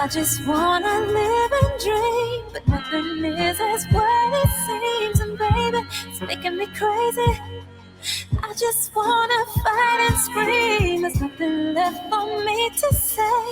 I just wanna live and dream, but nothing is as what it seems. And baby, it's making me crazy. I just wanna fight and scream. There's nothing left for me to say.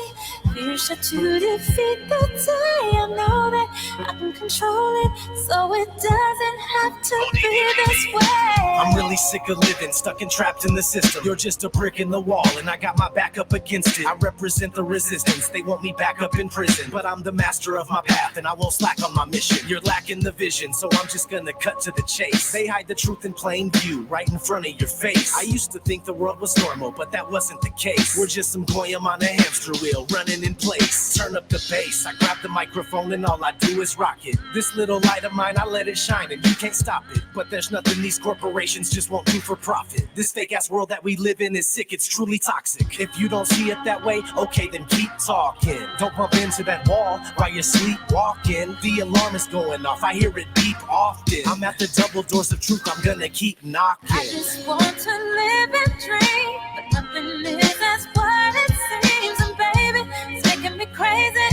Fear shot to defeat the day. I know that I can control it, so it doesn't have to be this way. I'm really sick of living, stuck and trapped in the system. You're just a brick in the wall, and I got my back up against it. I represent the resistance, they want me back up in prison. But I'm the master of my path, and I won't slack on my mission. You're lacking the vision, so I'm just gonna cut to the chase. They hide the truth in plain view, right in front of your face. I used to think the world was normal, but that wasn't the case. We're just some goyim on a hamster wheel, running in place. Turn up the bass, I grab the microphone and all I do is rock it. This little light of mine, I let it shine and you can't stop it. But there's nothing these corporations just won't do for profit. This fake ass world that we live in is sick, it's truly toxic. If you don't see it that way, okay then keep talking. Don't bump into that wall while you're sleepwalking. The alarm is going off, I hear it beep often. I'm at the double doors of truth, I'm gonna keep knocking. I just want to live and dream, but nothing is as what it seems. And baby, it's making me crazy.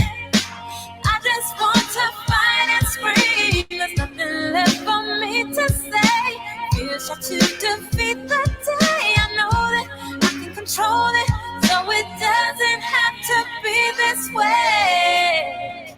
I just want to fight and scream. There's nothing left for me to say. Fear shot to defeat the day. I know that I can control it, so it doesn't have to be this way.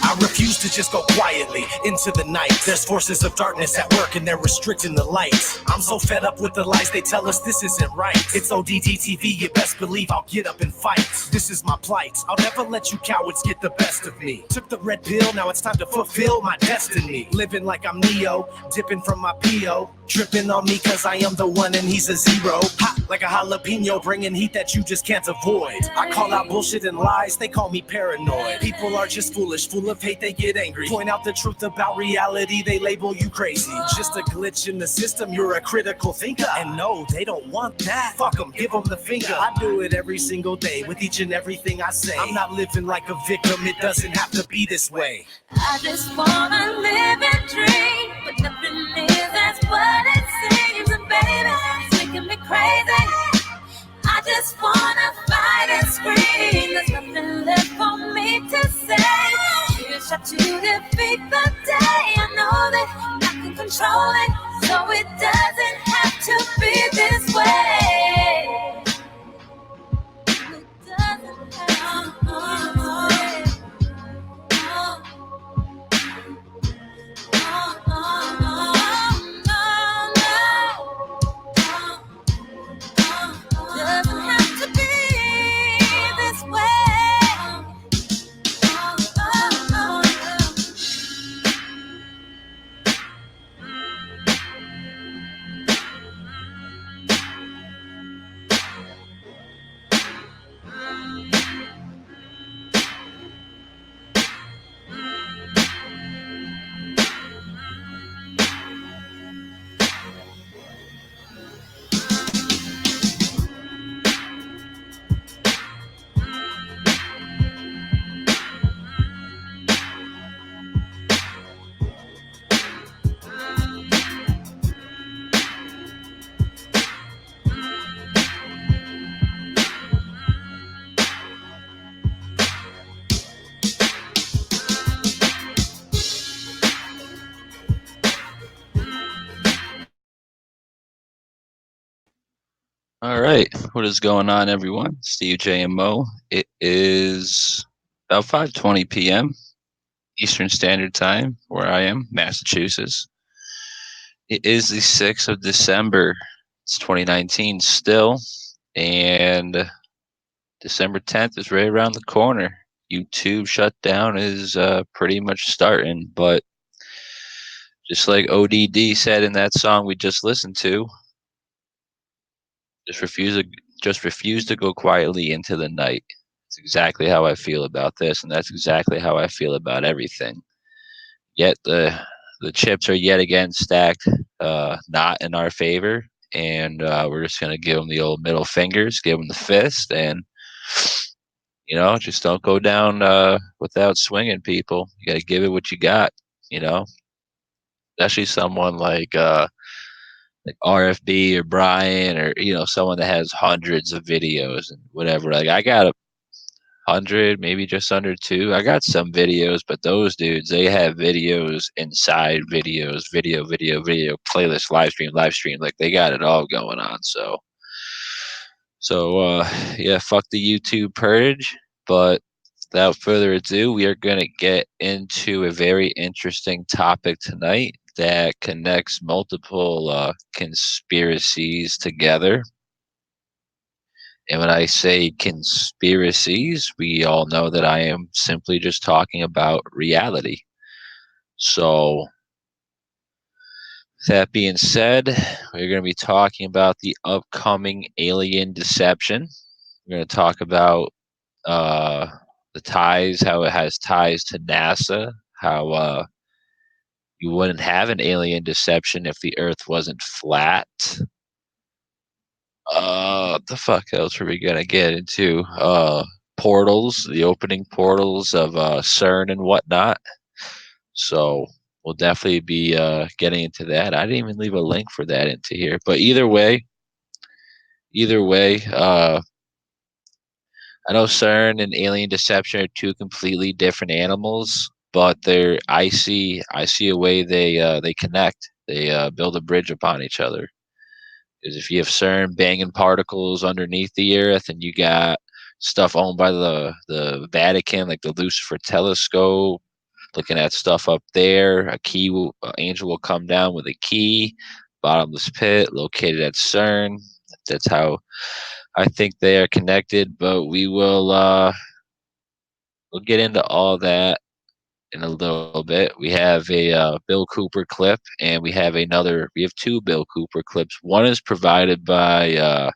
I refuse to just go quietly into the night. There's forces of darkness at work and they're restricting the light. I'm so fed up with the lies they tell us, this isn't right. It's ODD TV, you best believe I'll get up and fight. This is my plight, I'll never let you cowards get the best of me. Took the red pill, now it's time to fulfill my destiny. Living like I'm Neo, dipping from my P.O. Tripping on me cause I am the one and he's a zero. Hot like a jalapeno, bringing heat that you just can't avoid. I call out bullshit and lies, they call me paranoid. People are just foolish, full of hate, they get angry. Point out the truth about reality, they label you crazy. Just a glitch in the system, you're a critical thinker. And no, they don't want that. Fuck them, give them the finger. I do it every single day with each and everything I say. I'm not living like a victim, it doesn't have to be this way. I just wanna live and dream, but nothing is as what it seems. And baby, it's making me crazy. I just wanna fight and scream. There's nothing left for me to say. Fear shot to defeat the day. I know that I can control it, so it doesn't have to be this way. It doesn't have to be this way. Doesn't have to be this way. All right, what is going on, everyone? Steve J and Mo. It is about 5:20 p.m. Eastern Standard Time, where I am, Massachusetts. It is the 6th of December. It's 2019 still, and December 10th is right around the corner. YouTube shutdown is pretty much starting, but just like ODD said in that song we just listened to, just refuse to go quietly into the night. That's exactly how I feel about this, and that's exactly how I feel about everything. Yet the chips are yet again stacked not in our favor, and we're just gonna give them the old middle fingers, give them the fist, and just don't go down without swinging, people. You got to give it what you got. You know, especially someone like RFB or Brian, or someone that has hundreds of videos and whatever. Like I got 100, maybe just under two. I got some videos, but those dudes, they have videos inside videos, video, playlist, live stream. Like they got it all going on. So yeah, fuck the YouTube purge. But without further ado, we are going to get into a very interesting topic tonight that connects multiple conspiracies together. And when I say conspiracies, we all know that I am simply just talking about reality. So, that being said, we're going to be talking about the upcoming alien deception. We're going to talk about uh, the ties, how it has ties to NASA, how you wouldn't have an alien deception if the Earth wasn't flat. The fuck else are we gonna get into? Portals, the opening portals of CERN and whatnot. So we'll definitely be getting into that. I didn't even leave a link for that into here, but either way, I know CERN and alien deception are two completely different animals, but I see a way they connect. They build a bridge upon each other. Because if you have CERN banging particles underneath the Earth, and you got stuff owned by the Vatican, like the Lucifer telescope, looking at stuff up there, angel will come down with a key, bottomless pit located at CERN. That's how I think they are connected. But we'll get into all that in a little bit. We have a Bill Cooper clip, and we have two Bill Cooper clips. One is provided by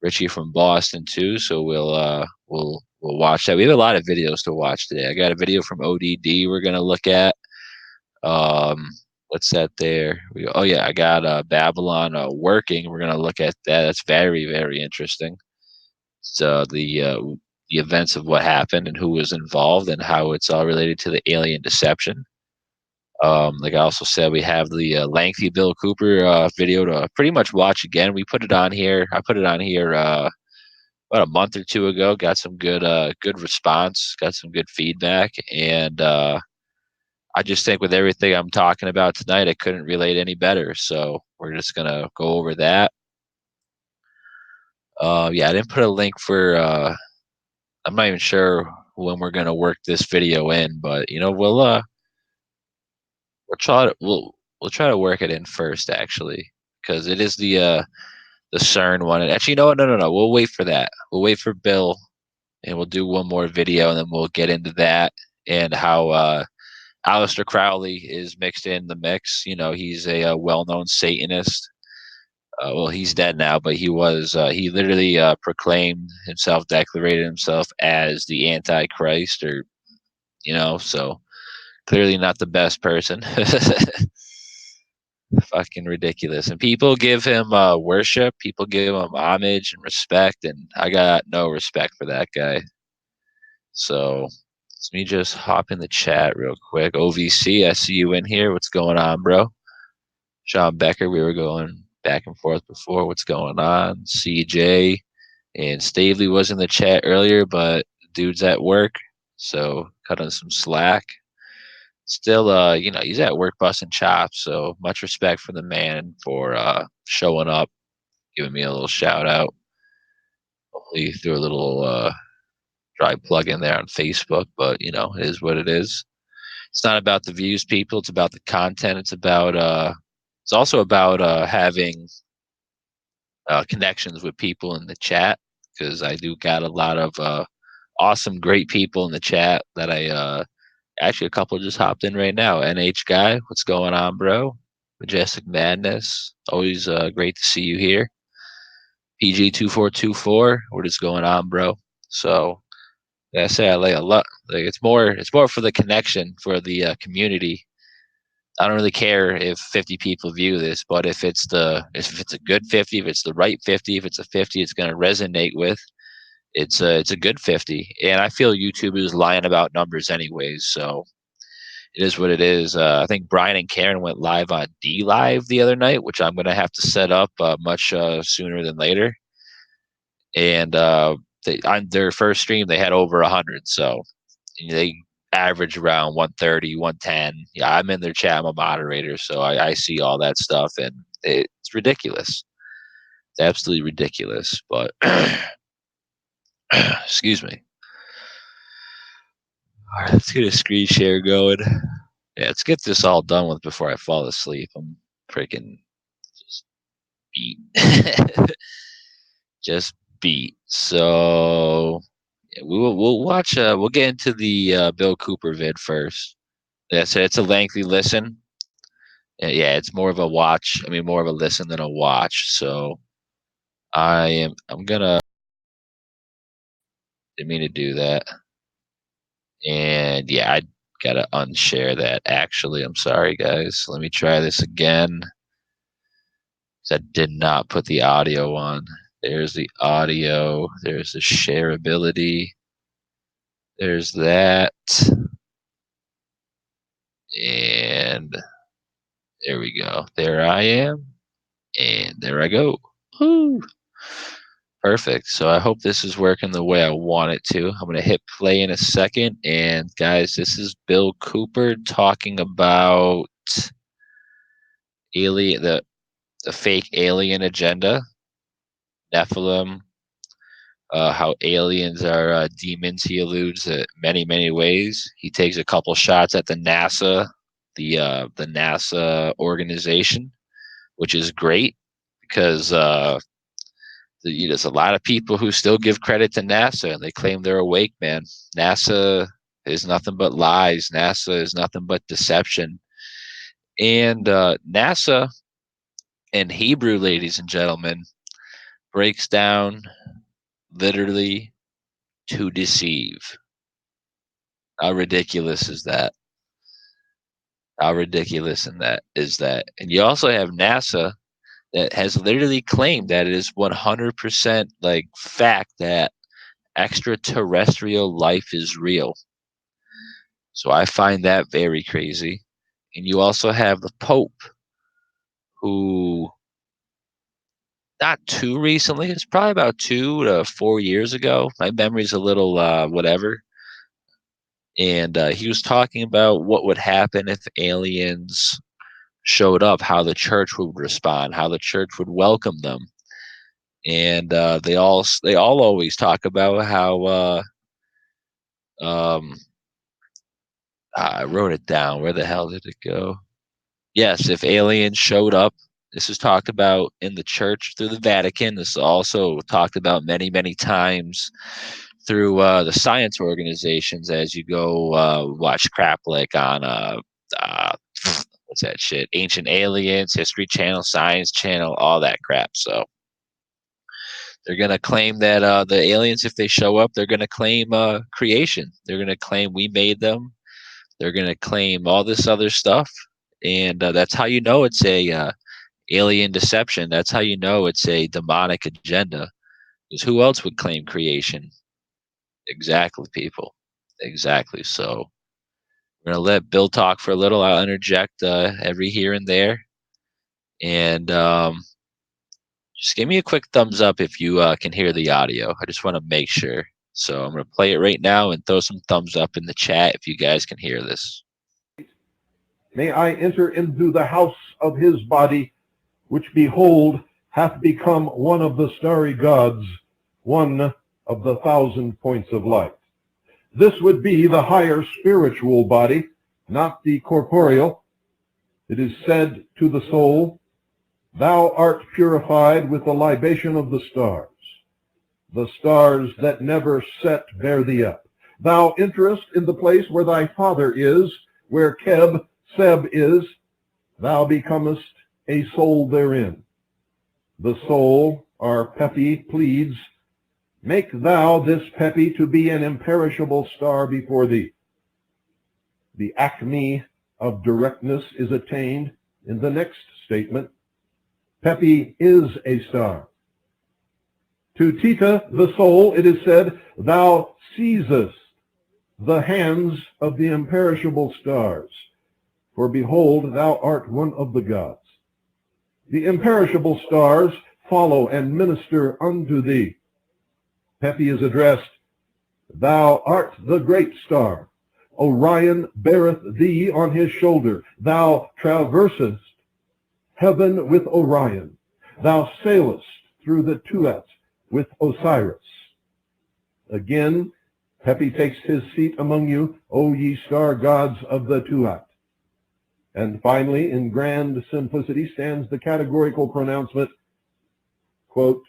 Richie from Boston too, so we'll watch that. We have a lot of videos to watch today. I got a video from ODD we're gonna look at. Um, what's that there? Oh yeah, I got Babylon working. We're gonna look at that. That's very very interesting. So the events of what happened and who was involved and how it's all related to the alien deception. Like I also said, we have the lengthy Bill Cooper video to pretty much watch again. We put it on here. I put it on here about a month or two ago. Got some good response. Got some good feedback, and I just think with everything I'm talking about tonight, I couldn't relate any better. So we're just gonna go over that. Yeah, I didn't put a link for. I'm not even sure when we're gonna work this video in, but we'll try to work it in first, actually, because it is the CERN one. And actually, you know what? No. We'll wait for that. We'll wait for Bill, and we'll do one more video, and then we'll get into that and how Aleister Crowley is mixed in the mix. He's a well-known Satanist. Well, he's dead now, but he literally proclaimed himself, declarated himself as the Antichrist, or so clearly not the best person. Fucking ridiculous. And people give him worship, people give him homage and respect, and I got no respect for that guy. So let me just hop in the chat real quick. OVC, I see you in here. What's going on, bro? Sean Becker, we were going back and forth before. What's going on? CJ and Stavely was in the chat earlier, but dude's at work, so cutting some slack. Still, he's at work busting chops, so much respect for the man for showing up, giving me a little shout out. Hopefully, threw a little dry plug in there on Facebook, but it is what it is. It's not about the views, people. It's about the content. It's also about having connections with people in the chat, because I do got a lot of awesome, great people in the chat that I actually, a couple just hopped in right now. NH Guy, what's going on, bro? Majestic Madness, always great to see you here. PG2424, what is going on, bro? So, like I say, I like a lot. Like it's more for the connection, for the community. I don't really care if 50 people view this, but if it's a good 50, if it's the right 50, if it's a 50 it's going to resonate with, it's a good 50. And I feel YouTube is lying about numbers anyways, so it is what it is. I think Brian and Karen went live on D Live the other night, which I'm going to have to set up much sooner than later. And on their first stream, they had over 100. So they average around 130, 110. Yeah, I'm in their chat. I'm a moderator, so I see all that stuff, and it's ridiculous. It's absolutely ridiculous. But excuse me. All right, let's get a screen share going. Yeah, let's get this all done with before I fall asleep. I'm freaking just beat. Just beat. So yeah, we'll watch. We'll get into the Bill Cooper vid first. Yeah, so it's a lengthy listen. Yeah, it's more of a watch. I mean, more of a listen than a watch. So I'm gonna. Didn't mean to do that. And yeah, I gotta unshare that. Actually, I'm sorry, guys. Let me try this again. 'Cause I did not put the audio on. There's the audio. There's the shareability. There's that. And there we go. There I am. And there I go. Woo. Perfect. So I hope this is working the way I want it to. I'm going to hit play in a second. And guys, this is Bill Cooper talking about alien, the fake alien agenda, Nephilim, how aliens are demons. He alludes at many, many ways. He takes a couple shots at the NASA, the NASA organization, which is great because there's a lot of people who still give credit to NASA and they claim they're awake, man. NASA is nothing but lies. NASA is nothing but deception. And NASA in Hebrew, ladies and gentlemen, breaks down literally to deceive. How ridiculous is that? How ridiculous is that? And you also have NASA that has literally claimed that it is 100% like fact that extraterrestrial life is real. So I find that very crazy. And you also have the Pope, who not too recently, it's probably about 2 to 4 years ago. My memory's a little whatever. And he was talking about what would happen if aliens showed up, how the church would respond, how the church would welcome them. And they all always talk about how um, I wrote it down. Where the hell did it go? Yes, if aliens showed up, this is talked about in the church through the Vatican. This is also talked about many, many times through the science organizations as you go watch crap like on what's that shit? Ancient Aliens, History Channel, Science Channel, all that crap. So they're gonna claim that the aliens, if they show up, they're gonna claim creation. They're gonna claim we made them. They're gonna claim all this other stuff, and that's how you know it's a alien deception. That's how you know it's a demonic agenda. Because who else would claim creation? Exactly, people. Exactly. So we're gonna let Bill talk for a little. I'll interject every here and there, and just give me a quick thumbs up if you can hear the audio. I just want to make sure. So I'm gonna play it right now and throw some thumbs up in the chat if you guys can hear this. May I enter into the house of his body, which behold hath become one of the starry gods, one of the 1,000 points of light. This would be the higher spiritual body, not the corporeal. It is said to the soul, thou art purified with the libation of the stars that never set bear thee up. Thou enterest in the place where thy Father is, where Seb is, thou becomest a soul therein. The soul, our Pepi, pleads, make thou this Pepi to be an imperishable star before thee. The acme of directness is attained in the next statement. Pepi is a star. To Tita, the soul, it is said, thou seizest the hands of the imperishable stars, for behold, thou art one of the gods. The imperishable stars follow and minister unto thee. Pepi is addressed, thou art the great star. Orion beareth thee on his shoulder. Thou traversest heaven with Orion. Thou sailest through the Tuat with Osiris. Again, Pepi takes his seat among you, O ye star gods of the Tuat. And finally, in grand simplicity, stands the categorical pronouncement, quote,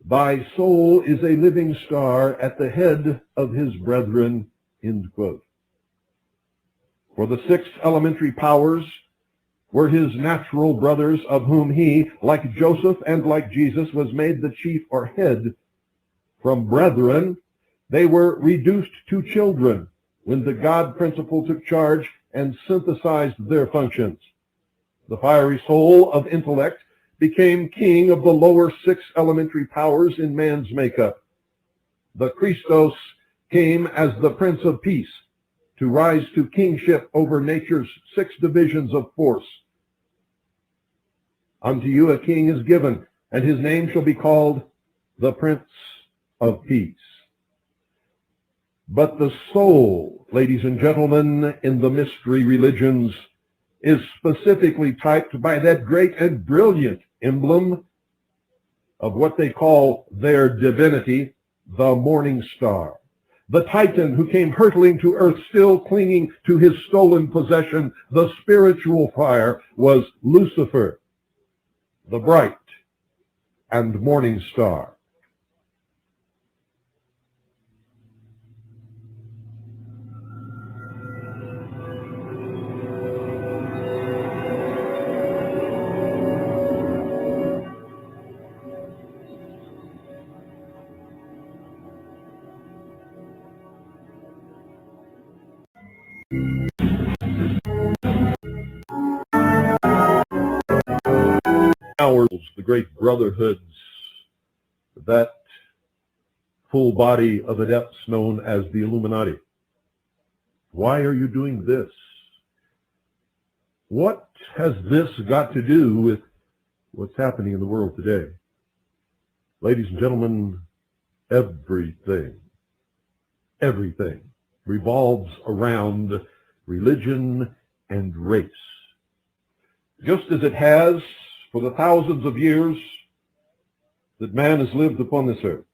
thy soul is a living star at the head of his brethren, end quote. For the 6 elementary powers were his natural brothers, of whom he, like Joseph and like Jesus, was made the chief or head. From brethren, they were reduced to children when the God principle took charge and synthesized their functions. The fiery soul of intellect became king of the lower 6 elementary powers in man's makeup. The Christos came as the Prince of Peace to rise to kingship over nature's 6 divisions of force. Unto you a king is given, and his name shall be called the Prince of Peace. But the soul, ladies and gentlemen, in the mystery religions is specifically typed by that great and brilliant emblem of what they call their divinity, the morning star. The Titan who came hurtling to earth, still clinging to his stolen possession, the spiritual fire, was Lucifer, the bright and morning star. The great brotherhoods, that full body of adepts known as the Illuminati. Why are you doing this? What has this got to do with what's happening in the world today? Ladies and gentlemen, everything revolves around religion and race. Just as it has for the thousands of years that man has lived upon this earth.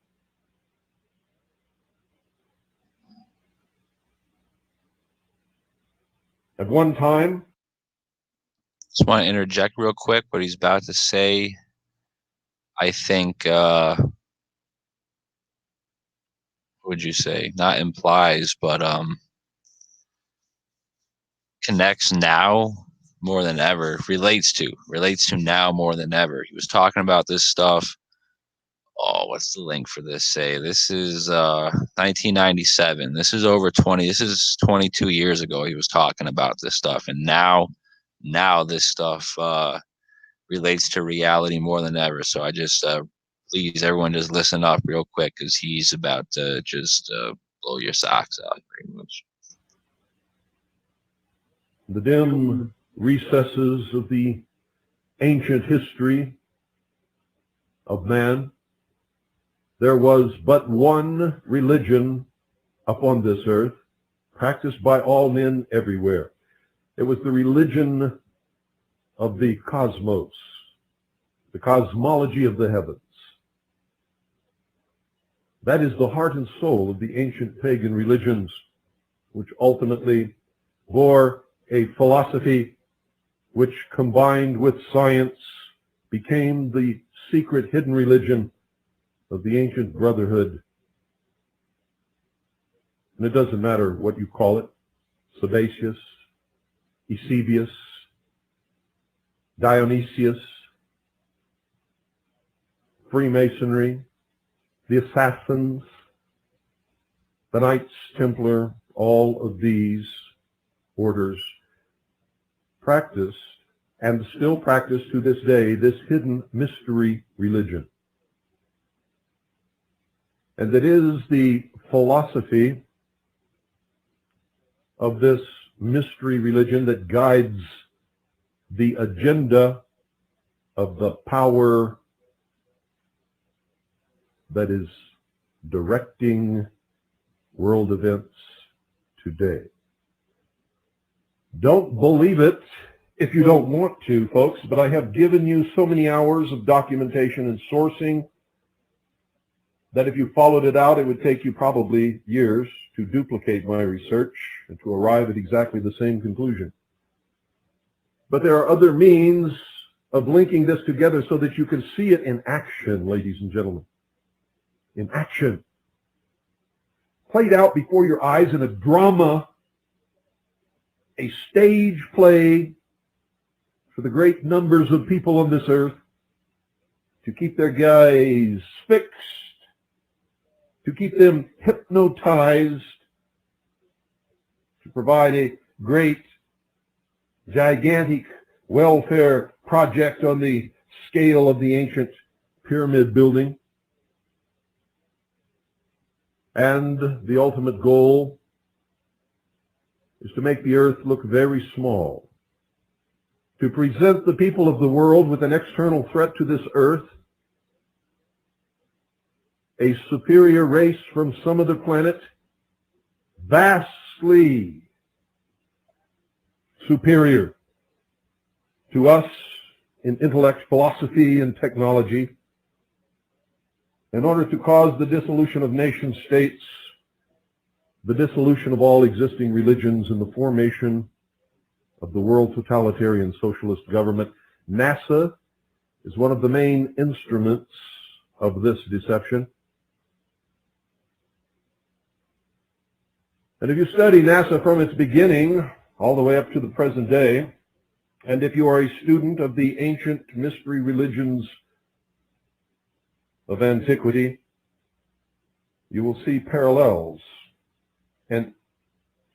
At one time, Just want to interject real quick what he's about to say. I think, what would you say? Not implies, but connects now more than ever. Relates to now more than ever. He was talking about this stuff. Oh, what's the link for this? Say this is 1997. This is over 20. This is 22 years ago. He was talking about this stuff, and now this stuff relates to reality more than ever. So I just please everyone just listen up real quick, because he's about to just blow your socks out pretty much. The dim recesses of the ancient history of man, there was but one religion upon this earth, practiced by all men everywhere. It was the religion of the cosmos, the cosmology of the heavens. That is the heart and soul of the ancient pagan religions, which ultimately bore a philosophy which, combined with science, became the secret hidden religion of the ancient brotherhood. And it doesn't matter what you call it, Sabacius, Eusebius, Dionysius, Freemasonry, the Assassins, the Knights Templar, all of these orders practiced and still practiced to this day this hidden mystery religion. And it is the philosophy of this mystery religion that guides the agenda of the power that is directing world events today. Don't believe it if you don't want to, folks, but I have given you so many hours of documentation and sourcing that if you followed it out, it would take you probably years to duplicate my research and to arrive at exactly the same conclusion. But there are other means of linking this together so that you can see it in action, ladies and gentlemen. In action. Played out before your eyes in a drama, a stage play for the great numbers of people on this earth to keep their gaze fixed, to keep them hypnotized, to provide a great, gigantic welfare project on the scale of the ancient pyramid building. And the ultimate goal is to make the earth look very small, to present the people of the world with an external threat to this earth, a superior race from some other planet, vastly superior to us in intellect, philosophy, and technology, in order to cause the dissolution of nation states, the dissolution of all existing religions, and the formation of the world totalitarian socialist government. NASA is one of the main instruments of this deception. And if you study NASA from its beginning all the way up to the present day, and if you are a student of the ancient mystery religions of antiquity, you will see parallels and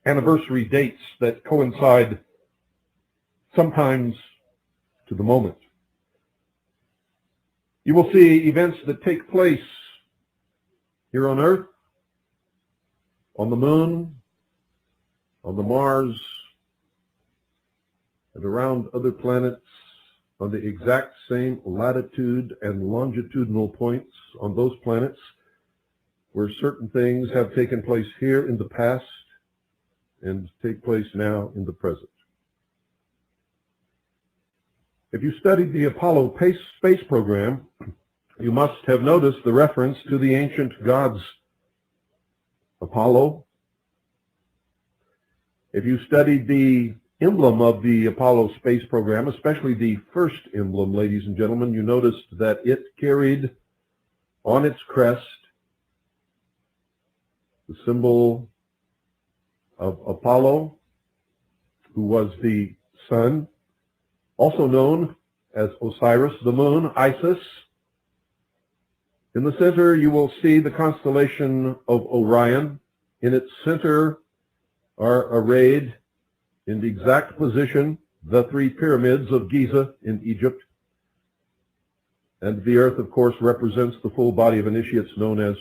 anniversary dates that coincide sometimes to the moment. You will see events that take place here on Earth, on the Moon, on the Mars, and around other planets on the exact same latitude and longitudinal points on those planets where certain things have taken place here in the past and take place now in the present. If you studied the Apollo space program, you must have noticed the reference to the ancient gods Apollo. If you studied the emblem of the Apollo space program, especially the first emblem, ladies and gentlemen, you noticed that it carried on its crest the symbol of Apollo, who was the sun, also known as Osiris, the moon, Isis. In the center, you will see the constellation of Orion. In its center are arrayed in the exact position the three pyramids of Giza in Egypt. And the earth, of course, represents the full body of initiates known as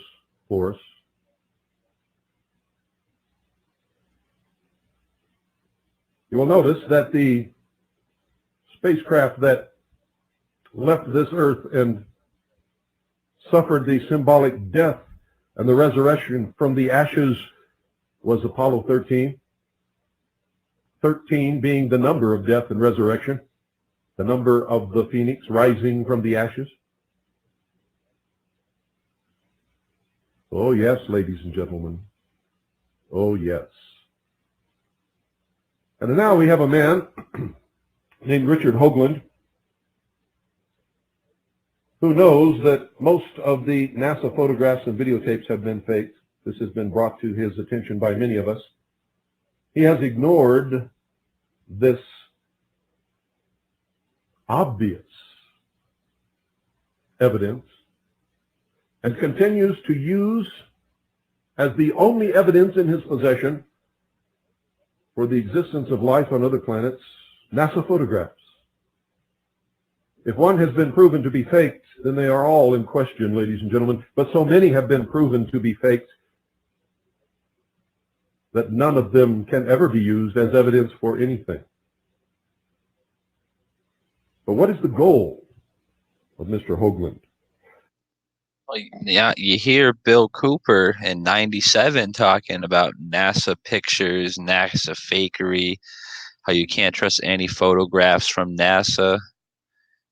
Horus. You will notice that the spacecraft that left this earth and suffered the symbolic death and the resurrection from the ashes was Apollo 13. 13 being the number of death and resurrection, the number of the phoenix rising from the ashes. Oh yes, ladies and gentlemen. Oh yes. And now we have a man named Richard Hoagland, who knows that most of the NASA photographs and videotapes have been faked. This has been brought to his attention by many of us. He has ignored this obvious evidence and continues to use as the only evidence in his possession for the existence of life on other planets NASA photographs. If one has been proven to be faked, then they are all in question, ladies and gentlemen. But so many have been proven to be faked that none of them can ever be used as evidence for anything. But what is the goal of Mr. Hoagland? Well, yeah, you hear Bill Cooper in '97 talking about NASA pictures, NASA fakery, how you can't trust any photographs from NASA.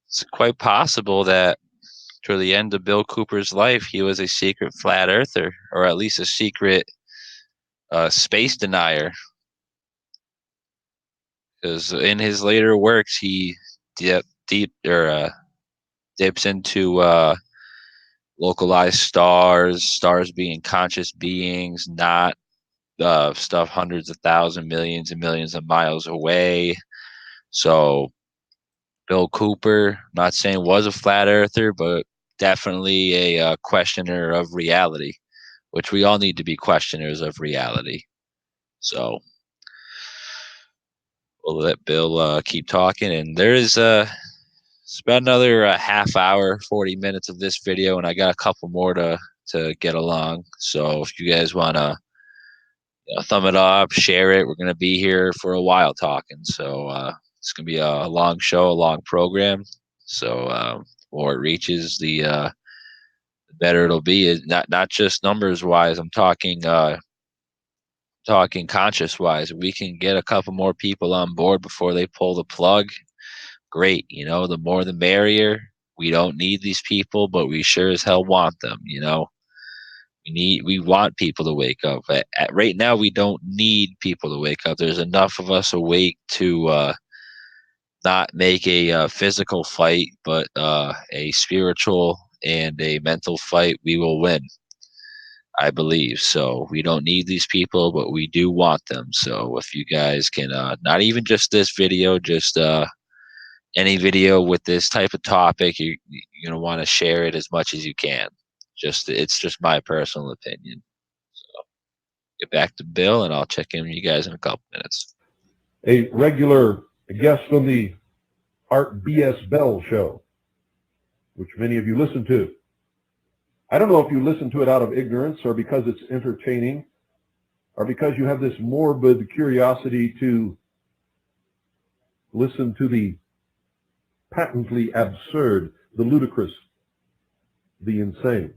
It's quite possible that toward the end of Bill Cooper's life, he was a secret flat earther, or at least a secret space denier. Because in his later works, he dips into localized stars being conscious beings, not stuff hundreds of thousands, millions and millions of miles away. So Bill Cooper, not saying was a flat earther, but definitely a questioner of reality, which we all need to be questioners of reality. So we'll let Bill keep talking, and there is it's about another half hour, 40 minutes of this video, and I got a couple more to get along. So if you guys want to thumb it up, share it, we're going to be here for a while talking. So it's going to be a long show, a long program. So the more it reaches, the better it'll be. It, not just numbers wise. I'm talking conscious wise. We can get a couple more people on board before they pull the plug. Great, the more the merrier. We don't need these people, but we sure as hell want them. We want people to wake up. Right now, we don't need people to wake up. There's enough of us awake to not make a physical fight, but a spiritual and a mental fight. We will win, I believe. So we don't need these people, but we do want them. So if you guys can, not even just this video, just any video with this type of topic, you're going to want to share it as much as you can. It's just my personal opinion. So get back to Bill, and I'll check in with you guys in a couple minutes. A regular guest on the Art B.S. Bell show, which many of you listen to. I don't know if you listen to it out of ignorance or because it's entertaining or because you have this morbid curiosity to listen to the patently absurd, the ludicrous, the insane.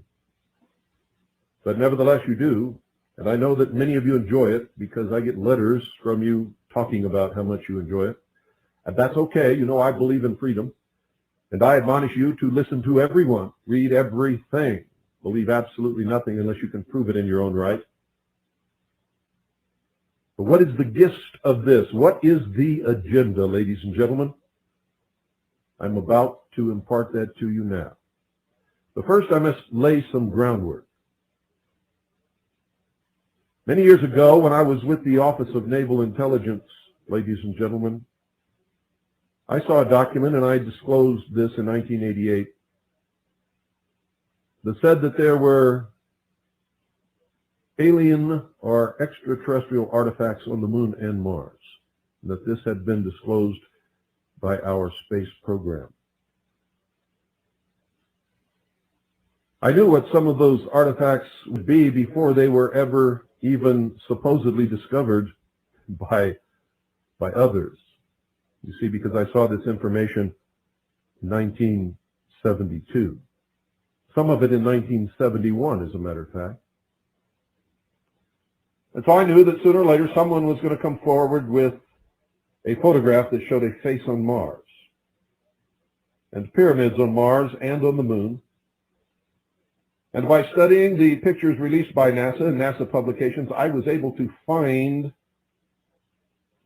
But nevertheless, you do, and I know that many of you enjoy it because I get letters from you talking about how much you enjoy it. And that's okay. I believe in freedom. And I admonish you to listen to everyone, read everything, believe absolutely nothing unless you can prove it in your own right. But what is the gist of this? What is the agenda, ladies and gentlemen? I'm about to impart that to you now. But first, I must lay some groundwork. Many years ago, when I was with the Office of Naval Intelligence, ladies and gentlemen, I saw a document, and I disclosed this in 1988, that said that there were alien or extraterrestrial artifacts on the moon and Mars, and that this had been disclosed by our space program. I knew what some of those artifacts would be before they were ever even supposedly discovered by others. You see, because I saw this information in 1972. Some of it in 1971, as a matter of fact. And so I knew that sooner or later someone was going to come forward with a photograph that showed a face on Mars, and pyramids on Mars and on the moon. And by studying the pictures released by NASA and NASA publications, I was able to find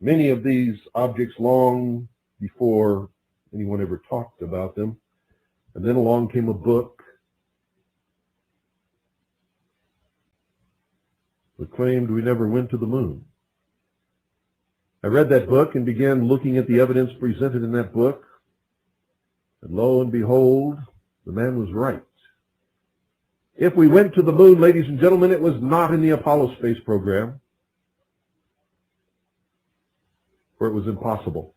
many of these objects long before anyone ever talked about them. And then along came a book that claimed we never went to the moon. I read that book and began looking at the evidence presented in that book. And lo and behold, the man was right. If we went to the moon, ladies and gentlemen, it was not in the Apollo space program, where it was impossible.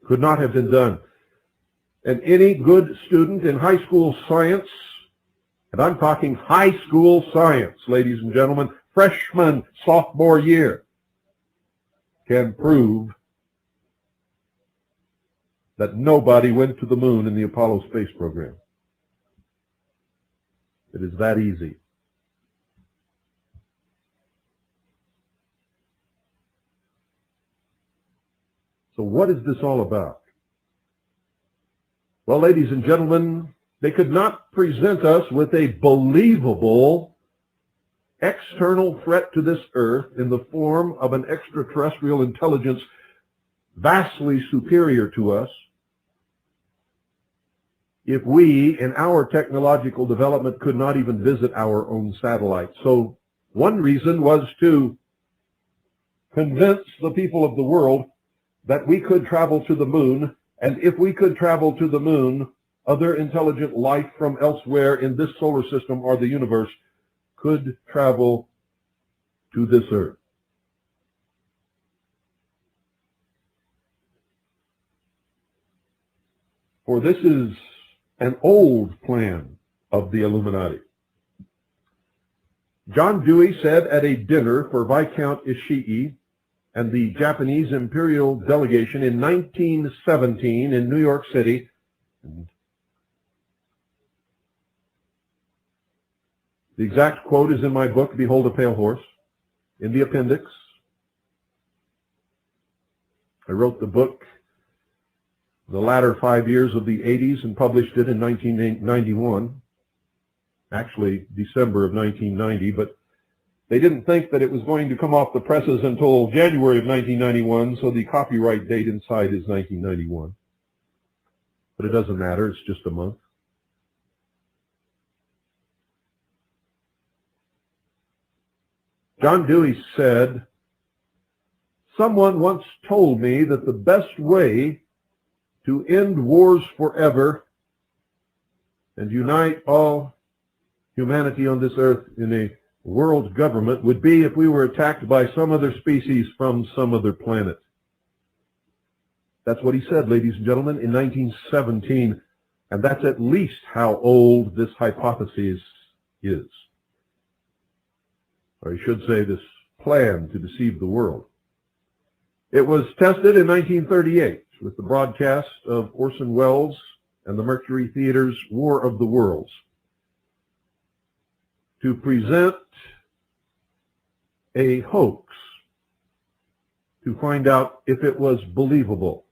Could not have been done. And any good student in high school science, and I'm talking high school science, ladies and gentlemen, freshman, sophomore year, can prove that nobody went to the moon in the Apollo space program. It is that easy. So what is this all about? Well, ladies and gentlemen, they could not present us with a believable external threat to this earth in the form of an extraterrestrial intelligence vastly superior to us if we, in our technological development, could not even visit our own satellite. So one reason was to convince the people of the world that we could travel to the moon, and if we could travel to the moon, other intelligent life from elsewhere in this solar system or the universe could travel to this earth. For this is an old plan of the Illuminati. John Dewey said at a dinner for Viscount Ishii and the Japanese imperial delegation in 1917 in New York City, the exact quote is in my book, Behold a Pale Horse, in the appendix. I wrote the book the latter 5 years of the 80s and published it in 1991, actually December of 1990, but they didn't think that it was going to come off the presses until January of 1991, so the copyright date inside is 1991. But it doesn't matter, it's just a month. John Dewey said, "Someone once told me that the best way to end wars forever and unite all humanity on this earth in a world government would be if we were attacked by some other species from some other planet." That's what he said, ladies and gentlemen, in 1917, and that's at least how old this hypothesis is. Or I should say this plan to deceive the world. It was tested in 1938 with the broadcast of Orson Welles and the Mercury Theater's War of the Worlds to present a hoax to find out if it was believable,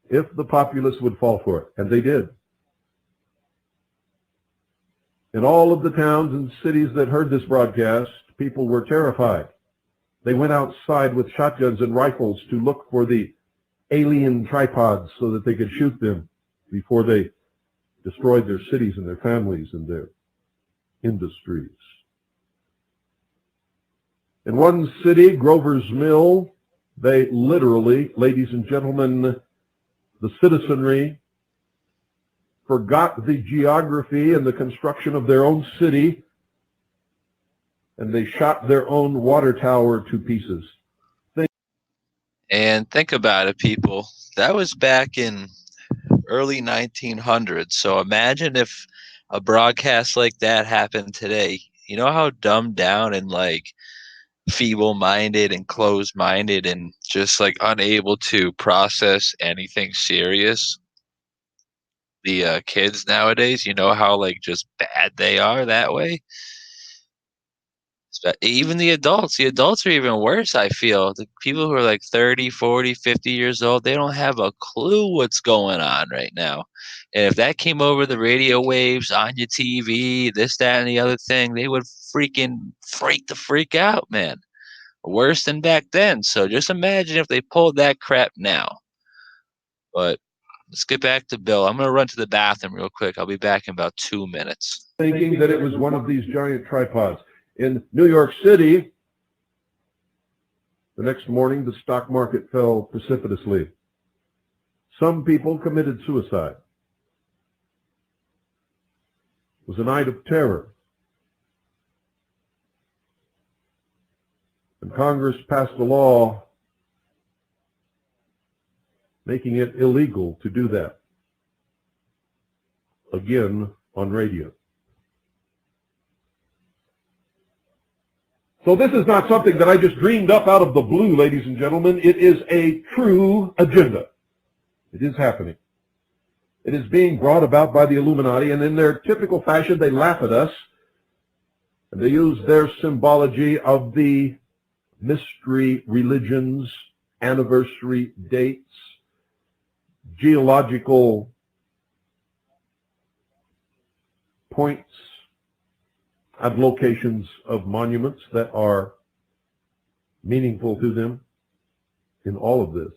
if the populace would fall for it, and they did. In all of the towns and cities that heard this broadcast, people were terrified. They went outside with shotguns and rifles to look for the alien tripods so that they could shoot them before they destroyed their cities and their families and their industries. In one city, Grover's Mill, they literally, ladies and gentlemen, the citizenry forgot the geography and the construction of their own city, and they shot their own water tower to pieces. And think about it, people. That was back in early 1900s. So imagine if a broadcast like that happened today. You know how dumbed down and like feeble-minded and closed-minded and just like unable to process anything serious the kids nowadays, you know how like just bad they are that way. Even the adults are even worse. I feel the people who are like 30, 40, 50 years old, they don't have a clue what's going on right now. And if that came over the radio waves on your TV, this, that, and the other thing, they would freaking freak out, man. Worse than back then. So just imagine if they pulled that crap now. But let's get back to Bill. I'm going to run to the bathroom real quick. I'll be back in about 2 minutes. Thinking that it was one of these giant tripods. In New York City, the next morning, the stock market fell precipitously. Some people committed suicide. It was a night of terror. And Congress passed a law making it illegal to do that. Again, on radio. So this is not something that I just dreamed up out of the blue, ladies and gentlemen. It is a true agenda. It is happening. It is being brought about by the Illuminati, and in their typical fashion, they laugh at us, and they use their symbology of the mystery religions, anniversary dates, geological points at locations of monuments that are meaningful to them in all of this.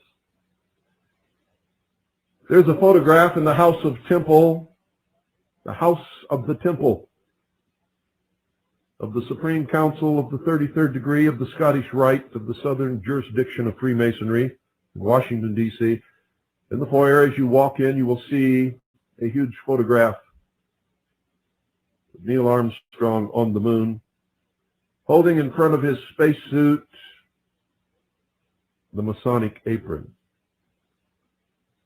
There's a photograph in the House of Temple, the House of the Temple of the Supreme Council of the 33rd degree of the Scottish Rite of the Southern Jurisdiction of Freemasonry in Washington, D.C. In the foyer, as you walk in, you will see a huge photograph of Neil Armstrong on the moon, holding in front of his spacesuit the Masonic apron.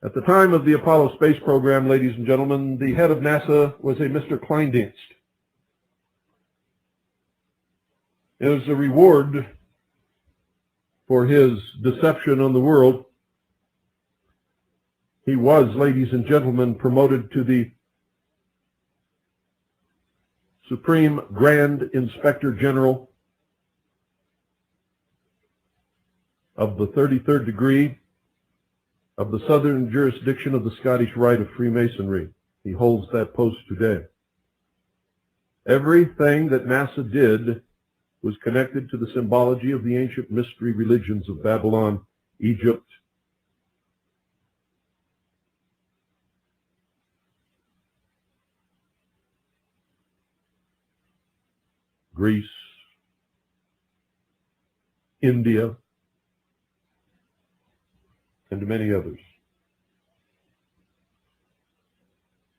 At the time of the Apollo space program, ladies and gentlemen, the head of NASA was a Mr. Kleindienst. As a reward for his deception on the world, he was, ladies and gentlemen, promoted to the Supreme Grand Inspector General of the 33rd degree of the Southern Jurisdiction of the Scottish Rite of Freemasonry. He holds that post today. Everything that NASA did was connected to the symbology of the ancient mystery religions of Babylon, Egypt, Greece, India, and many others.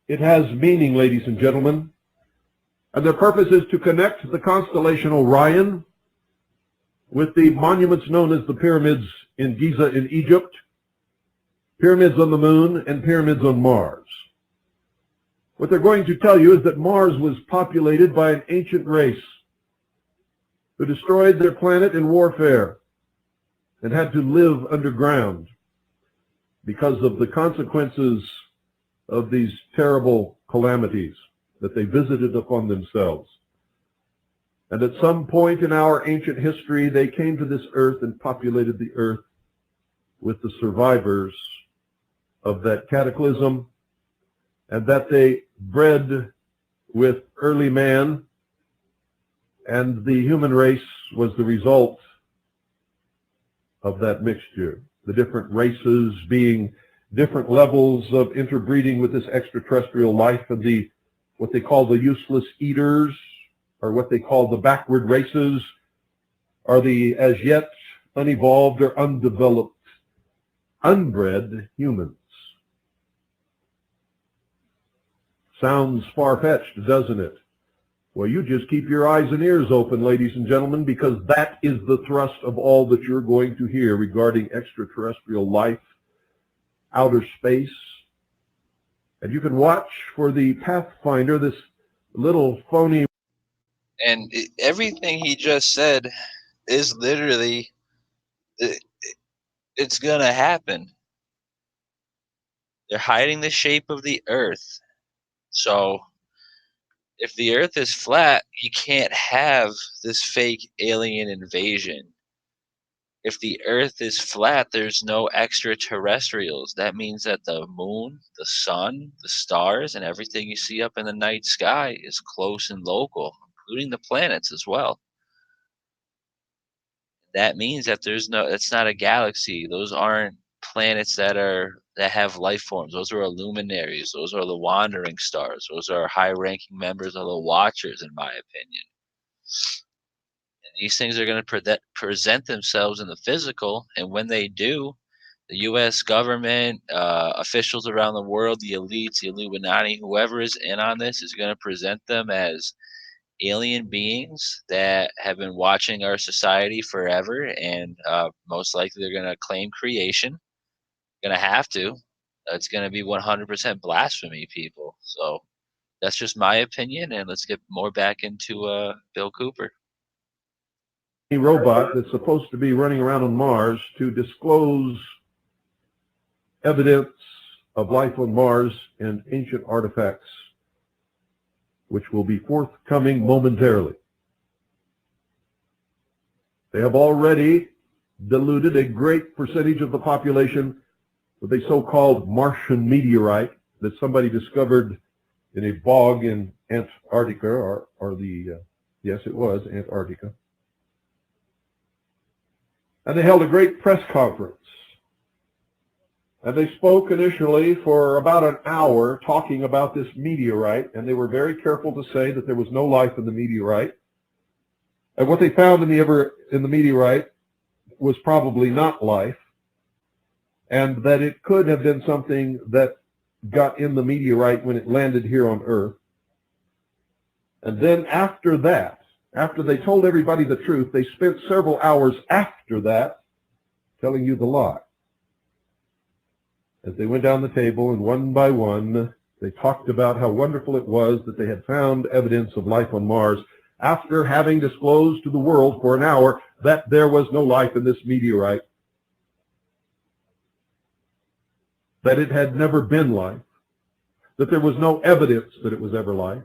It has meaning, ladies and gentlemen, and their purpose is to connect the constellation Orion with the monuments known as the pyramids in Giza in Egypt, pyramids on the moon, and pyramids on Mars. What they're going to tell you is that Mars was populated by an ancient race who destroyed their planet in warfare and had to live underground because of the consequences of these terrible calamities that they visited upon themselves. And at some point in our ancient history, they came to this earth and populated the earth with the survivors of that cataclysm, and that they bred with early man, and the human race was the result of that mixture. The different races being different levels of interbreeding with this extraterrestrial life, and the what they call the useless eaters, or what they call the backward races, are the as yet unevolved or undeveloped, unbred humans. Sounds far-fetched, doesn't it? Well, you just keep your eyes and ears open, ladies and gentlemen, because that is the thrust of all that you're going to hear regarding extraterrestrial life, outer space. And you can watch for the Pathfinder, this little phony. And everything he just said is literally, it's going to happen. They're hiding the shape of the earth. So if the earth is flat, you can't have this fake alien invasion. If the earth is flat, there's no extraterrestrials. That means that the moon, the sun, the stars, and everything you see up in the night sky is close and local, including the planets as well. That means that it's not a galaxy. Those aren't planets that have life forms. Those are luminaries. Those are the wandering stars. Those are high-ranking members of the Watchers, in my opinion. These things are going to present themselves in the physical, and when they do, the U.S. government, officials around the world, the elites, the Illuminati, whoever is in on this is going to present them as alien beings that have been watching our society forever, and most likely they're going to claim creation. gonna have to. It's gonna be 100% blasphemy, people. So that's just my opinion, and let's get more back into Bill Cooper. A robot that's supposed to be running around on Mars to disclose evidence of life on Mars and ancient artifacts, which will be forthcoming momentarily. They have already diluted a great percentage of the population with a so-called Martian meteorite that somebody discovered in a bog in Antarctica, yes, it was Antarctica. And they held a great press conference. And they spoke initially for about an hour talking about this meteorite, and they were very careful to say that there was no life in the meteorite. And what they found in the meteorite was probably not life, and that it could have been something that got in the meteorite when it landed here on Earth. And then after that, after they told everybody the truth, they spent several hours after that telling you the lie. As they went down the table, and one by one, they talked about how wonderful it was that they had found evidence of life on Mars after having disclosed to the world for an hour that there was no life in this meteorite, that it had never been life, that there was no evidence that it was ever life.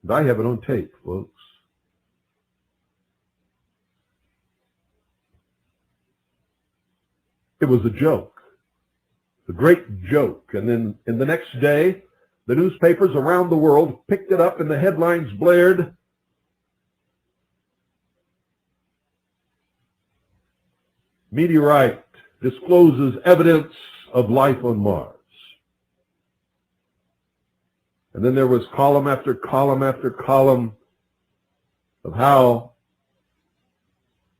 And I have it on tape, folks. It was a joke, a great joke. And then in the next day, the newspapers around the world picked it up and the headlines blared, "Meteorite discloses evidence of life on Mars." And then there was column after column after column of how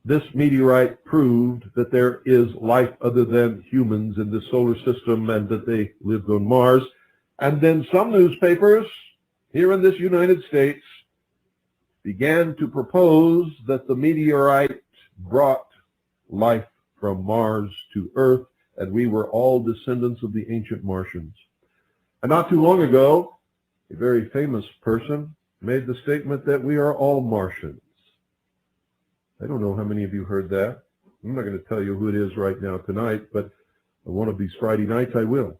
this meteorite proved that there is life other than humans in the solar system and that they lived on Mars. And then some newspapers here in this United States began to propose that the meteorite brought life from Mars to Earth, and we were all descendants of the ancient Martians. And not too long ago, a very famous person made the statement that we are all Martians. I don't know how many of you heard that. I'm not going to tell you who it is right now tonight, but on one of these Friday nights I will.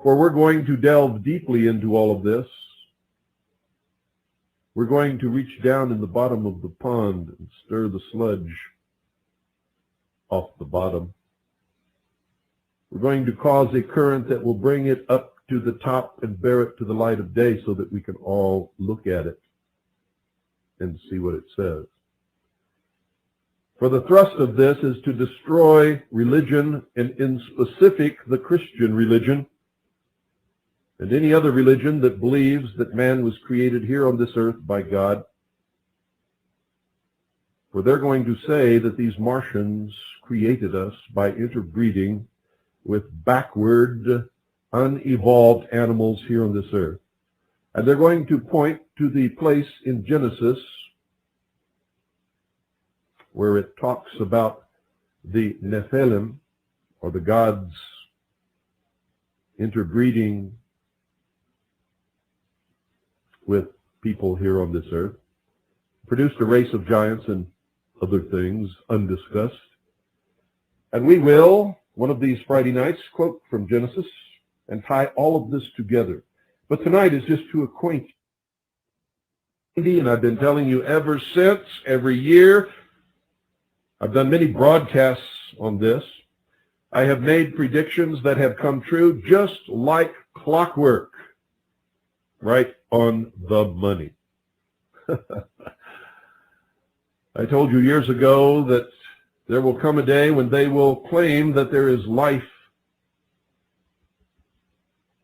For we're going to delve deeply into all of this. We're going to reach down in the bottom of the pond and stir the sludge off the bottom. We're going to cause a current that will bring it up to the top and bear it to the light of day so that we can all look at it and see what it says. For the thrust of this is to destroy religion, and in specific the Christian religion, and any other religion that believes that man was created here on this earth by God. For they're going to say that these Martians created us by interbreeding with backward, unevolved animals here on this earth. And they're going to point to the place in Genesis where it talks about the Nephilim, or the gods interbreeding with people here on this earth, produced a race of giants and other things undiscussed. And we will, one of these Friday nights, quote from Genesis and tie all of this together. But tonight is just to acquaint you, and I've been telling you ever since, every year. I've done many broadcasts on this. I have made predictions that have come true just like clockwork, right on the money. I told you years ago that there will come a day when they will claim that there is life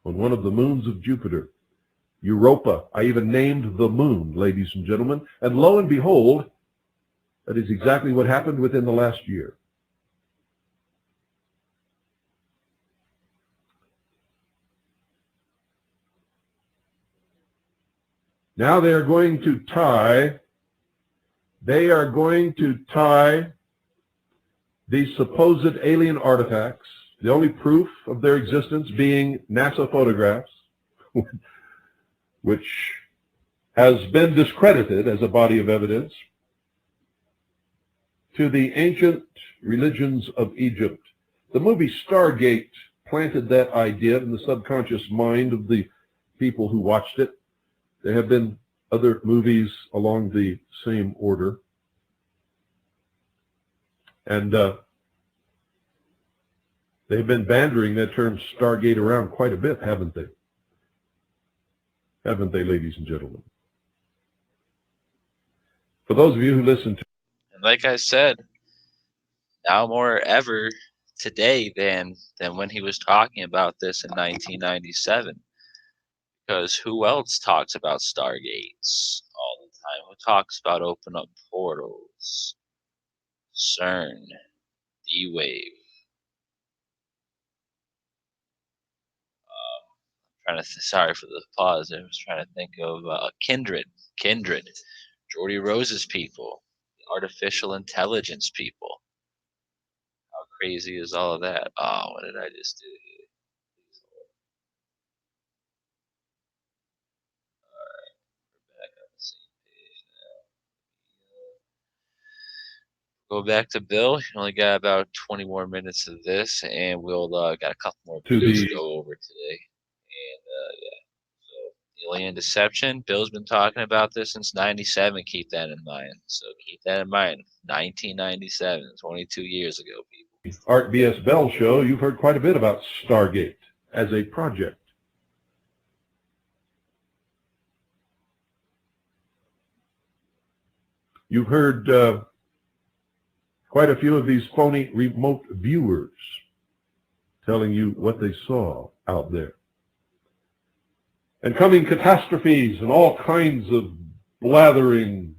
on one of the moons of Jupiter, Europa. I even named the moon, ladies and gentlemen. And lo and behold, that is exactly what happened within the last year. Now they are going to tie these supposed alien artifacts, the only proof of their existence being NASA photographs, which has been discredited as a body of evidence, to the ancient religions of Egypt. The movie Stargate planted that idea in the subconscious mind of the people who watched it. There have been other movies along the same order. And they've been bandering that term Stargate around quite a bit, haven't they? Haven't they, ladies and gentlemen? For those of you who listen to... And like I said, now more ever today than when he was talking about this in 1997. Because who else talks about Stargates all the time? Who talks about open up portals? CERN, D-Wave. Sorry for the pause. I was trying to think of Kindred, Geordie Rose's people, the artificial intelligence people. How crazy is all of that? Oh, what did I just do here? Alright, we're back on the same page now. Go back to Bill. You only got about 20 more minutes of this, and we'll got a couple more videos to go over today. And yeah, so alien deception. Bill's been talking about this since '97. Keep that in mind. So keep that in mind. 1997, 22 years ago, people. Art B.S. Bell show, you've heard quite a bit about Stargate as a project. You've heard quite a few of these phony remote viewers telling you what they saw out there. And coming catastrophes and all kinds of blathering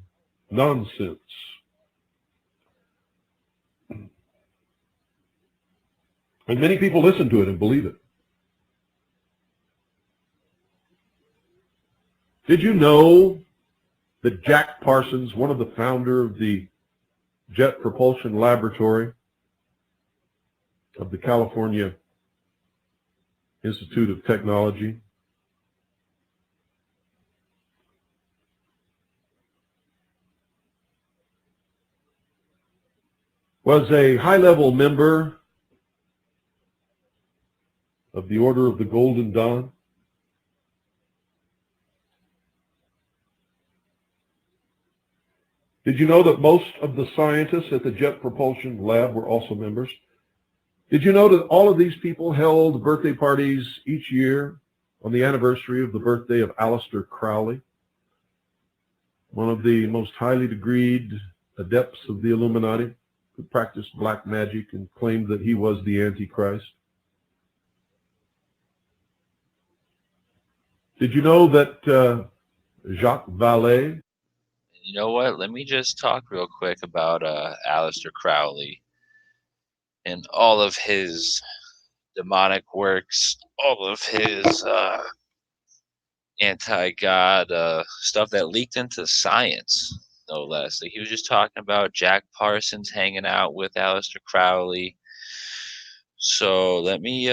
nonsense. And many people listen to it and believe it. Did you know that Jack Parsons, one of the founder of the Jet Propulsion Laboratory of the California Institute of Technology, was a high-level member of the Order of the Golden Dawn? Did you know that most of the scientists at the Jet Propulsion Lab were also members? Did you know that all of these people held birthday parties each year on the anniversary of the birthday of Aleister Crowley, one of the most highly degreed adepts of the Illuminati, who practiced black magic and claimed that he was the Antichrist? Did you know that Jacques Vallée... You know what? Let me just talk real quick about Aleister Crowley and all of his demonic works, all of his anti-God stuff that leaked into science, no less. Like he was just talking about Jack Parsons hanging out with Aleister Crowley. So let me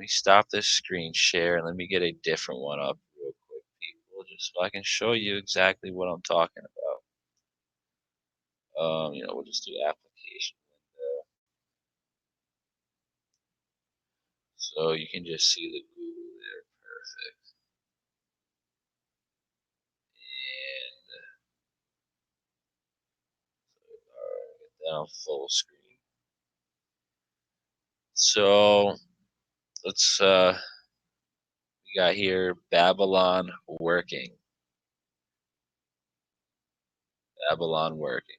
stop this screen share and let me get a different one up real quick, people, just so I can show you exactly what I'm talking about. We'll just do application window. So you can just see the Google there. Perfect. And get that on full screen. So let's we got here Babylon working. Babylon working.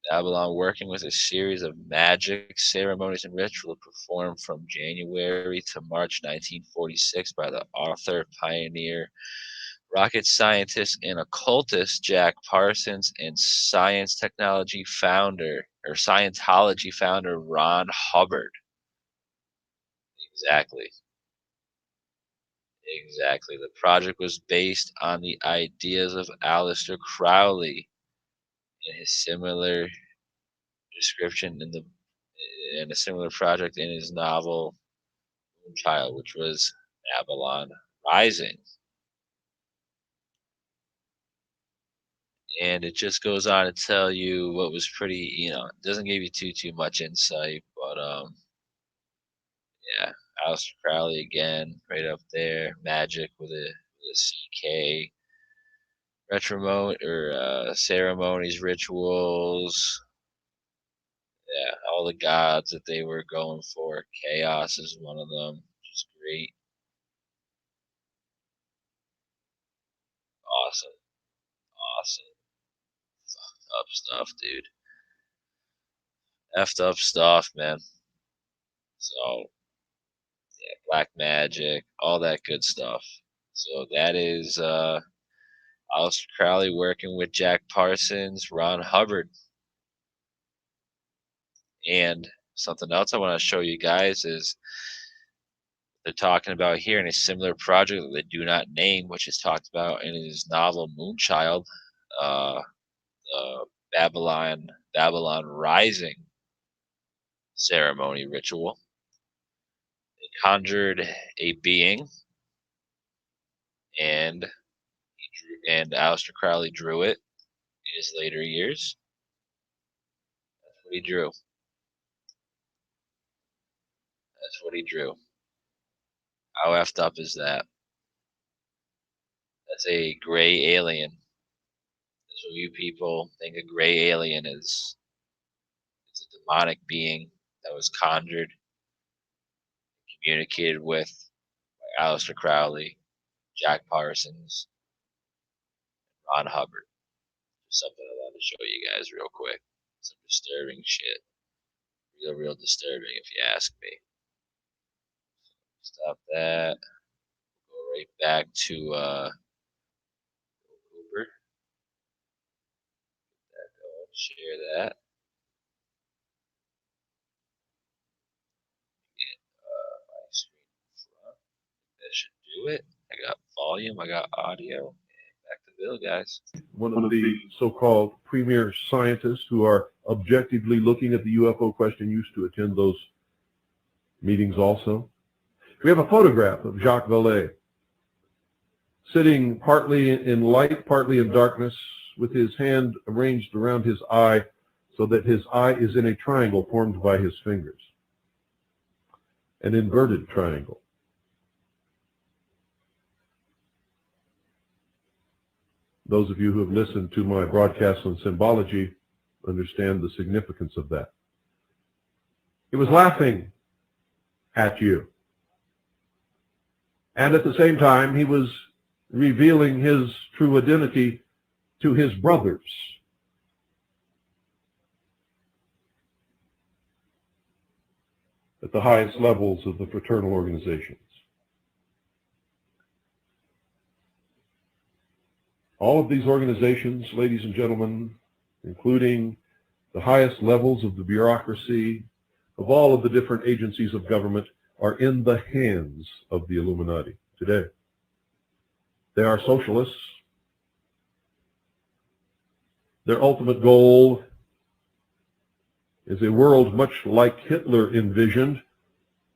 Babylon working was a series of magic ceremonies and rituals performed from January to March 1946 by the author, pioneer, rocket scientist, and occultist Jack Parsons and Scientology founder Ron Hubbard. Exactly. The project was based on the ideas of Aleister Crowley and his similar description in a similar project in his novel Child, which was Babylon Rising. And it just goes on to tell you what was pretty, it doesn't give you too much insight, but yeah, Aleister Crowley again, right up there. Magic with a CK. Ceremonies, rituals. Yeah, all the gods that they were going for. Chaos is one of them, which is great. Awesome. Awesome. Fucked up stuff, dude. Effed up stuff, man. So, yeah, black magic, all that good stuff. So that is Aleister Crowley working with Jack Parsons, Ron Hubbard. And something else I want to show you guys is they're talking about here in a similar project that they do not name, which is talked about in his novel Moonchild, the Babylon Rising ceremony ritual. They conjured a being, and Aleister Crowley drew it in his later years. That's what he drew. That's what he drew. How effed up is that? That's a gray alien. That's what you people think a gray alien is. It's a demonic being that was conjured, communicated with by Aleister Crowley, Jack Parsons, Ron Hubbard. Just something I wanted to show you guys real quick. Some disturbing shit. Real disturbing if you ask me. Stop that. Go right back to Cooper. Share that. Get my screen front. That should do it. I got volume, I got audio. Back to Bill, guys. One of the so-called premier scientists who are objectively looking at the UFO question used to attend those meetings also. We have a photograph of Jacques Vallée sitting partly in light, partly in darkness, with his hand arranged around his eye so that his eye is in a triangle formed by his fingers, an inverted triangle. Those of you who have listened to my broadcasts on symbology understand the significance of that. He was laughing at you. And at the same time, he was revealing his true identity to his brothers. At the highest levels of the fraternal organizations. All of these organizations, ladies and gentlemen, including the highest levels of the bureaucracy, of all of the different agencies of government, are in the hands of the Illuminati today. They are socialists. Their ultimate goal is a world much like Hitler envisioned.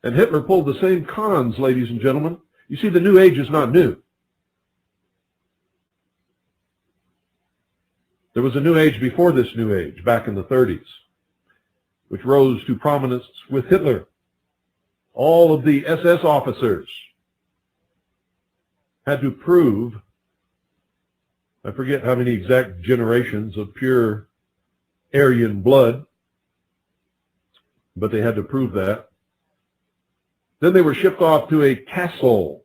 And Hitler pulled the same cons, ladies and gentlemen. You see, the New Age is not new. There was a New Age before this New Age, back in the 30s, which rose to prominence with Hitler. All of the SS officers had to prove, I forget how many exact generations of pure Aryan blood, but they had to prove that. Then they were shipped off to a castle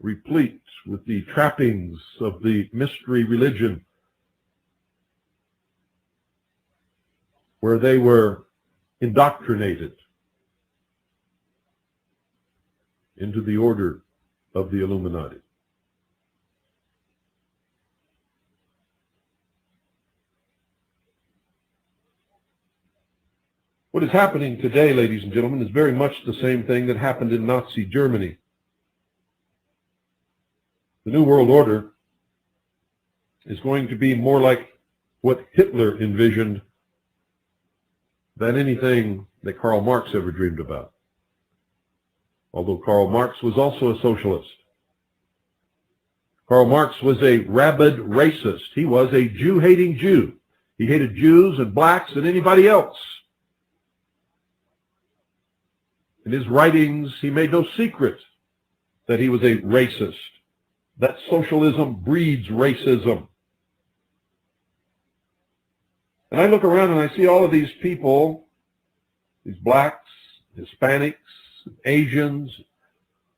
replete with the trappings of the mystery religion, where they were indoctrinated into the order of the Illuminati. What is happening today, ladies and gentlemen, is very much the same thing that happened in Nazi Germany. The New World Order is going to be more like what Hitler envisioned than anything that Karl Marx ever dreamed about. Although Karl Marx was also a socialist. Karl Marx was a rabid racist. He was a Jew-hating Jew. He hated Jews and blacks and anybody else. In his writings, he made no secret that he was a racist, that socialism breeds racism. And I look around and I see all of these people, these blacks, Hispanics, Asians,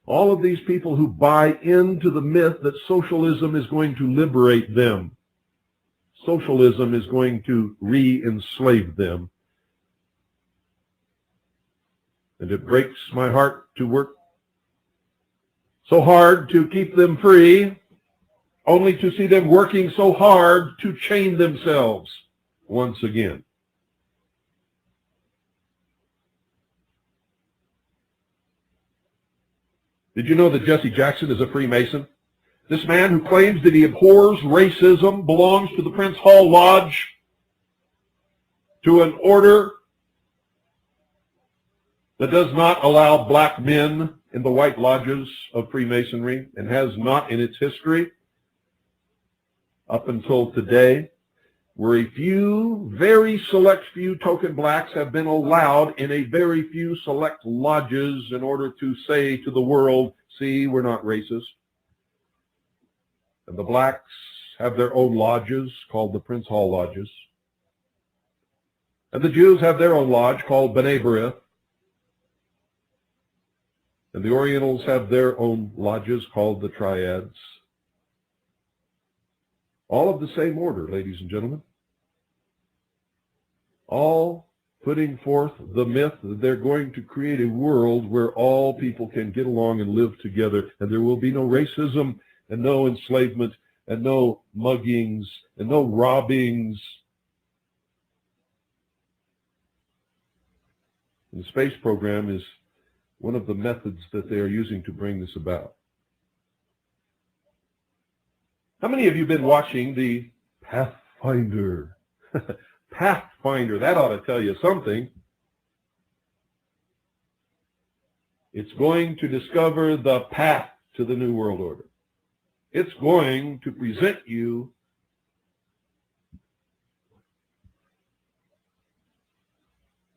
all of these people who buy into the myth that socialism is going to liberate them. Socialism is going to re-enslave them. And it breaks my heart to work so hard to keep them free, only to see them working so hard to chain themselves once again. Did you know that Jesse Jackson is a Freemason? This man who claims that he abhors racism belongs to the Prince Hall Lodge, to an order that does not allow black men in the white lodges of Freemasonry, and has not in its history up until today, where a few, very select few token blacks have been allowed in a very few select lodges in order to say to the world, see, we're not racist. And the blacks have their own lodges called the Prince Hall Lodges. And the Jews have their own lodge called B'nai B'rith. And the Orientals have their own lodges called the Triads. All of the same order, ladies and gentlemen. All putting forth the myth that they're going to create a world where all people can get along and live together, and there will be no racism and no enslavement and no muggings and no robbings. And the space program is one of the methods that they are using to bring this about. How many of you have been watching the Pathfinder? Pathfinder, that ought to tell you something. It's going to discover the path to the New World Order. It's going to present you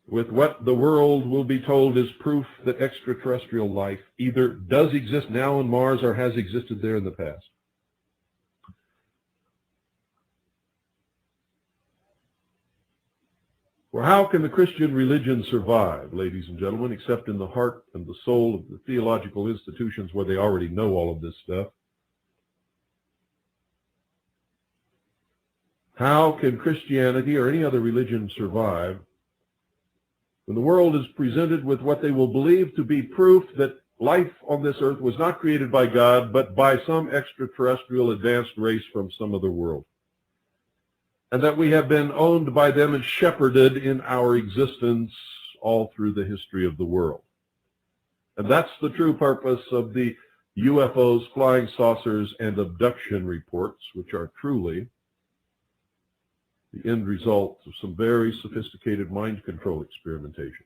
with what the world will be told is proof that extraterrestrial life either does exist now on Mars or has existed there in the past. For how can the Christian religion survive, ladies and gentlemen, except in the heart and the soul of the theological institutions where they already know all of this stuff? How can Christianity or any other religion survive when the world is presented with what they will believe to be proof that life on this earth was not created by God, but by some extraterrestrial advanced race from some other world? And that we have been owned by them and shepherded in our existence all through the history of the world. And that's the true purpose of the UFOs, flying saucers, and abduction reports, which are truly the end result of some very sophisticated mind control experimentation.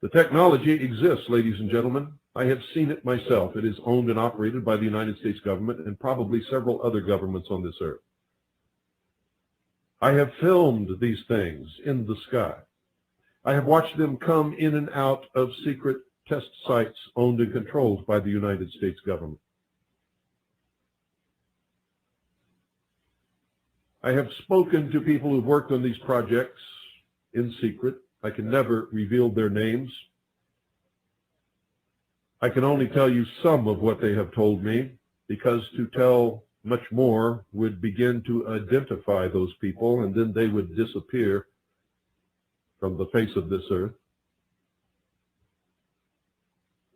The technology exists, ladies and gentlemen. I have seen it myself. It is owned and operated by the United States government and probably several other governments on this earth. I have filmed these things in the sky. I have watched them come in and out of secret test sites owned and controlled by the United States government. I have spoken to people who've worked on these projects in secret. I can never reveal their names. I can only tell you some of what they have told me, because to tell much more would begin to identify those people, and then they would disappear from the face of this earth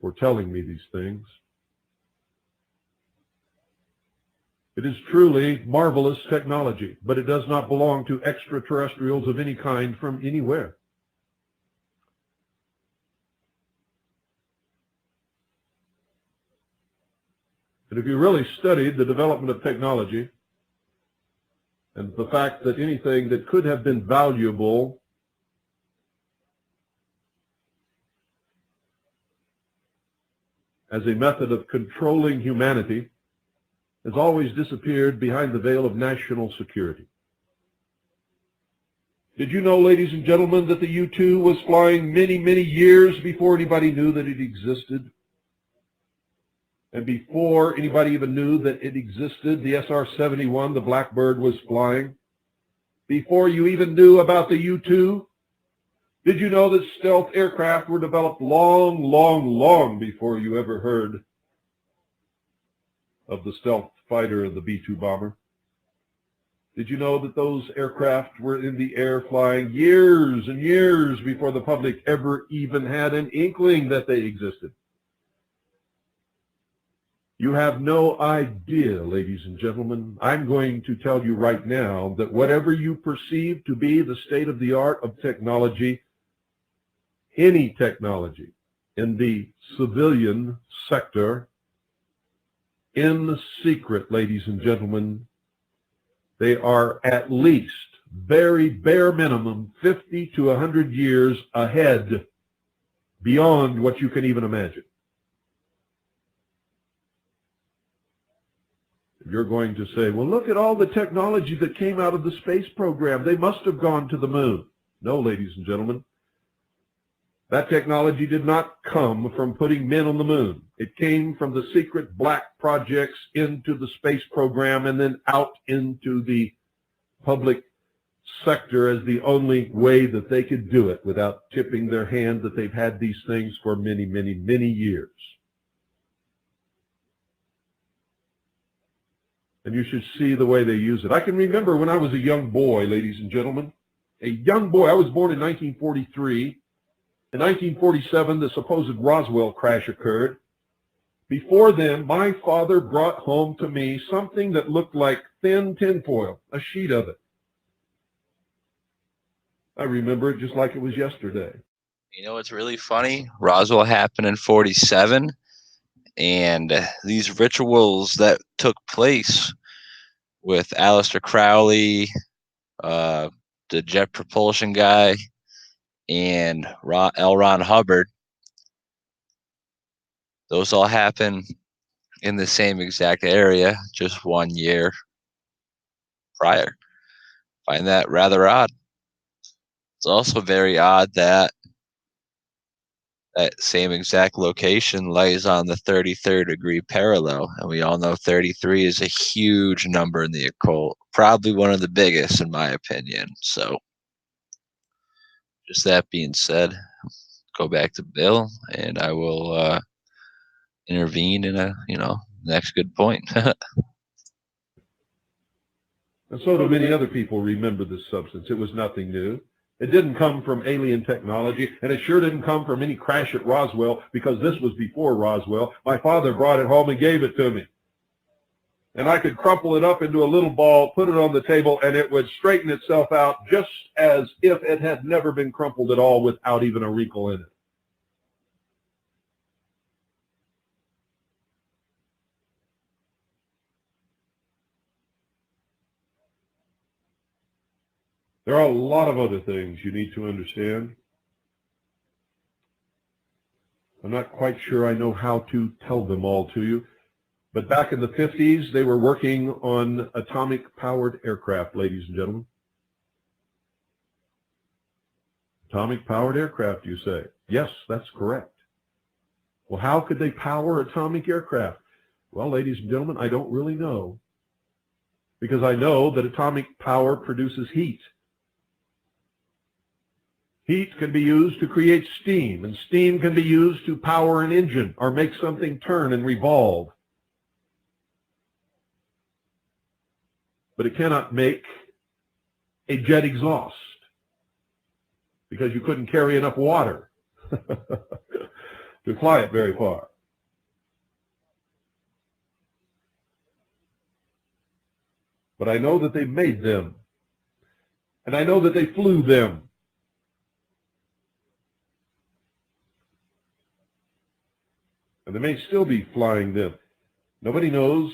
for telling me these things. It is truly marvelous technology, but it does not belong to extraterrestrials of any kind from anywhere. And if you really studied the development of technology and the fact that anything that could have been valuable as a method of controlling humanity has always disappeared behind the veil of national security. Did you know, ladies and gentlemen, that the U-2 was flying many, many years before anybody knew that it existed? And before anybody even knew that it existed, the SR-71, the Blackbird, was flying. Before you even knew about the U-2, did you know that stealth aircraft were developed long, long, long before you ever heard of the stealth fighter, the B-2 bomber? Did you know that those aircraft were in the air flying years and years before the public ever even had an inkling that they existed? You have no idea, ladies and gentlemen. I'm going to tell you right now that whatever you perceive to be the state of the art of technology, any technology in the civilian sector, in the secret, ladies and gentlemen, they are at least, very bare minimum, 50 to 100 years ahead, beyond what you can even imagine. You're going to say, well, look at all the technology that came out of the space program. They must have gone to the moon. No, ladies and gentlemen. That technology did not come from putting men on the moon. It came from the secret black projects into the space program and then out into the public sector as the only way that they could do it without tipping their hand that they've had these things for many, many, many years. And you should see the way they use it. I can remember when I was a young boy, ladies and gentlemen, a young boy. I was born in 1943. In 1947, the supposed Roswell crash occurred. Before then, my father brought home to me something that looked like thin tinfoil, a sheet of it. I remember it just like it was yesterday. You know what's really funny? Roswell happened in 47, and these rituals that took place with Aleister Crowley, the jet propulsion guy, and L. Ron Hubbard, those all happen in the same exact area, just 1 year prior. Find that rather odd. It's also very odd that that same exact location lies on the 33rd degree parallel, and we all know 33 is a huge number in the occult, probably one of the biggest in my opinion. So just that being said, go back to Bill, and I will intervene in a next good point. And so do many other people remember this substance. It was nothing new. It didn't come from alien technology, and it sure didn't come from any crash at Roswell, because this was before Roswell. My father brought it home and gave it to me. And I could crumple it up into a little ball, put it on the table, and it would straighten itself out just as if it had never been crumpled at all, without even a wrinkle in it. There are a lot of other things you need to understand. I'm not quite sure I know how to tell them all to you. But back in the 50s, they were working on atomic-powered aircraft, ladies and gentlemen. Atomic-powered aircraft, you say? Yes, that's correct. Well, how could they power atomic aircraft? Well, ladies and gentlemen, I don't really know. Because I know that atomic power produces heat. Heat can be used to create steam, and steam can be used to power an engine or make something turn and revolve. But it cannot make a jet exhaust, because you couldn't carry enough water to fly it very far. But I know that they made them, and I know that they flew them. And they may still be flying them. Nobody knows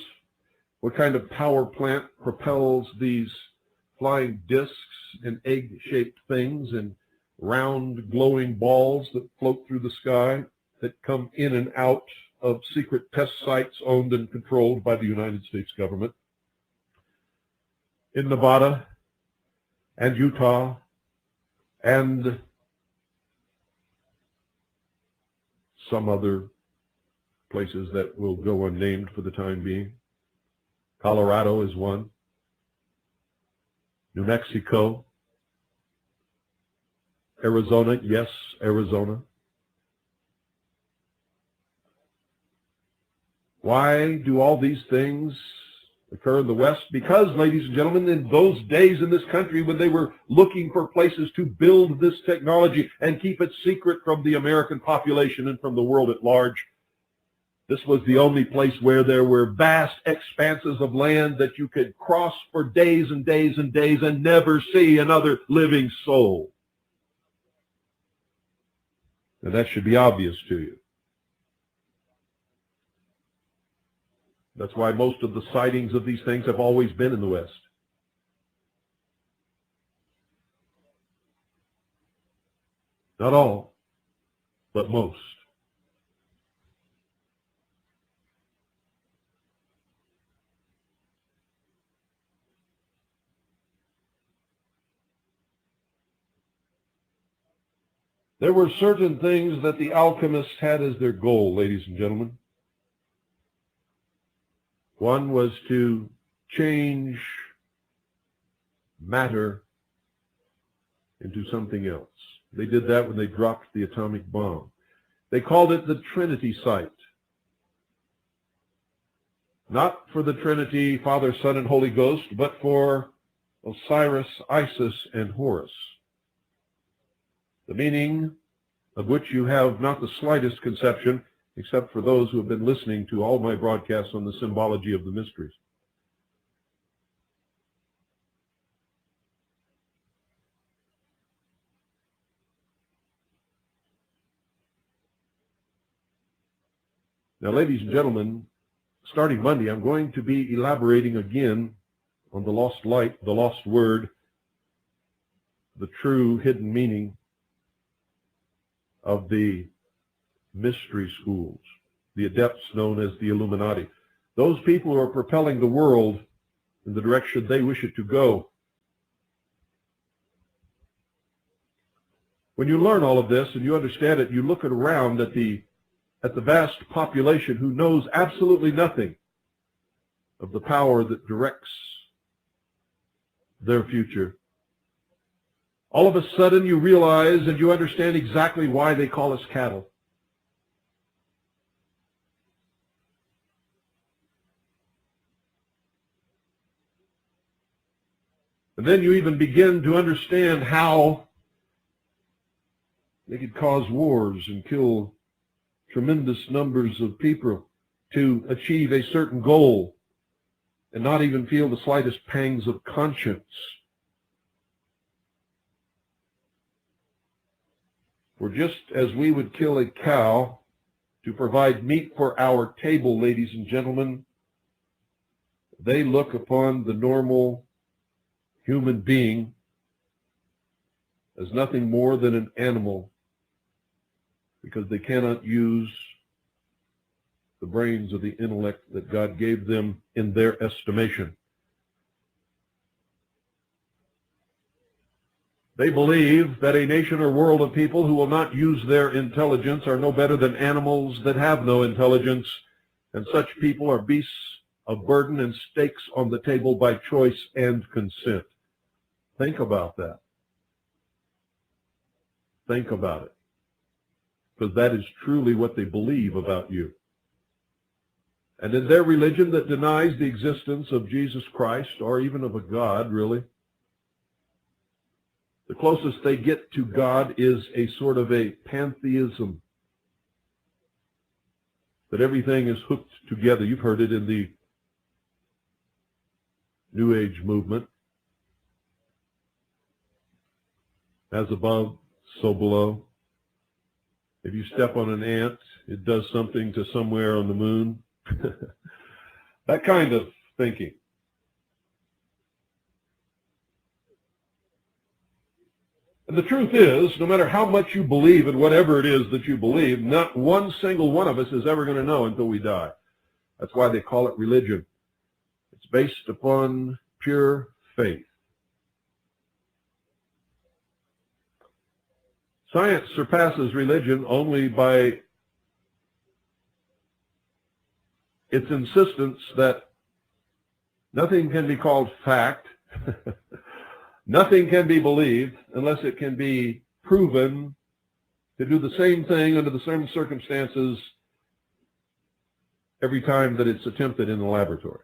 what kind of power plant propels these flying discs and egg-shaped things and round glowing balls that float through the sky, that come in and out of secret test sites owned and controlled by the United States government in Nevada and Utah and some other places that will go unnamed for the time being. Colorado is one. New Mexico. Arizona, yes, Arizona. Why do all these things occur in the West? Because, ladies and gentlemen, in those days in this country when they were looking for places to build this technology and keep it secret from the American population and from the world at large, this was the only place where there were vast expanses of land that you could cross for days and days and days and never see another living soul. And that should be obvious to you. That's why most of the sightings of these things have always been in the West. Not all, but most. There were certain things that the alchemists had as their goal, ladies and gentlemen. One was to change matter into something else. They did that when they dropped the atomic bomb. They called it the Trinity site. Not for the Trinity, Father, Son, and Holy Ghost, but for Osiris, Isis, and Horus. The meaning of which you have not the slightest conception, except for those who have been listening to all my broadcasts on the symbology of the mysteries. Now, ladies and gentlemen, starting Monday, I'm going to be elaborating again on the lost light, the lost word, the true hidden meaning of the mystery schools, the adepts known as the Illuminati. Those people who are propelling the world in the direction they wish it to go. When you learn all of this and you understand it, you look around at the vast population who knows absolutely nothing of the power that directs their future. All of a sudden you realize and you understand exactly why they call us cattle. And then you even begin to understand how they could cause wars and kill tremendous numbers of people to achieve a certain goal and not even feel the slightest pangs of conscience. For just as we would kill a cow to provide meat for our table, ladies and gentlemen, they look upon the normal human being as nothing more than an animal because they cannot use the brains or the intellect that God gave them in their estimation. They believe that a nation or world of people who will not use their intelligence are no better than animals that have no intelligence, and such people are beasts of burden and stakes on the table by choice and consent. Think about that. Think about it. Because that is truly what they believe about you. And in their religion that denies the existence of Jesus Christ, or even of a God, really, the closest they get to God is a sort of a pantheism, that everything is hooked together. You've heard it in the New Age movement. As above, so below. If you step on an ant, it does something to somewhere on the moon. That kind of thinking. And the truth is, no matter how much you believe in whatever it is that you believe, not one single one of us is ever going to know until we die. That's why they call it religion. It's based upon pure faith. Science surpasses religion only by its insistence that nothing can be called fact, nothing can be believed unless it can be proven to do the same thing under the same circumstances every time that it's attempted in the laboratory.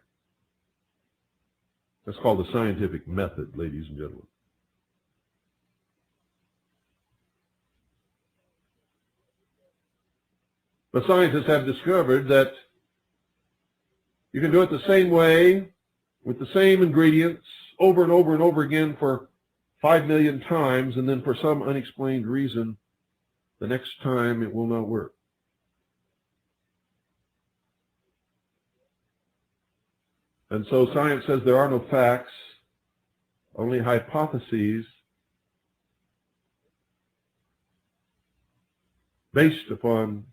That's called the scientific method, ladies and gentlemen. But scientists have discovered that you can do it the same way, with the same ingredients, over and over and over again for 5 million times, and then for some unexplained reason, the next time it will not work. And so science says there are no facts, only hypotheses based upon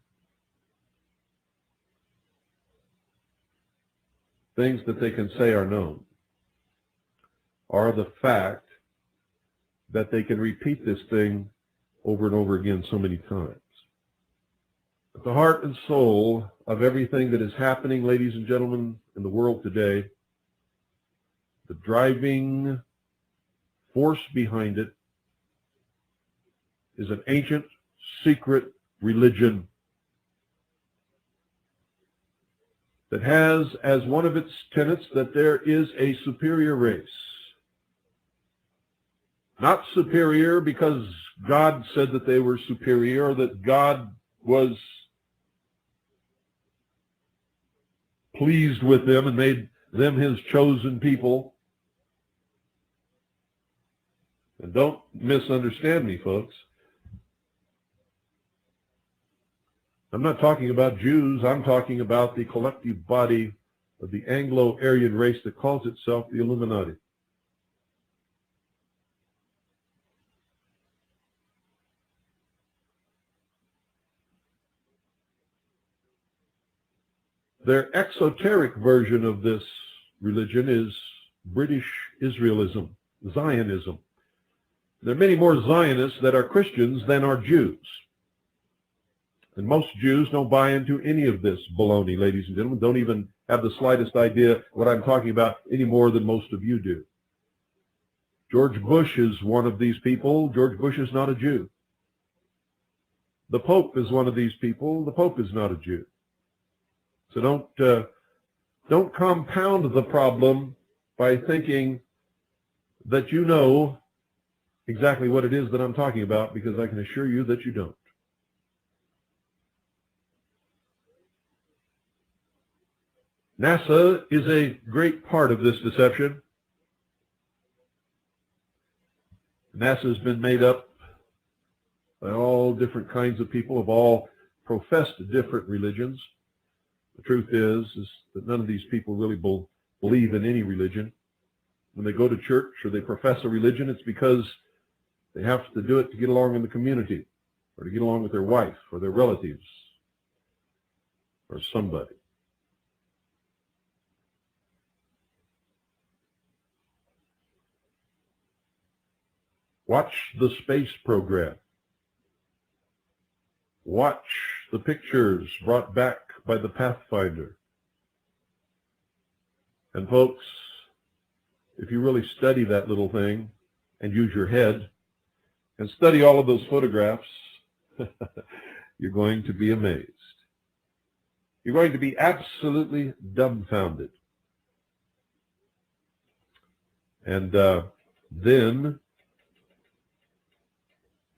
things that they can say are known, are the fact that they can repeat this thing over and over again so many times. At the heart and soul of everything that is happening, ladies and gentlemen, in the world today, the driving force behind it is an ancient, secret religion that has as one of its tenets that there is a superior race. Not superior because God said that they were superior, or that God was pleased with them and made them his chosen people. And don't misunderstand me, folks. I'm not talking about Jews. I'm talking about the collective body of the Anglo-Aryan race that calls itself the Illuminati. Their exoteric version of this religion is British Israelism, Zionism. There are many more Zionists that are Christians than are Jews. And most Jews don't buy into any of this baloney, ladies and gentlemen, don't even have the slightest idea what I'm talking about any more than most of you do. George Bush is one of these people. George Bush is not a Jew. The Pope is one of these people. The Pope is not a Jew. So don't compound the problem by thinking that you know exactly what it is that I'm talking about, because I can assure you that you don't. NASA is a great part of this deception. NASA has been made up by all different kinds of people of all professed different religions. The truth is that none of these people really believe in any religion. When they go to church or they profess a religion, it's because they have to do it to get along in the community, or to get along with their wife or their relatives or somebody. Watch the space program. Watch the pictures brought back by the Pathfinder. And folks, if you really study that little thing and use your head and study all of those photographs, you're going to be amazed. You're going to be absolutely dumbfounded. And then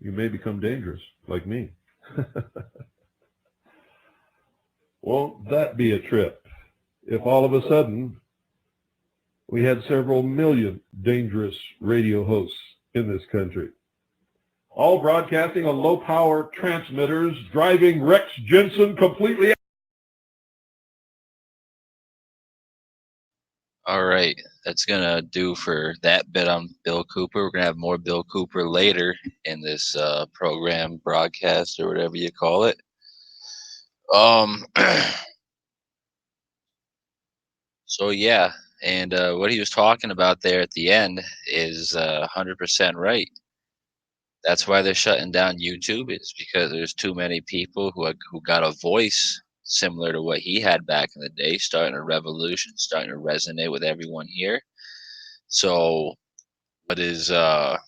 you may become dangerous, like me. Won't that be a trip if all of a sudden we had several million dangerous radio hosts in this country, all broadcasting on low-power transmitters, driving Rex Jensen completely. All right, that's gonna do for that bit on Bill Cooper. We're gonna have more Bill Cooper later in this program, broadcast, or whatever you call it. So yeah, and what he was talking about there at the end is 100% right. That's why they're shutting down YouTube. It's because there's too many people who got a voice similar to what he had back in the day, starting a revolution, starting to resonate with everyone here. So what is what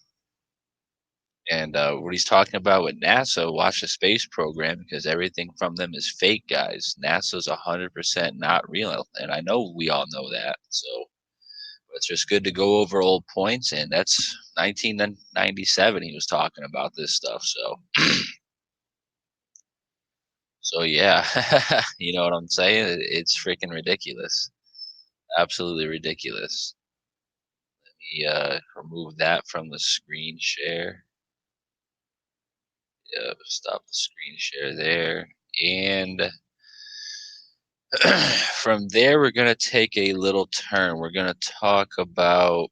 he's talking about with NASA, watch the space program because everything from them is fake, guys. NASA's 100% not real, and I know we all know that. So it's just good to go over old points, and that's 1997. He was talking about this stuff, so so yeah, you know what I'm saying? It's freaking ridiculous, absolutely ridiculous. Let me remove that from the screen share. Yeah, stop the screen share there. And from there, we're going to take a little turn. We're going to talk about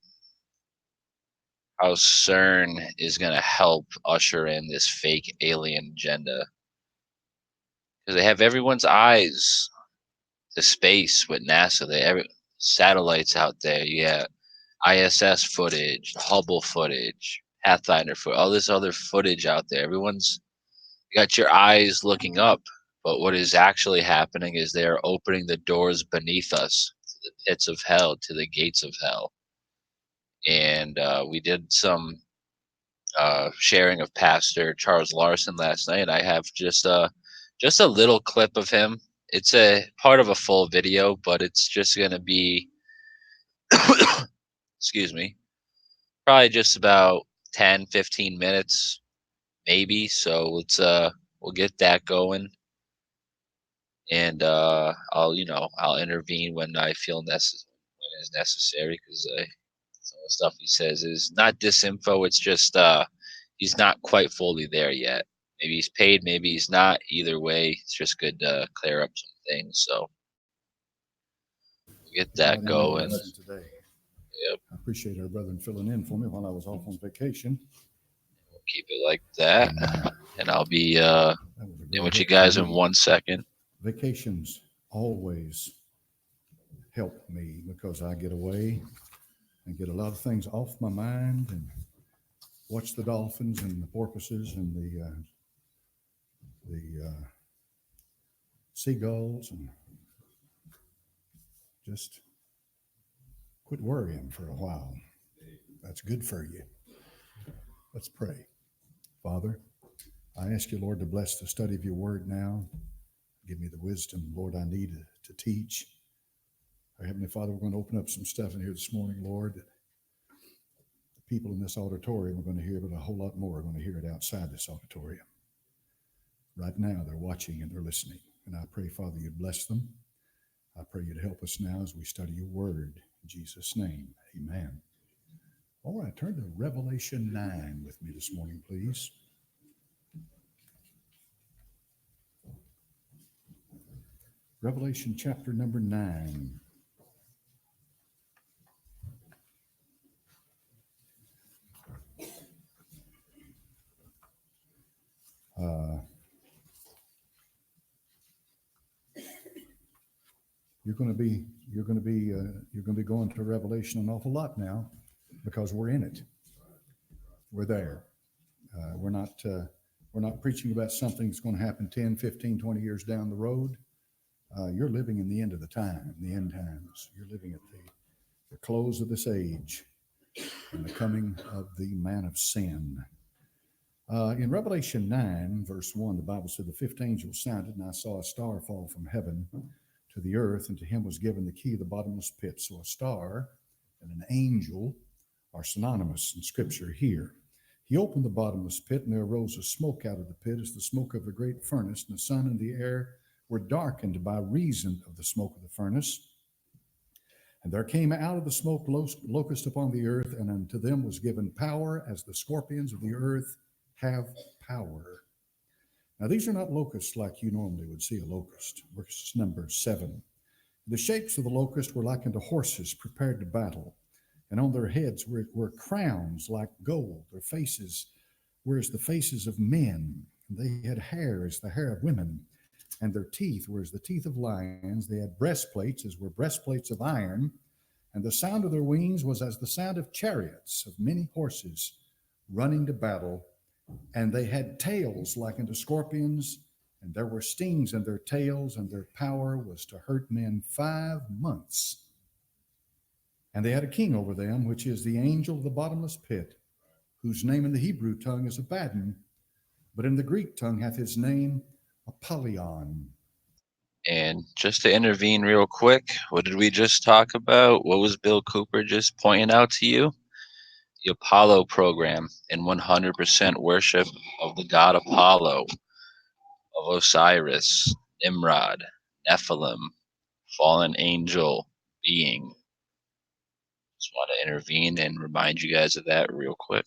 how CERN is going to help usher in this fake alien agenda. Because they have everyone's eyes to space with NASA. They every satellites out there. Yeah, ISS footage, Hubble footage, Pathfinder footage, all this other footage out there. Everyone's got your eyes looking up, but what is actually happening is they are opening the doors beneath us to the pits of hell, to the gates of hell. And we did some sharing of Pastor Charles Larson last night. I have just a little clip of him. It's a part of a full video, but it's just going to be, excuse me, probably just about 10-15 minutes, maybe. So we'll get that going. And I'll intervene when I feel when it's necessary because some of the stuff he says is not disinfo. It's just he's not quite fully there yet. Maybe he's paid, maybe he's not. Either way, it's just good to clear up some things. So we'll get that going. Today. Yep, I appreciate our brethren filling in for me while I was off on vacation. we'll keep it like that, and I'll be in with you guys in 1 second. Vacations always help me because I get away and get a lot of things off my mind and watch the dolphins and the porpoises and the seagulls and just quit worrying for a while. That's good for you. Let's pray. Father, I ask you, Lord, to bless the study of your word now. Give me the wisdom, Lord, I need to teach. Our Heavenly Father, we're going to open up some stuff in here this morning, Lord, that the people in this auditorium are going to hear, but a whole lot more are going to hear it outside this auditorium. Right now, they're watching and they're listening. And I pray, Father, you'd bless them. I pray you'd help us now as we study your word. In Jesus' name, amen. All right, turn to Revelation 9 with me this morning, please. Revelation chapter number 9. You're going to be going to Revelation an awful lot now because we're in it. We're there. We're not preaching about something that's going to happen 10, 15, 20 years down the road. You're living in the end of the time, the end times. You're living at the close of this age and the coming of the man of sin. In Revelation 9, verse 1, the Bible said, the fifth angel sounded, and I saw a star fall from heaven to the earth, and to him was given the key of the bottomless pit. So a star and an angel are synonymous in Scripture here. He opened the bottomless pit, and there arose a smoke out of the pit as the smoke of a great furnace, and the sun and the air were darkened by reason of the smoke of the furnace. And there came out of the smoke locusts upon the earth, and unto them was given power as the scorpions of the earth have power. Now, these are not locusts like you normally would see a locust. Verse number 7. The shapes of the locust were like unto horses prepared to battle, and on their heads were crowns like gold. Their faces were as the faces of men. They had hair as the hair of women, and their teeth were as the teeth of lions. They had breastplates as were breastplates of iron, and the sound of their wings was as the sound of chariots of many horses running to battle. And they had tails like unto scorpions, and there were stings in their tails, and their power was to hurt men 5 months. And they had a king over them, which is the angel of the bottomless pit, whose name in the Hebrew tongue is Abaddon, but in the Greek tongue hath his name Apollyon. And just to intervene real quick, what did we just talk about? What was Bill Cooper just pointing out to you? The Apollo program and 100% worship of the god Apollo, of Osiris, Nimrod, Nephilim, fallen angel being. Just want to intervene and remind you guys of that real quick.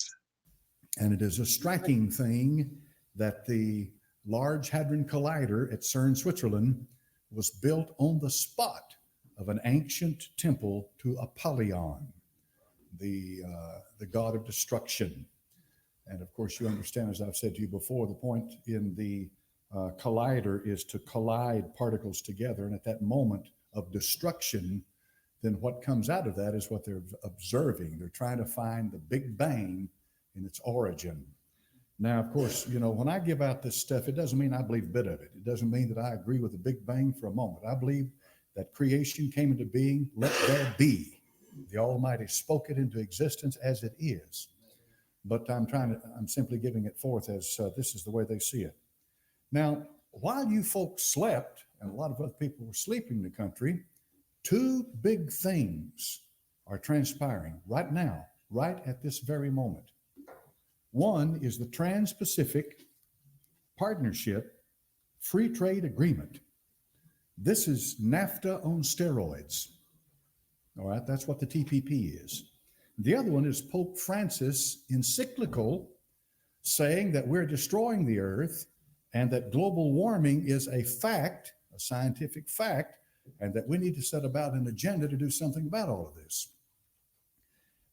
And it is a striking thing that the Large Hadron Collider at CERN, Switzerland, was built on the spot of an ancient temple to Apollyon, the god of destruction. And of course, you understand, as I've said to you before, the point in the collider is to collide particles together. And at that moment of destruction, then what comes out of that is what they're observing. They're trying to find the Big Bang in its origin. Now, of course, you know, when I give out this stuff, it doesn't mean I believe a bit of it. It doesn't mean that I agree with the Big Bang for a moment. I believe that creation came into being, let there be. The Almighty spoke it into existence as it is. But I'm simply giving it forth as this is the way they see it. Now, while you folks slept, and a lot of other people were sleeping in the country, two big things are transpiring right now, right at this very moment. One is the Trans-Pacific Partnership Free Trade Agreement. This is NAFTA on steroids. All right, that's what the TPP is. The other one is Pope Francis' encyclical saying that we're destroying the earth and that global warming is a fact, a scientific fact, and that we need to set about an agenda to do something about all of this.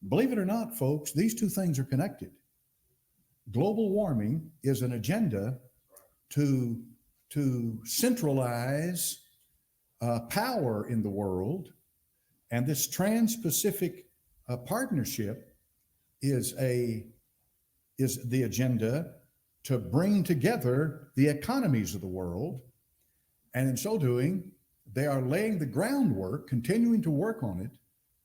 Believe it or not, folks, these two things are connected. Global warming is an agenda to centralize power in the world, and this Trans-Pacific partnership is the agenda to bring together the economies of the world, and in so doing, they are laying the groundwork, continuing to work on it,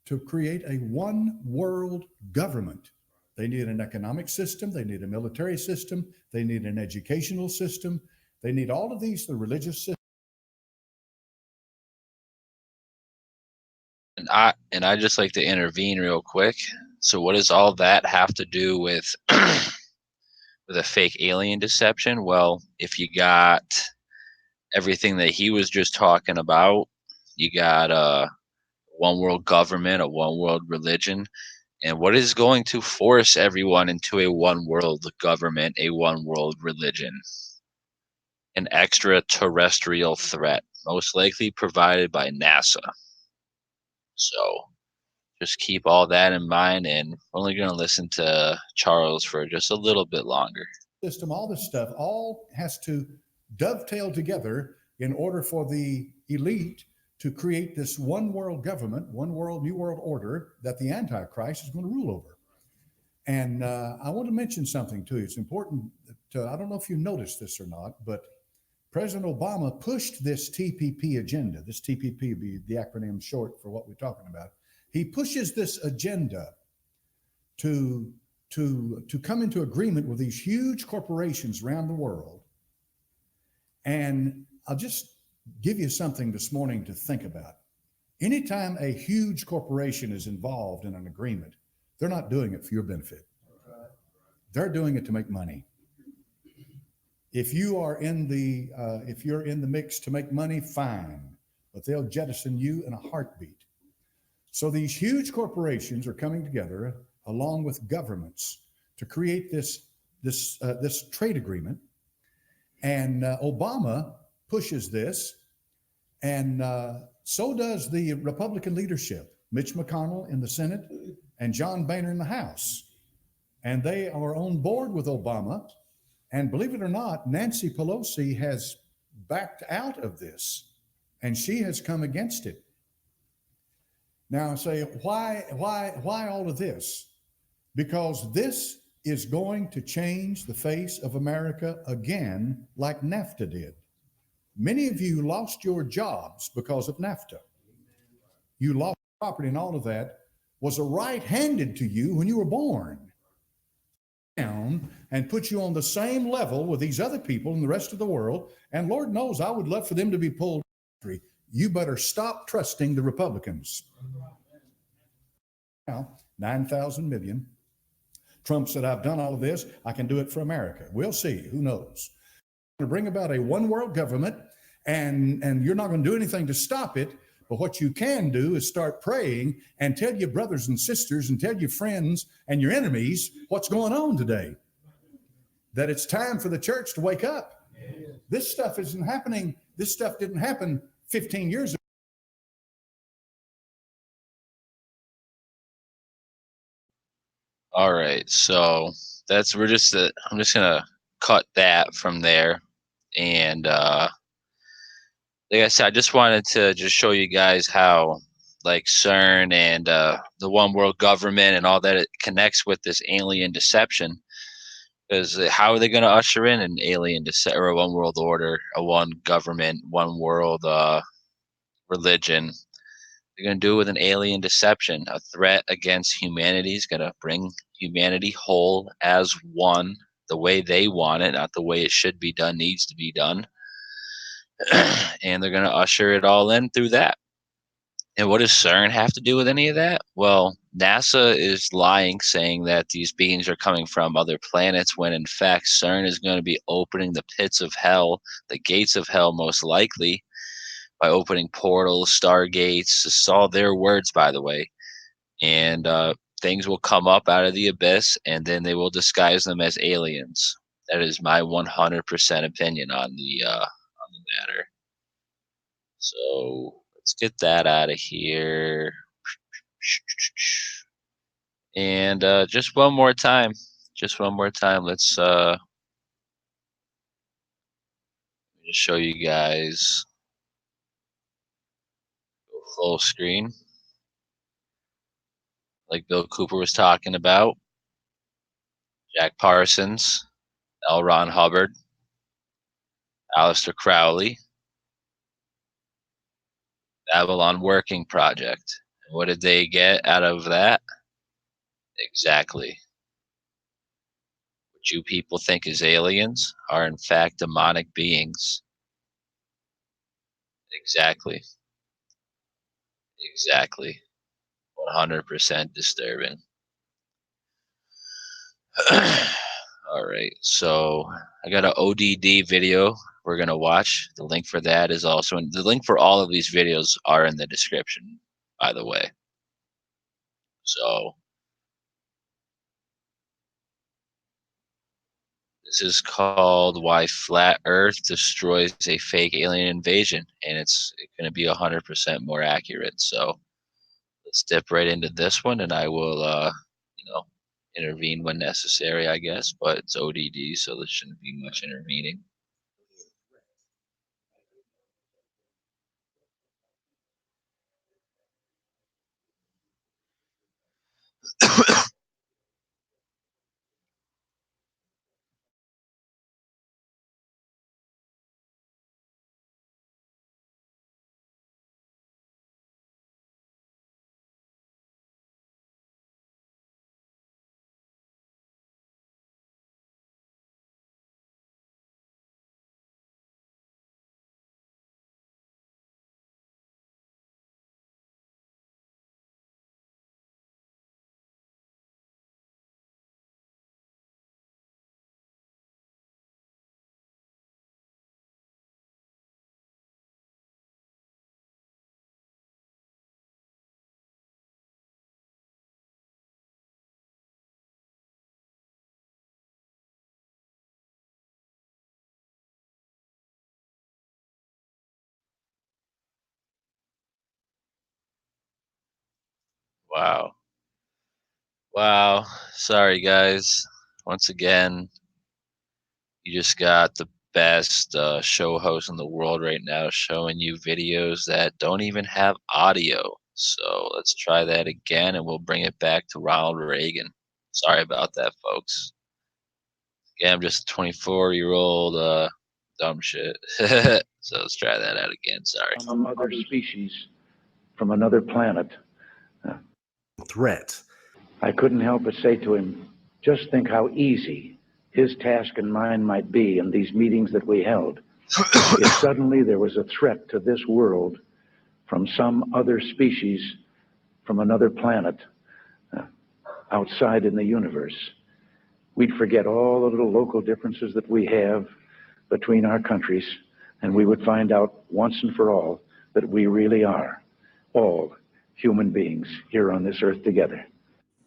to create a one world government. They need an economic system, they need a military system, they need an educational system, they need all of these, the religious system. And I just like to intervene real quick. So what does all that have to do with with a fake alien deception? Well, if you got everything that he was just talking about, you got a one world government, a one world religion, and what is going to force everyone into a one world government, a one world religion? An extraterrestrial threat, most likely provided by NASA. So just keep all that in mind, and we're only going to listen to Charles for just a little bit longer. System, all this stuff, all has to dovetail together in order for the elite to create this one world government, one world, new world order that the Antichrist is going to rule over. And I want to mention something to you. It's important to, I don't know if you noticed this or not, but President Obama pushed this TPP agenda. This TPP would be the acronym short for what we're talking about. He pushes this agenda to come into agreement with these huge corporations around the world. And I'll just give you something this morning to think about. Anytime a huge corporation is involved in an agreement, they're not doing it for your benefit. They're doing it to make money. If you are if you're in the mix to make money, fine, but they'll jettison you in a heartbeat. So these huge corporations are coming together along with governments to create this trade agreement. And Obama pushes this, and So does the Republican leadership, Mitch McConnell in the Senate and John Boehner in the House. And they are on board with Obama. And believe it or not, Nancy Pelosi has backed out of this, and she has come against it. Now, say, why all of this? Because this is going to change the face of America again, like NAFTA did. Many of you lost your jobs because of NAFTA. You lost property, and all of that was a right handed to you when you were born. Down and put you on the same level with these other people in the rest of the world. And Lord knows, I would love for them to be pulled. You better stop trusting the Republicans. Now, 9,000 million. Trump said, I've done all of this. I can do it for America. We'll see. Who knows? To bring about a one world government, and you're not going to do anything to stop it. But what you can do is start praying and tell your brothers and sisters and tell your friends and your enemies what's going on today. That it's time for the church to wake up. This stuff isn't happening. This stuff didn't happen 15 years ago. All right, so I'm just gonna cut that from there, and like I said, I just wanted to just show you guys how like CERN and the one world government and all that it connects with this alien deception. Because how are they going to usher in an alien or a one world order, a one government, one world religion? They're going to do it with an alien deception. A threat against humanity is going to bring humanity whole as one, the way they want it, not the way it should be done, needs to be done. And they're going to usher it all in through that. And what does CERN have to do with any of that? Well, NASA is lying, saying that these beings are coming from other planets, when in fact CERN is going to be opening the pits of hell, the gates of hell, most likely, by opening portals, stargates. It's all their words, by the way. And things will come up out of the abyss, and then they will disguise them as aliens. That is my 100% opinion on the matter. So let's get that out of here. And just one more time, let's just show you guys full screen, like Bill Cooper was talking about, Jack Parsons, L. Ron Hubbard, Aleister Crowley, Babylon Working Project. And what did they get out of that? Exactly. What you people think is aliens are in fact demonic beings. Exactly. Exactly. 100% disturbing. All right, so I got an ODD video we're gonna watch. The link for that is also in the link for all of these videos are in the description, by the way. So this is called Why Flat Earth Destroys a Fake Alien Invasion, and it's going to be 100% more accurate. So let's dip right into this one, and I will, intervene when necessary, I guess. But it's ODD, so there shouldn't be much intervening. Wow. Wow. Sorry, guys. Once again, you just got the best show host in the world right now showing you videos that don't even have audio. So let's try that again and we'll bring it back to Ronald Reagan. Sorry about that, folks. Yeah, I'm just a 24-year-old dumb shit. So let's try that out again. Sorry. Some other species from another planet. Threat. I couldn't help but say to him, just think how easy his task and mine might be in these meetings that we held. If suddenly there was a threat to this world from some other species from another planet outside in the universe, we'd forget all the little local differences that we have between our countries, and we would find out once and for all that we really are all human beings here on this earth together.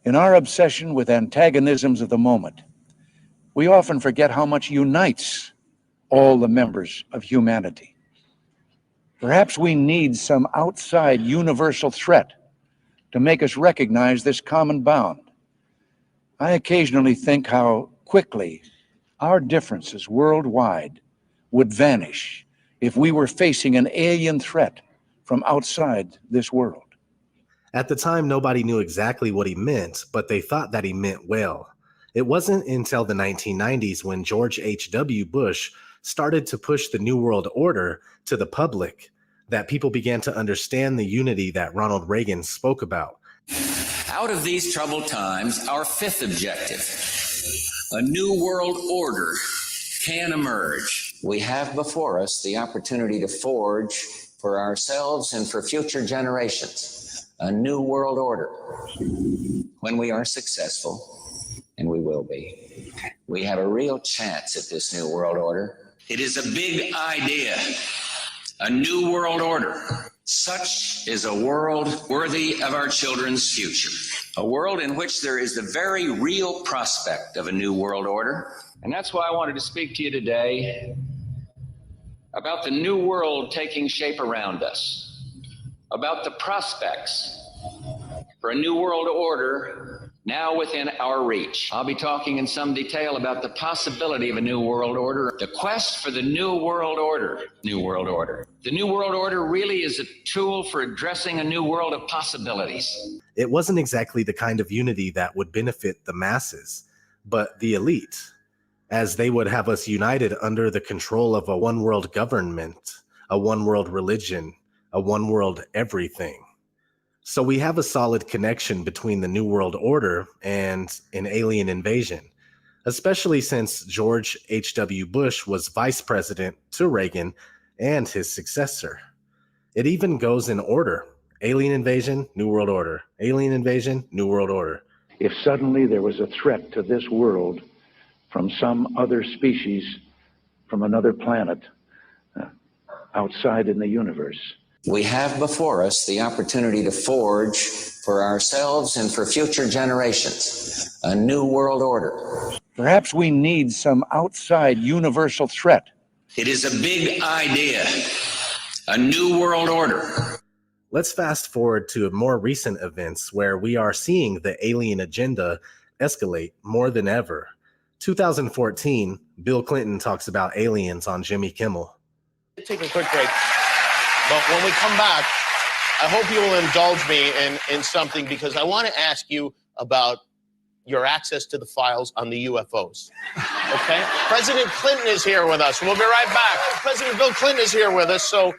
In our obsession with antagonisms of the moment, we often forget how much unites all the members of humanity. Perhaps we need some outside universal threat to make us recognize this common bound. I occasionally think how quickly our differences worldwide would vanish if we were facing an alien threat from outside this world. At the time, nobody knew exactly what he meant, but they thought that he meant well. It wasn't until the 1990s when George H.W. Bush started to push the New World Order to the public that people began to understand the unity that Ronald Reagan spoke about. Out of these troubled times, our fifth objective, a new world order, can emerge. We have before us the opportunity to forge for ourselves and for future generations a new world order. When we are successful, and we will be, we have a real chance at this new world order. It is a big idea, a new world order. Such is a world worthy of our children's future, a world in which there is the very real prospect of a new world order. And that's why I wanted to speak to you today about the new world taking shape around us, about the prospects for a new world order now within our reach. I'll be talking in some detail about the possibility of a new world order, the quest for the new world order. New world order. The new world order really is a tool for addressing a new world of possibilities. It wasn't exactly the kind of unity that would benefit the masses, but the elite, as they would have us united under the control of a one world government, a one world religion, a one world everything. So we have a solid connection between the New World Order and an alien invasion, especially since George H.W. Bush was vice president to Reagan and his successor. It even goes in order: alien invasion, New World Order, alien invasion, New World Order. If suddenly there was a threat to this world from some other species from another planet outside in the universe, we have before us the opportunity to forge for ourselves and for future generations a new world order. perhaps we need some outside universal threat. It is a big idea, a new world order. Let's fast forward to more recent events where we are seeing the alien agenda escalate more than ever. 2014, Bill Clinton talks about aliens on Jimmy Kimmel. Take a quick break. But when we come back, I hope you will indulge me in something, because I want to ask you about your access to the files on the UFOs. Okay? President Clinton is here with us. We'll be right back. President Bill Clinton is here with us. So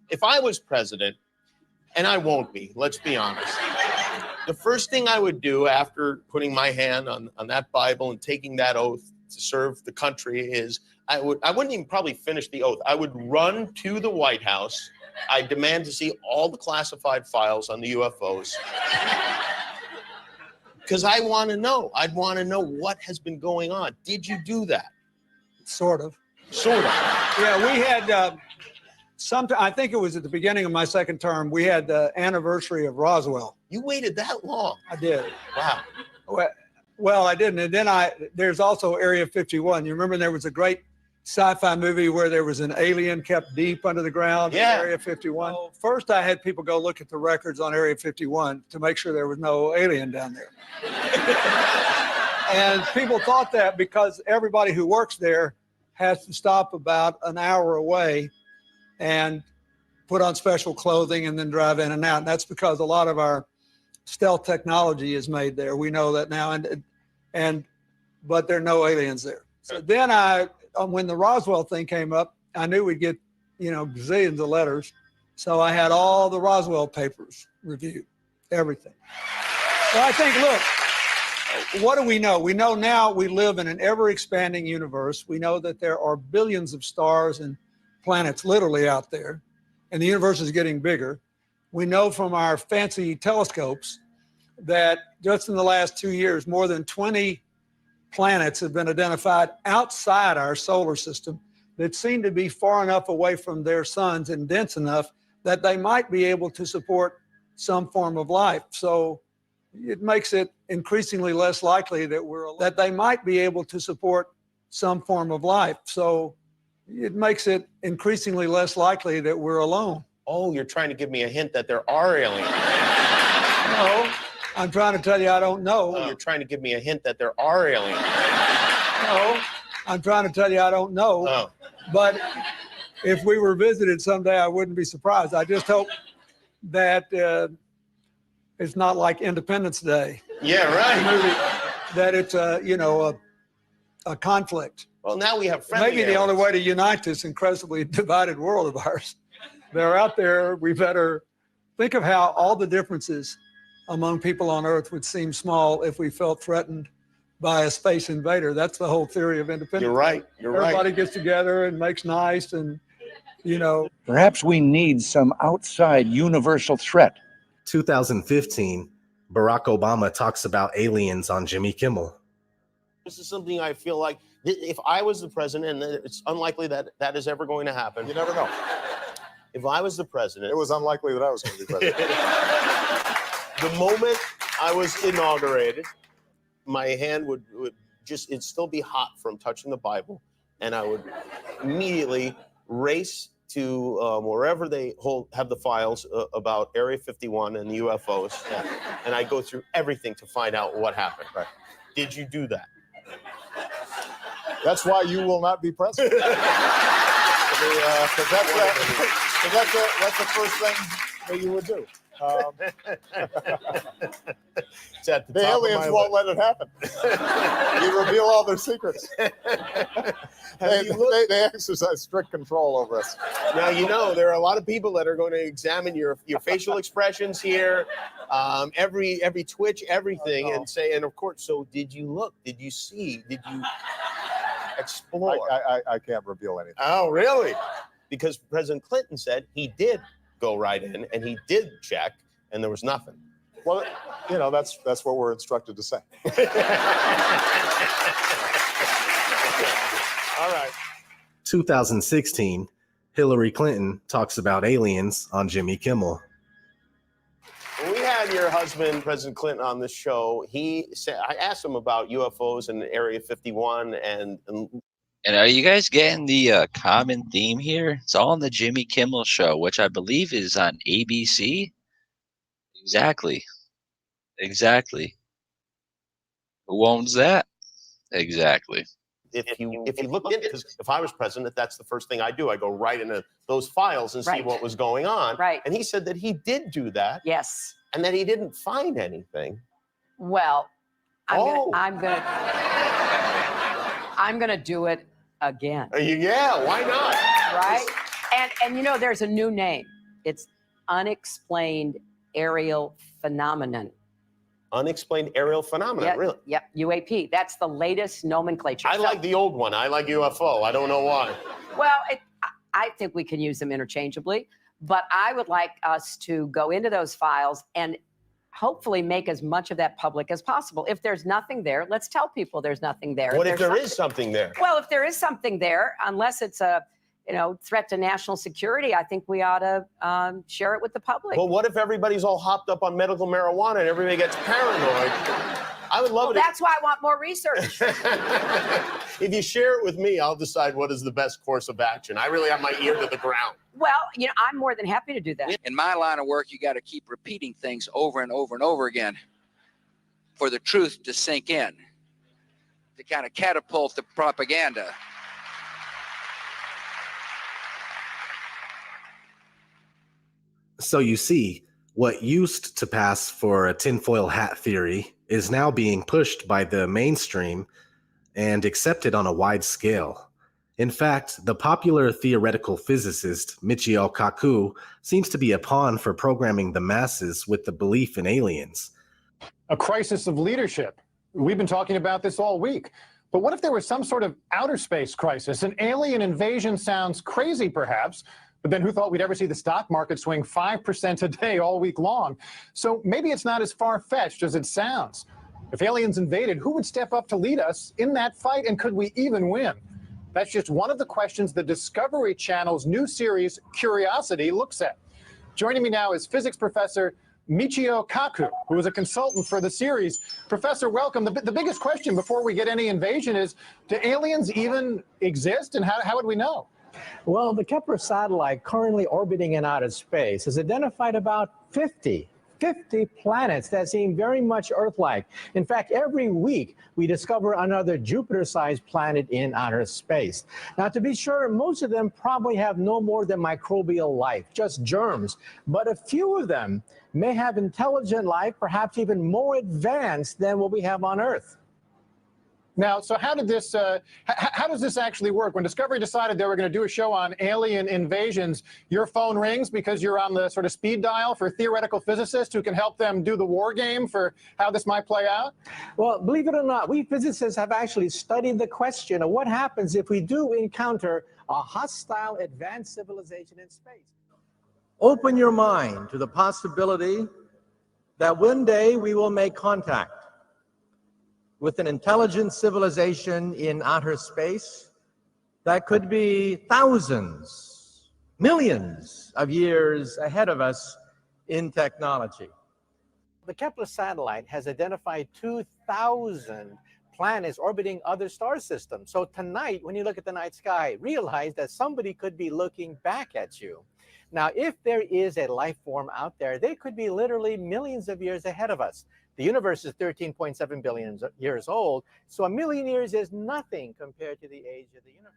if I was president, and I won't be, let's be honest, the first thing I would do after putting my hand on that Bible and taking that oath to serve the country is I wouldn't even probably finish the oath. I would run to the White House. I demand to see all the classified files on the UFOs. Because I want to know. I'd want to know what has been going on. Did you do that? Sort of. Sort of. Yeah, we had I think it was at the beginning of my second term, we had the anniversary of Roswell. You waited that long? I did. Wow. Well, I didn't. And then there's also Area 51. You remember there was a great sci-fi movie where there was an alien kept deep under the ground in Yeah. Area 51. Well, first, I had people go look at the records on Area 51 to make sure there was no alien down there. And people thought that because everybody who works there has to stop about an hour away and put on special clothing and then drive in and out. And that's because a lot of our stealth technology is made there. We know that now, but there are no aliens there. So then when the Roswell thing came up, I knew we'd get, gazillions of letters. So I had all the Roswell papers reviewed, everything. So I think, look, what do we know? We know now we live in an ever-expanding universe. We know that there are billions of stars and planets literally out there, and the universe is getting bigger. We know from our fancy telescopes that just in the last 2 years, more than 20 planets have been identified outside our solar system that seem to be far enough away from their suns and dense enough that they might be able to support some form of life. So it makes it increasingly less likely that they might be able to support some form of life. So it makes it increasingly less likely that we're alone. Oh, you're trying to give me a hint that there are aliens. No, I'm trying to tell you I don't know. Oh, you're trying to give me a hint that there are aliens. No, I'm trying to tell you I don't know. Oh. But if we were visited someday, I wouldn't be surprised. I just hope that it's not like Independence Day. Yeah, right. That it's a conflict. Well, now we have friendly Maybe the only way to unite this incredibly divided world of ours. They're out there. We better think of how all the differences among people on Earth would seem small if we felt threatened by a space invader. That's the whole theory of independence. You're right. Everybody gets together and makes nice and, Perhaps we need some outside universal threat. 2015, Barack Obama talks about aliens on Jimmy Kimmel. This is something I feel like if I was the president, and it's unlikely that that is ever going to happen. You never know. If I was the president. It was unlikely that I was going to be president. The moment I was inaugurated, my hand would just, it'd still be hot from touching the Bible. And I would immediately race to wherever they have the files about Area 51 and the UFOs. And I go through everything to find out what happened. Right. Did you do that? That's why you will not be president. Because that's the first thing that you would do. The aliens won't let it happen. You reveal all their secrets. They exercise strict control over us. Now, there are a lot of people that are going to examine your facial expressions here, every twitch, everything, and say, and of course, so did you look? Did you see? Did you explore? I can't reveal anything. Oh, really? Because President Clinton said he did go right in and he did check and there was nothing. Well, that's what we're instructed to say. All right. 2016, Hillary Clinton talks about aliens on Jimmy Kimmel. When we had your husband, President Clinton, on this show, he said, I asked him about UFOs in Area 51 and are you guys getting the common theme here? It's all on the Jimmy Kimmel Show, which I believe is on ABC. Exactly. Who owns that? Exactly. If you looked in, because if I was president, that's the first thing I do. I go right into those files and see what was going on. Right. And he said that he did do that. Yes. And that he didn't find anything. Well, I'm gonna do it again. Yeah, why not? Right? And there's a new name. It's unexplained aerial phenomenon. Unexplained aerial phenomenon, really? Yep, UAP. That's the latest nomenclature. I like the old one. I like UFO. I don't know why. Well, I think we can use them interchangeably, but I would like us to go into those files and hopefully make as much of that public as possible. If there's nothing there, let's tell people there's nothing there. What if there is something there? Well, if there is something there, unless it's a threat to national security, I think we ought to share it with the public. Well, what if everybody's all hopped up on medical marijuana and everybody gets paranoid? I would love it. That's why I want more research. If you share it with me, I'll decide what is the best course of action. I really have my ear to the ground. Well, I'm more than happy to do that. In my line of work, you got to keep repeating things over and over and over again for the truth to sink in, to kind of catapult the propaganda. So you see, what used to pass for a tinfoil hat theory is now being pushed by the mainstream and accepted on a wide scale. In fact, the popular theoretical physicist Michio Kaku seems to be a pawn for programming the masses with the belief in aliens. A crisis of leadership. We've been talking about this all week. But what if there was some sort of outer space crisis? An alien invasion sounds crazy, perhaps, but then who thought we'd ever see the stock market swing 5% a day all week long? So maybe it's not as far-fetched as it sounds. If aliens invaded, who would step up to lead us in that fight, and could we even win? That's just one of the questions the Discovery Channel's new series, Curiosity, looks at. Joining me now is physics professor Michio Kaku, who is a consultant for the series. Professor, welcome. The biggest question before we get any invasion is, do aliens even exist, and how would we know? Well, the Kepler satellite currently orbiting in outer space has identified about 50 planets that seem very much Earth-like. In fact, every week we discover another Jupiter-sized planet in outer space. Now, to be sure, most of them probably have no more than microbial life, just germs. But a few of them may have intelligent life, perhaps even more advanced than what we have on Earth. Now, so how does this actually work? When Discovery decided they were going to do a show on alien invasions, your phone rings because you're on the sort of speed dial for theoretical physicists who can help them do the war game for how this might play out? Well, believe it or not, we physicists have actually studied the question of what happens if we do encounter a hostile advanced civilization in space. Open your mind to the possibility that one day we will make contact with an intelligent civilization in outer space that could be thousands, millions of years ahead of us in technology. The Kepler satellite has identified 2,000 planets orbiting other star systems. So tonight, when you look at the night sky, realize that somebody could be looking back at you. Now, if there is a life form out there, they could be literally millions of years ahead of us. The universe is 13.7 billion years old, so a million years is nothing compared to the age of the universe.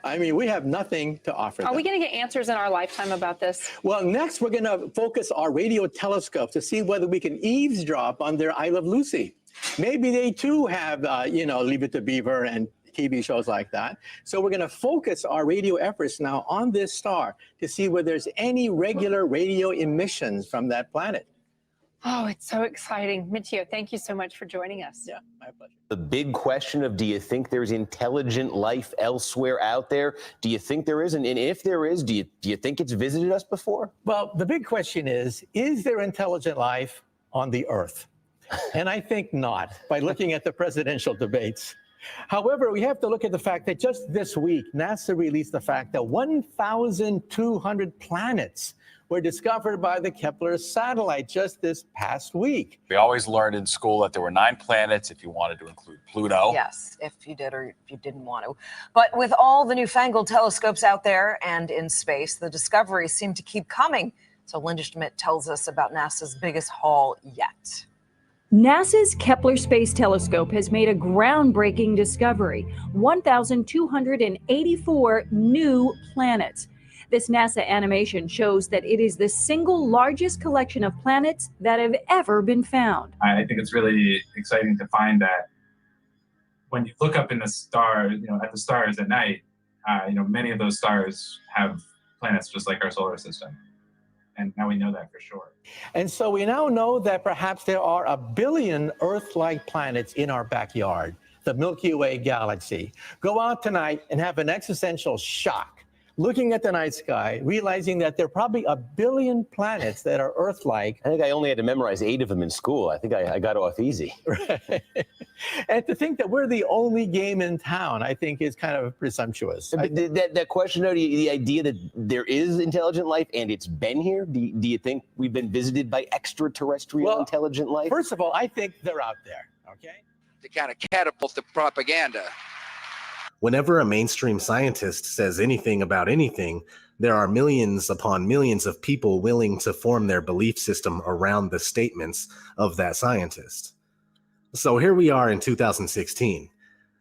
I mean, we have nothing to offer them. Are we going to get answers in our lifetime about this? Well, next we're going to focus our radio telescope to see whether we can eavesdrop on their I Love Lucy. Maybe they too have, Leave It to Beaver and TV shows like that. So we're going to focus our radio efforts now on this star to see whether there's any regular radio emissions from that planet. Oh, it's so exciting. Michio, thank you so much for joining us. Yeah, my pleasure. The big question of, do you think there's intelligent life elsewhere out there? Do you think there is? And if there is, do you think it's visited us before? Well, the big question is there intelligent life on the Earth? And I think not, by looking at the presidential debates. However, we have to look at the fact that just this week, NASA released the fact that 1,200 planets were discovered by the Kepler satellite just this past week. We always learned in school that there were 9 planets if you wanted to include Pluto. Yes, if you did or if you didn't want to. But with all the newfangled telescopes out there and in space, the discoveries seem to keep coming. So Linda Schmidt tells us about NASA's biggest haul yet. NASA's Kepler Space Telescope has made a groundbreaking discovery: 1,284 new planets. This NASA animation shows that it is the single largest collection of planets that have ever been found. I think it's really exciting to find that when you look up in the star, at the stars at night, many of those stars have planets just like our solar system. And now we know that for sure. And so we now know that perhaps there are 1 billion Earth-like planets in our backyard, the Milky Way galaxy. Go out tonight and have an existential shock, looking at the night sky, realizing that there are probably 1 billion planets that are Earth-like. I think I only had to memorize 8 of them in school. I think I got off easy. Right. And to think that we're the only game in town, I think is kind of presumptuous. That question, though, the idea that there is intelligent life and it's been here, do you think we've been visited by extraterrestrial intelligent life? First of all, I think they're out there, okay? To kind of catapult the propaganda. Whenever a mainstream scientist says anything about anything, there are millions upon millions of people willing to form their belief system around the statements of that scientist. So here we are in 2016.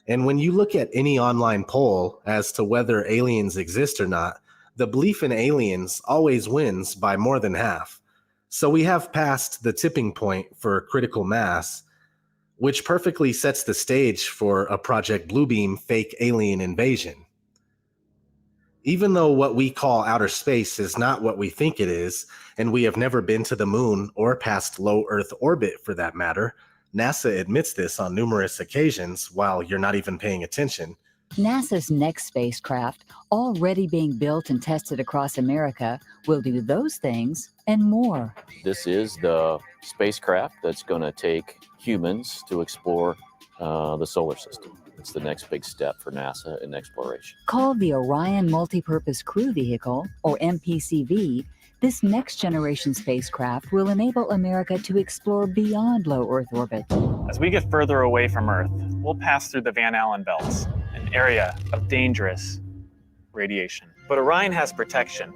And when you look at any online poll as to whether aliens exist or not, the belief in aliens always wins by more than half. So we have passed the tipping point for critical mass, which perfectly sets the stage for a Project Bluebeam fake alien invasion. Even though what we call outer space is not what we think it is, and we have never been to the moon or past low Earth orbit for that matter, NASA admits this on numerous occasions while you're not even paying attention. NASA's next spacecraft, already being built and tested across America, will do those things and more. This is the spacecraft that's going to take humans to explore the solar system. It's the next big step for NASA in exploration. Called the Orion Multipurpose Crew Vehicle, or MPCV, this next-generation spacecraft will enable America to explore beyond low Earth orbit. As we get further away from Earth, we'll pass through the Van Allen belts, an area of dangerous radiation. But Orion has protection.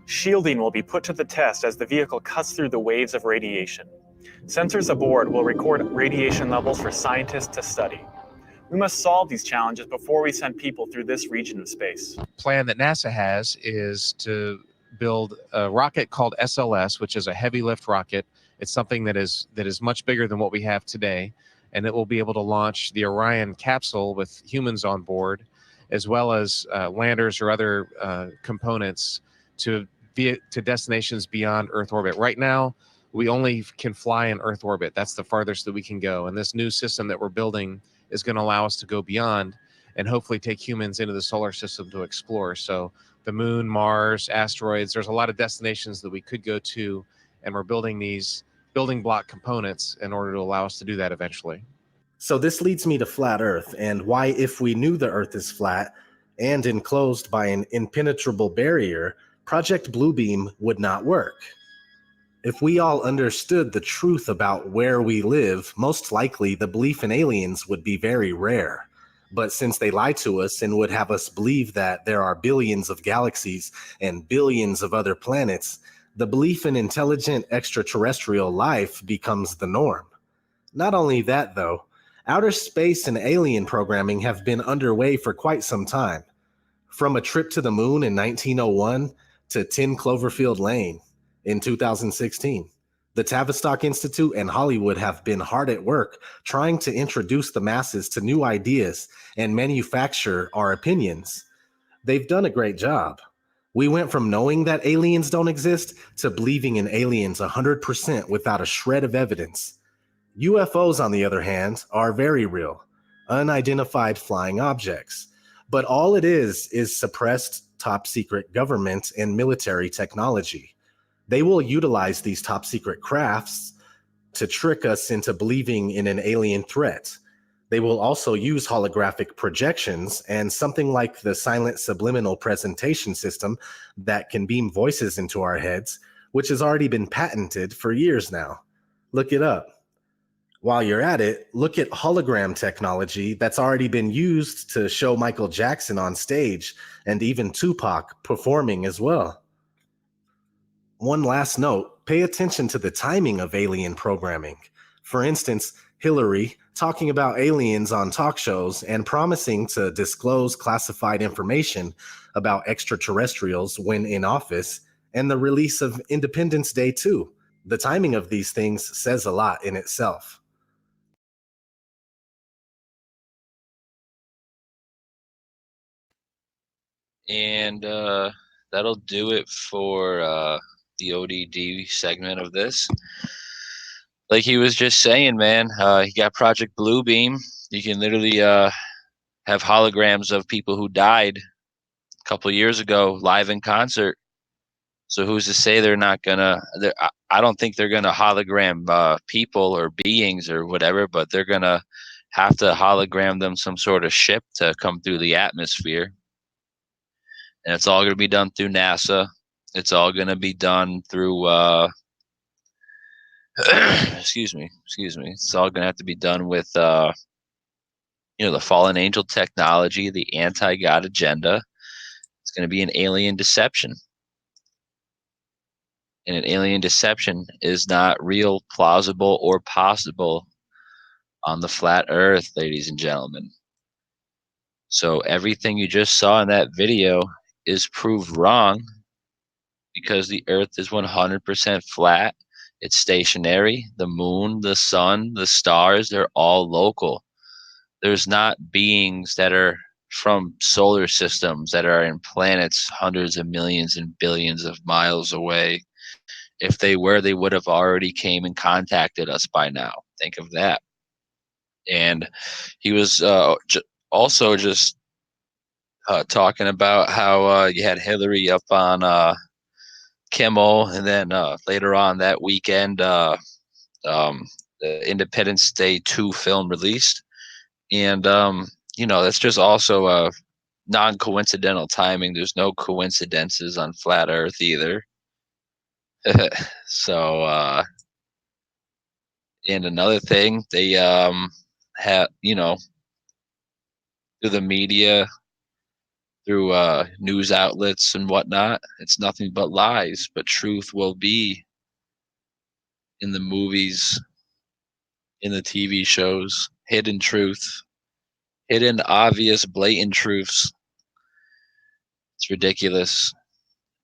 Shielding will be put to the test as the vehicle cuts through the waves of radiation. Sensors aboard will record radiation levels for scientists to study. We must solve these challenges before we send people through this region of space. The plan that NASA has is to build a rocket called SLS, which is a heavy lift rocket. It's something that is much bigger than what we have today, and it will be able to launch the Orion capsule with humans on board, as well as landers or other components to destinations beyond Earth orbit. Right now, we only can fly in Earth orbit. That's the farthest that we can go. And this new system that we're building is going to allow us to go beyond and hopefully take humans into the solar system to explore. So the moon, Mars, asteroids, there's a lot of destinations that we could go to, and we're building these building block components in order to allow us to do that eventually. So this leads me to flat Earth and why, if we knew the Earth is flat and enclosed by an impenetrable barrier, Project Bluebeam would not work. If we all understood the truth about where we live, most likely the belief in aliens would be very rare. But since they lie to us and would have us believe that there are billions of galaxies and billions of other planets, the belief in intelligent extraterrestrial life becomes the norm. Not only that, though, outer space and alien programming have been underway for quite some time. From a trip to the moon in 1901 to 10 Cloverfield Lane in 2016. The Tavistock Institute and Hollywood have been hard at work trying to introduce the masses to new ideas and manufacture our opinions. They've done a great job. We went from knowing that aliens don't exist to believing in aliens 100% without a shred of evidence. UFOs, on the other hand, are very real, unidentified flying objects. But all it is suppressed top secret government and military technology. They will utilize these top secret crafts to trick us into believing in an alien threat. They will also use holographic projections and something like the silent subliminal presentation system that can beam voices into our heads, which has already been patented for years now. Look it up. While you're at it, look at hologram technology that's already been used to show Michael Jackson on stage and even Tupac performing as well. One last note, pay attention to the timing of alien programming. For instance, Hillary talking about aliens on talk shows and promising to disclose classified information about extraterrestrials when in office, and the release of Independence Day 2. The timing of these things says a lot in itself. And that'll do it for the ODD segment of this. Like he was just saying, man, you got Project Bluebeam. You can literally have holograms of people who died a couple of years ago live in concert. So who's to say they're not gonna? I don't think they're gonna hologram people or beings or whatever, but they're gonna have to hologram them some sort of ship to come through the atmosphere. And it's all going to be done through NASA. It's all going to be done through, excuse me. It's all going to have to be done with the fallen angel technology, the anti-God agenda. It's going to be an alien deception. And an alien deception is not real, plausible, or possible on the flat earth, ladies and gentlemen. So everything you just saw in that video is proved wrong because the earth is 100% flat. It's stationary. The moon, the sun, the stars, they're all local. There's not beings that are from solar systems that are in planets hundreds of millions and billions of miles away. If they were, they would have already came and contacted us by now. Think of that. And he was also just talking about how you had Hillary up on Kimmel, and then later on that weekend, the Independence Day 2 film released. And, that's just also a non-coincidental timing. There's no coincidences on Flat Earth either. So, and another thing, they have, through the media, through news outlets and whatnot, it's nothing but lies. But truth will be in the movies, in the TV shows, hidden truth, hidden, obvious, blatant truths. It's ridiculous.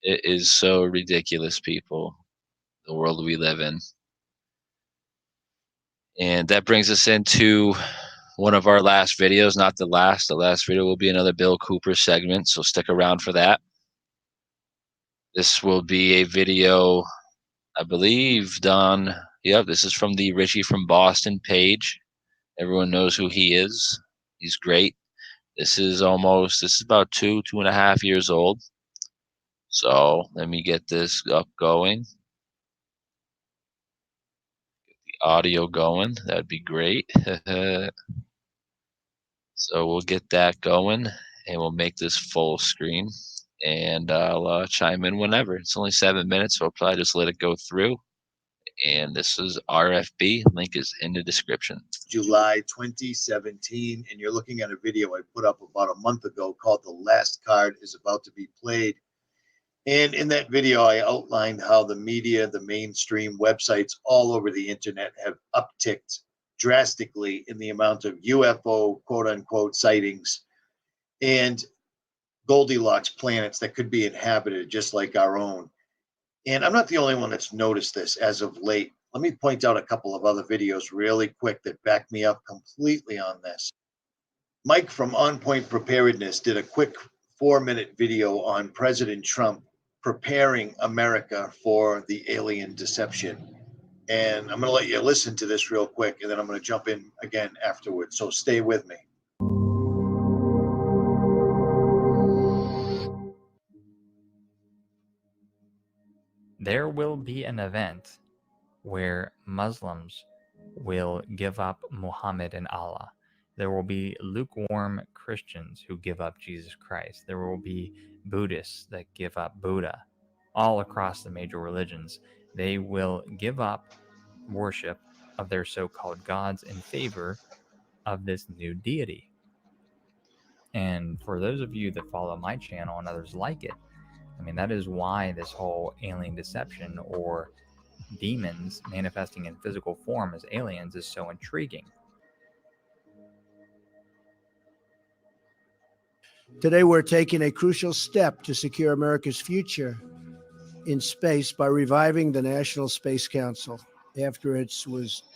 It is so ridiculous, people, the world we live in. And that brings us into one of our last videos, not the last. The last video will be another Bill Cooper segment, so stick around for that. This will be a video, I believe, done. Yep, this is from the Richie from Boston page. Everyone knows who he is. He's great. This is about 2.5 years old. So let me get this up going. Get the audio going. That'd be great. So we'll get that going and we'll make this full screen. And I'll chime in whenever. It's only 7 minutes, so I'll probably just let it go through. And this is RFB. Link is in the description. July 2017, and you're looking at a video I put up about a month ago called "The Last Card is About to Be Played." And in that video, I outlined how the media, the mainstream websites all over the internet have upticked drastically in the amount of UFO, quote unquote, sightings and Goldilocks planets that could be inhabited just like our own. And I'm not the only one that's noticed this as of late. Let me point out a couple of other videos really quick that back me up completely on this. Mike from On Point Preparedness did a quick 4-minute video on President Trump preparing America for the alien deception. And I'm going to let you listen to this real quick, and then I'm going to jump in again afterwards. So stay with me. There will be an event where Muslims will give up Muhammad and Allah. There will be lukewarm Christians who give up Jesus Christ. There will be Buddhists that give up Buddha. All across the major religions, they will give up worship of their so-called gods in favor of this new deity. And for those of you that follow my channel and others like it, I mean, that is why this whole alien deception or demons manifesting in physical form as aliens is so intriguing. Today, we're taking a crucial step to secure America's future in space by reviving the National Space Council after it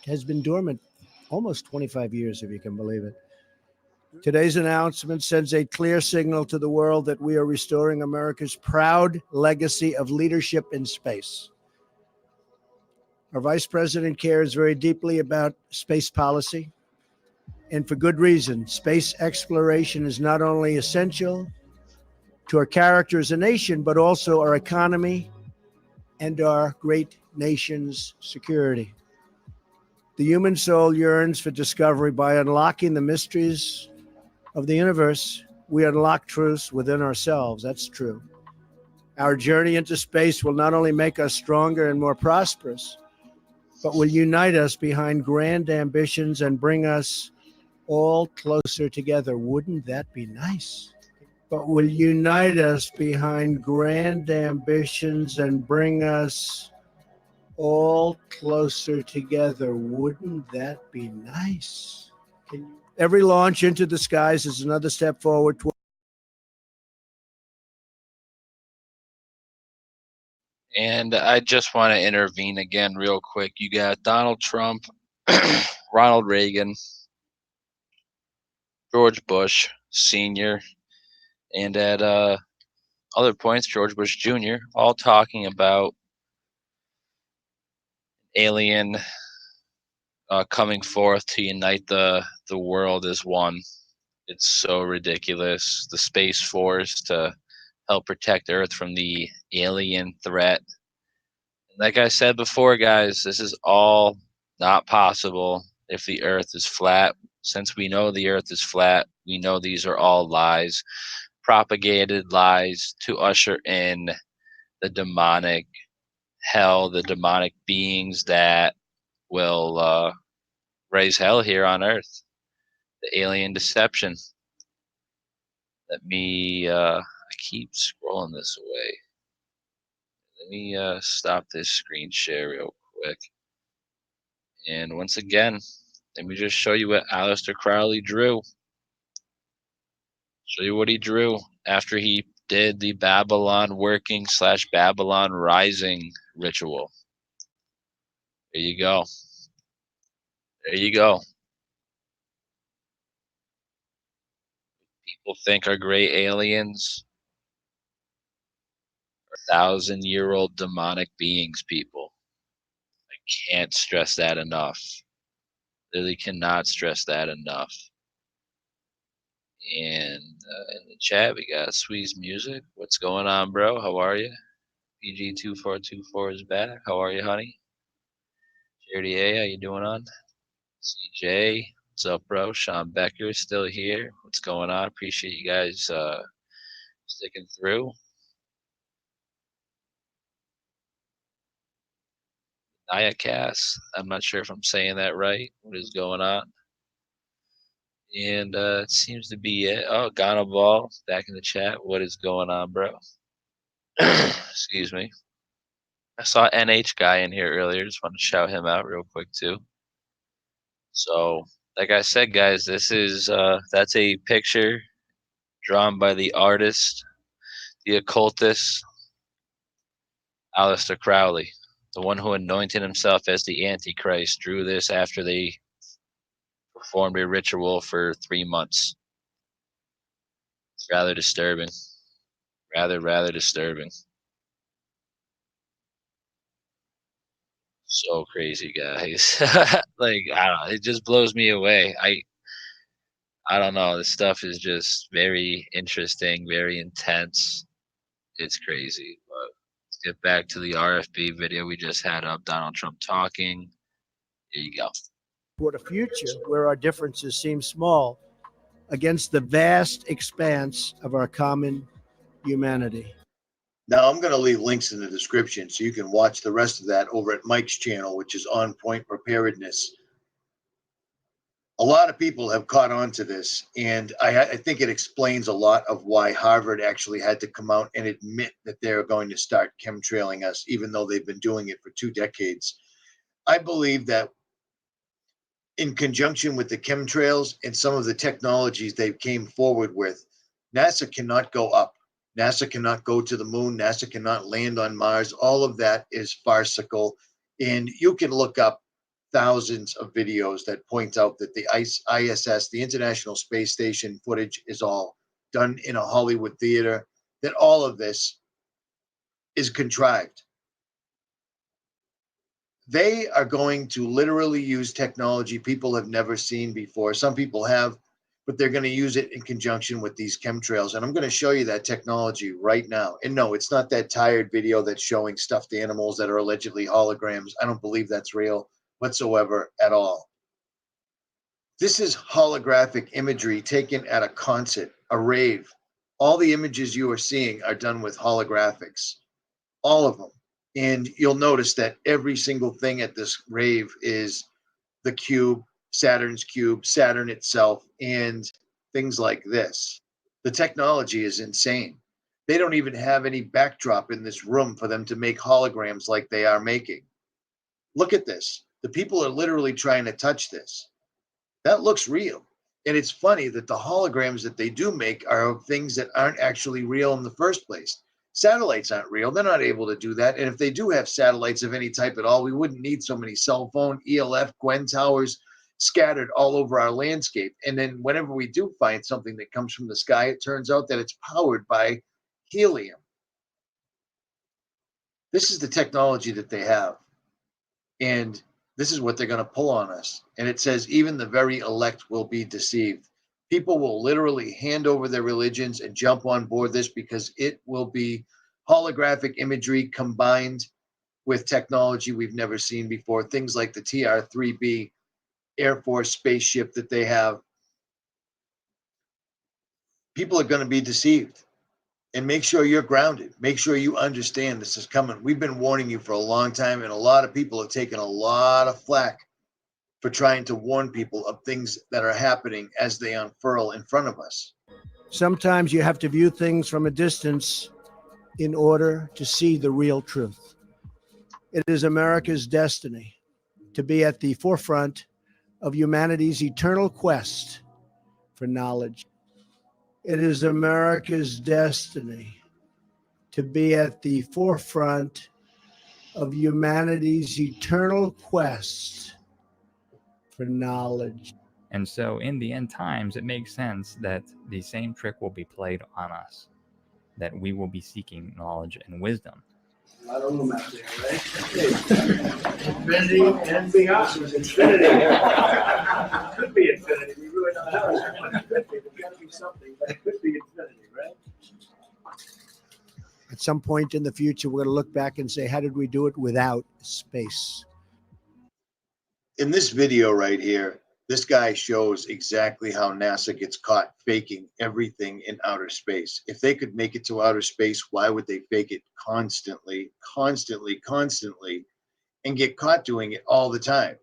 has been dormant almost 25 years, if you can believe it. Today's announcement sends a clear signal to the world that we are restoring America's proud legacy of leadership in space. Our Vice President cares very deeply about space policy, and for good reason. Space exploration is not only essential to our character as a nation, but also our economy and our great nation's security. The human soul yearns for discovery. By unlocking the mysteries of the universe, we unlock truths within ourselves. That's true. Our journey into space will not only make us stronger and more prosperous, but will unite us behind grand ambitions and bring us all closer together. Wouldn't that be nice? But will unite us behind grand ambitions and bring us all closer together. Wouldn't that be nice? Every launch into the skies is another step forward toward. And I just want to intervene again real quick. You got Donald Trump, Ronald Reagan, George Bush Sr., and at other points, George Bush Jr., all talking about alien coming forth to unite the world as one. It's so ridiculous. The Space Force to help protect Earth from the alien threat. Like I said before, guys, this is all not possible if the Earth is flat. Since we know the Earth is flat, we know these are all lies, propagated lies to usher in the demonic hell, the demonic beings that will raise hell here on Earth. The alien deception. Let me, I keep scrolling this away. Let me stop this screen share real quick. And once again, let me just show you what Aleister Crowley drew. Show you what he drew after he did the Babylon working / Babylon rising ritual. There you go. There you go. People think are gray aliens are 1,000-year-old demonic beings, people. I can't stress that enough. Really cannot stress that enough. And in the chat, we got Squeeze Music. What's going on, bro? How are you? PG2424 is back. How are you, honey? Charity A, how you doing on? CJ, what's up, bro? Sean Becker is still here. What's going on? Appreciate you guys sticking through. Nayacast, I'm not sure if I'm saying that right. What is going on? And it seems to be it. Oh, Ghana Ball back in the chat. What is going on, bro? Excuse me. I saw NH guy in here earlier. Just want to shout him out real quick too. So, like I said, guys, this is that's a picture drawn by the artist, the occultist, Aleister Crowley, the one who anointed himself as the Antichrist. Drew this after they performed a ritual for 3 months. It's rather disturbing. Rather disturbing. So crazy, guys. Like, I don't know, it just blows me away. I don't know, this stuff is just very interesting, very intense. It's crazy. But let's get back to the RFB video we just had up, Donald Trump talking. Here you go. Toward a future where our differences seem small against the vast expanse of our common humanity. Now, I'm going to leave links in the description so you can watch the rest of that over at Mike's channel, which is On Point Preparedness. A lot of people have caught on to this, and I think it explains a lot of why Harvard actually had to come out and admit that they're going to start chemtrailing us, even though they've been doing it for 2 decades. I believe that in conjunction with the chemtrails and some of the technologies they came forward with, NASA cannot go up. NASA cannot go to the moon. NASA cannot land on Mars. All of that is farcical. And you can look up thousands of videos that point out that the ISS, the International Space Station footage, is all done in a Hollywood theater, that all of this is contrived. They are going to literally use technology people have never seen before. Some people have, but they're going to use it in conjunction with these chemtrails. And I'm going to show you that technology right now. And no, it's not that tired video that's showing stuffed animals that are allegedly holograms. I don't believe that's real whatsoever at all. This is holographic imagery taken at a concert, a rave. All the images you are seeing are done with holographics, all of them. And you'll notice that every single thing at this rave is the cube, Saturn's cube, Saturn itself, and things like this. The technology is insane. They don't even have any backdrop in this room for them to make holograms like they are making. Look at this. The people are literally trying to touch this. That looks real. And it's funny that the holograms that they do make are of things that aren't actually real in the first place. Satellites aren't real. They're not able to do that. And if they do have satellites of any type at all, we wouldn't need so many cell phone, ELF, Gwen towers scattered all over our landscape. And then whenever we do find something that comes from the sky, it turns out that it's powered by helium. This is the technology that they have. And this is what they're going to pull on us. And it says, even the very elect will be deceived. People will literally hand over their religions and jump on board this because it will be holographic imagery combined with technology we've never seen before. Things like the TR-3B Air Force spaceship that they have. People are going to be deceived. And make sure you're grounded. Make sure you understand this is coming. We've been warning you for a long time, and a lot of people have taken a lot of flack for trying to warn people of things that are happening as they unfurl in front of us. Sometimes you have to view things from a distance in order to see the real truth. It is America's destiny to be at the forefront of humanity's eternal quest for knowledge. It is America's destiny to be at the forefront of humanity's eternal quest for knowledge. And so in the end times, it makes sense that the same trick will be played on us, that we will be seeking knowledge and wisdom. A lot of room out there, right? Infinity and beyond. Infinity. It could be infinity. We really don't know. It could be. There could be something, but it could be infinity, right? At some point in the future, we're going to look back and say, how did we do it without space? In this video right here, this guy shows exactly how NASA gets caught faking everything in outer space. If they could make it to outer space, why would they fake it constantly, and get caught doing it all the time?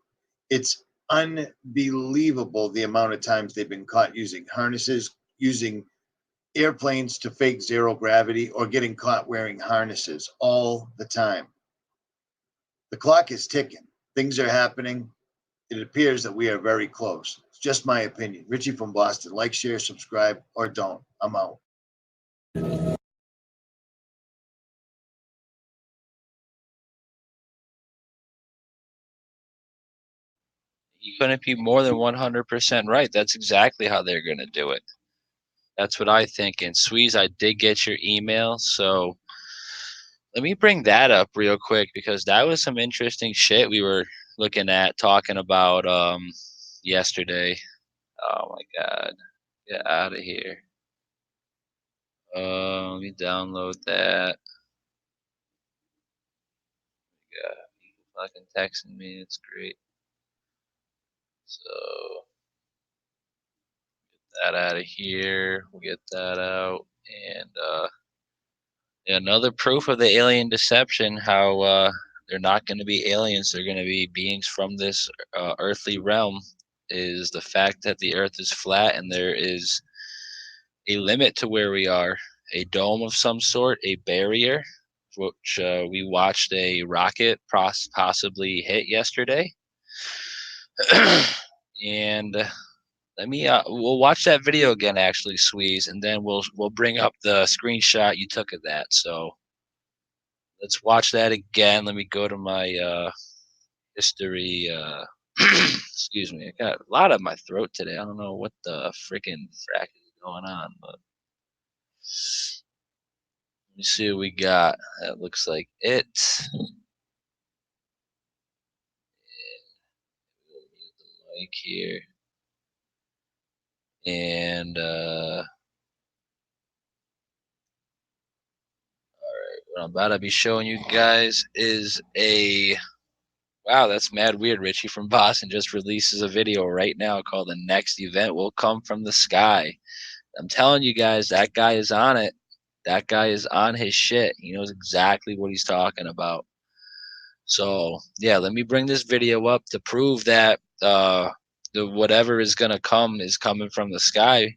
It's unbelievable the amount of times they've been caught using harnesses, using airplanes to fake zero gravity, or getting caught wearing harnesses all the time. The clock is ticking. Things are happening. It appears that we are very close. It's just my opinion. Richie from Boston. Like, share, subscribe, or don't. I'm out. You couldn't be more than 100% right. That's exactly how they're going to do it. That's what I think. And Squeeze, I did get your email, so let me bring that up real quick because that was some interesting shit we were looking at, talking about yesterday. Oh my god. Get out of here. Let me download that. Yeah, people fucking texting me. It's great. So get that out of here. We'll get that out. And another proof of the alien deception, how they're not going to be aliens, they're going to be beings from this earthly realm, is the fact that the earth is flat and there is a limit to where we are, a dome of some sort, a barrier, which we watched a rocket possibly hit yesterday. And let me we'll watch that video again, actually, Squeeze, and then we'll bring up the screenshot you took of that. So let's watch that again. Let me go to my history. Excuse me, I got a lot of my throat today. I don't know what the freaking frack is going on, but let me see what we got. That looks like it. Mic here. And all right, what I'm about to be showing you guys is a wow, that's mad weird. Richie from Boston just releases a video right now called "The Next Event Will Come from the Sky." I'm telling you guys, that guy is on it. That guy is on his shit. He knows exactly what he's talking about. So yeah, let me bring this video up to prove that the whatever is gonna come is coming from the sky.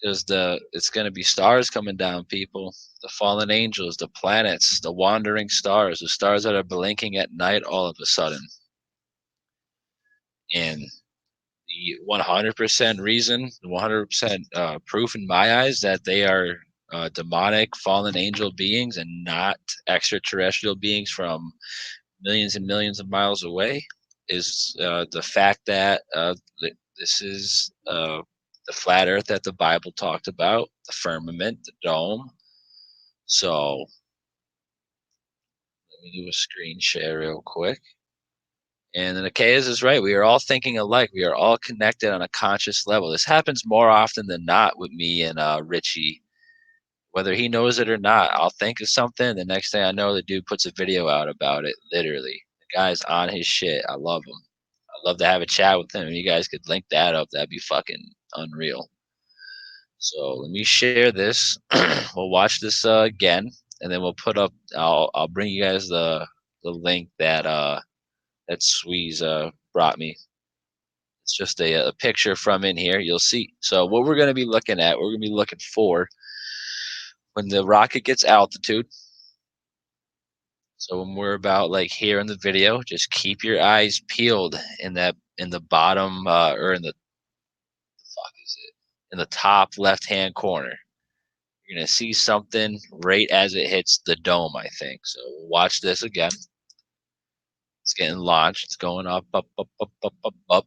It's gonna be stars coming down, people. The fallen angels, the planets, the wandering stars, the stars that are blinking at night all of a sudden. And the 100% reason, 100% proof in my eyes that they are demonic fallen angel beings and not extraterrestrial beings from millions and millions of miles away is the fact that this is the flat earth that the Bible talked about, the firmament, the dome. So let me do a screen share real quick. And then Achaeus is right. We are all thinking alike. We are all connected on a conscious level. This happens more often than not with me and Richie. Whether he knows it or not, I'll think of something. The next thing I know, the dude puts a video out about it. Literally, the guy's on his shit. I love him. I'd love to have a chat with him. You guys could link that up. That'd be fucking unreal. So let me share this. We'll watch this again, and then we'll put up. I'll bring you guys the link that that Sweeze brought me. It's just a picture from in here. You'll see. So what we're going to be looking at, we're going to be looking for when the rocket gets altitude. So when we're about like here in the video, just keep your eyes peeled in the bottom or in the fuck is it in the top left hand corner. You're gonna see something right as it hits the dome, I think. So watch this again. It's getting launched. It's going up, up, up, up, up, up, up.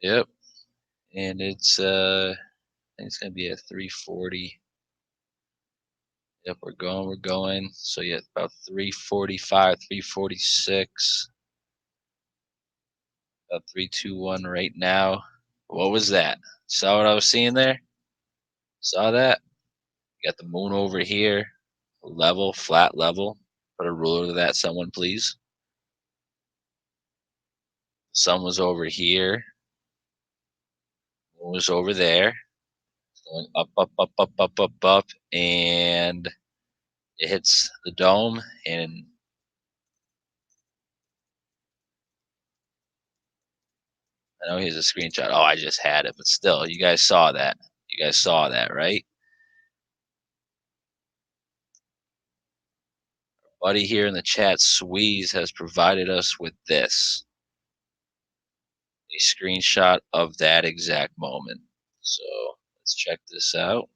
Yep. And it's I think it's gonna be a 340. Yep, we're going. So yeah, about 345, 346. About 321 right now. What was that? Saw what I was seeing there? Saw that? Got the moon over here. Level, flat level. Put a ruler to that, someone please. Sun was over here. Moon was over there. Going up, up, up, up, up, up, up, and it hits the dome. And I know here's a screenshot. Oh, I just had it, but still, you guys saw that. You guys saw that, right? Buddy here in the chat, Sweeze, has provided us with this. A screenshot of that exact moment. So let's check this out.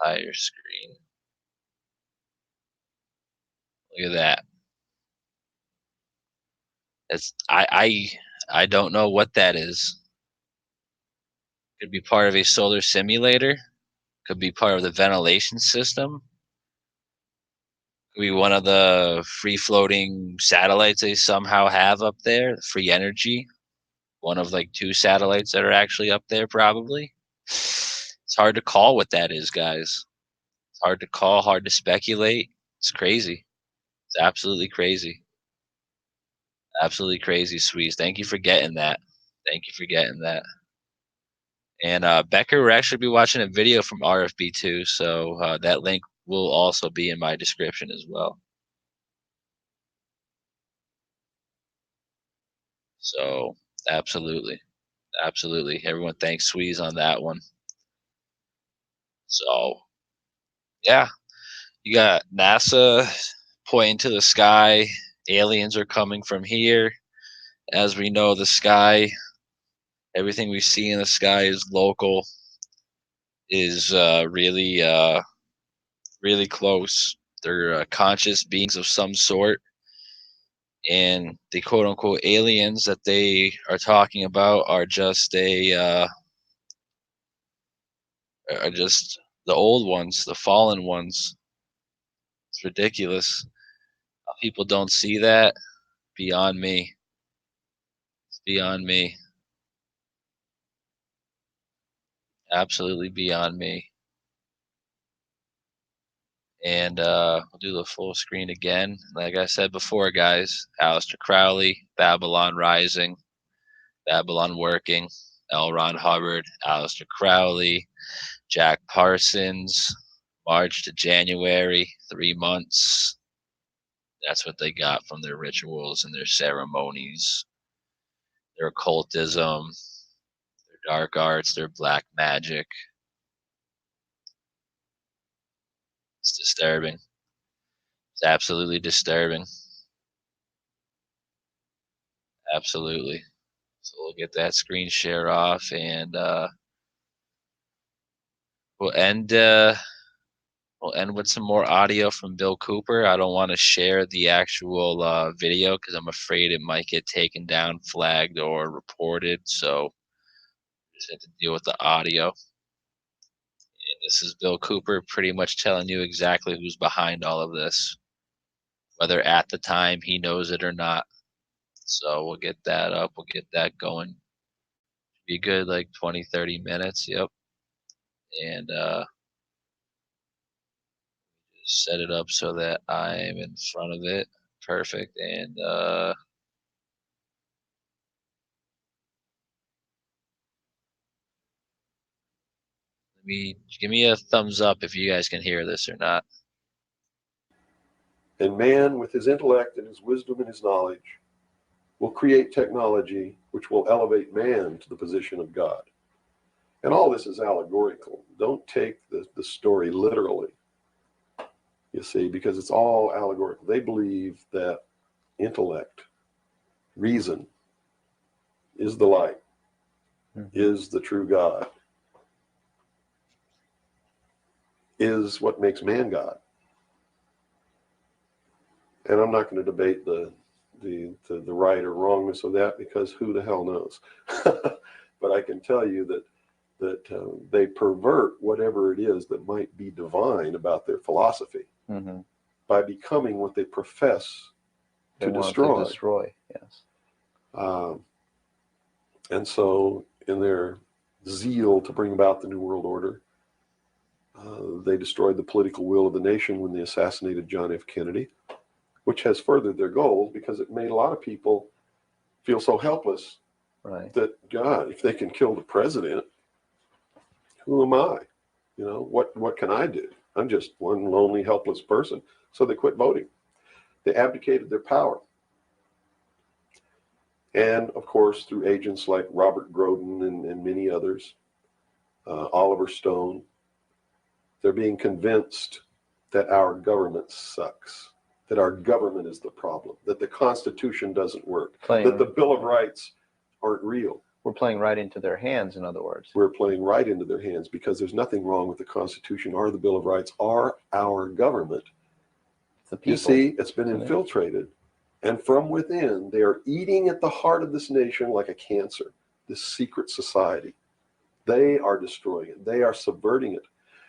Entire screen. Look at that. It's I don't know what that is. Could be part of a solar simulator. Could be part of the ventilation system. Could be one of the free floating satellites they somehow have up there. Free energy. One of like 2 satellites that are actually up there, probably. It's hard to call what that is, guys. It's hard to call, hard to speculate. It's crazy. It's absolutely crazy. Absolutely crazy, Sweeze. Thank you for getting that. Thank you for getting that. And Becker will actually be watching a video from RFBII, so that link will also be in my description as well. So absolutely, absolutely. Everyone, thanks Sweeze on that one. So yeah, you got NASA pointing to the sky. Aliens are coming from here. As we know, the sky, everything we see in the sky is local, is really close. They're conscious beings of some sort, and the quote unquote aliens that they are talking about are just are just the old ones, the fallen ones. It's ridiculous. People don't see that. Beyond me. It's beyond me. Absolutely beyond me. And we'll do the full screen again. Like I said before, guys, Aleister Crowley, Babylon Rising, Babylon Working, L. Ron Hubbard, Aleister Crowley, Jack Parsons, March to January, 3 months. That's what they got from their rituals and their ceremonies, their occultism, their dark arts, their black magic. It's disturbing. It's absolutely disturbing. Absolutely. So we'll get that screen share off, and we'll end with some more audio from Bill Cooper. I don't want to share the actual video because I'm afraid it might get taken down, flagged, or reported. So just have to deal with the audio. And this is Bill Cooper pretty much telling you exactly who's behind all of this, whether at the time he knows it or not. So we'll get that up. We'll get that going. Be good, like 20-30 minutes. Yep. And just set it up so that I'm in front of it. Perfect. And give me a thumbs up if you guys can hear this or not. And man, with his intellect and his wisdom and his knowledge, will create technology which will elevate man to the position of God. And all this is allegorical. Don't take the story literally, you see, because it's all allegorical. They believe that intellect, reason, is the light, is the true God, is what makes man God. And I'm not going to debate the right or wrongness of that, because who the hell knows? But I can tell you that they pervert whatever it is that might be divine about their philosophy by becoming what they profess to destroy. Yes. And so in their zeal to bring about the New World Order, they destroyed the political will of the nation when they assassinated John F. Kennedy, which has furthered their goals because it made a lot of people feel so helpless that, God, if they can kill the president, who am I? You know, what can I do? I'm just one lonely, helpless person. So they quit voting. They abdicated their power. And of course, through agents like Robert Groden and many others, Oliver Stone, they're being convinced that our government sucks, that our government is the problem, that the Constitution doesn't work, that the Bill of Rights aren't real. We're playing right into their hands, in other words. We're playing right into their hands because there's nothing wrong with the Constitution or the Bill of Rights or our government. The people. You see, it's been infiltrated. And from within, they are eating at the heart of this nation like a cancer, this secret society. They are destroying it. They are subverting it.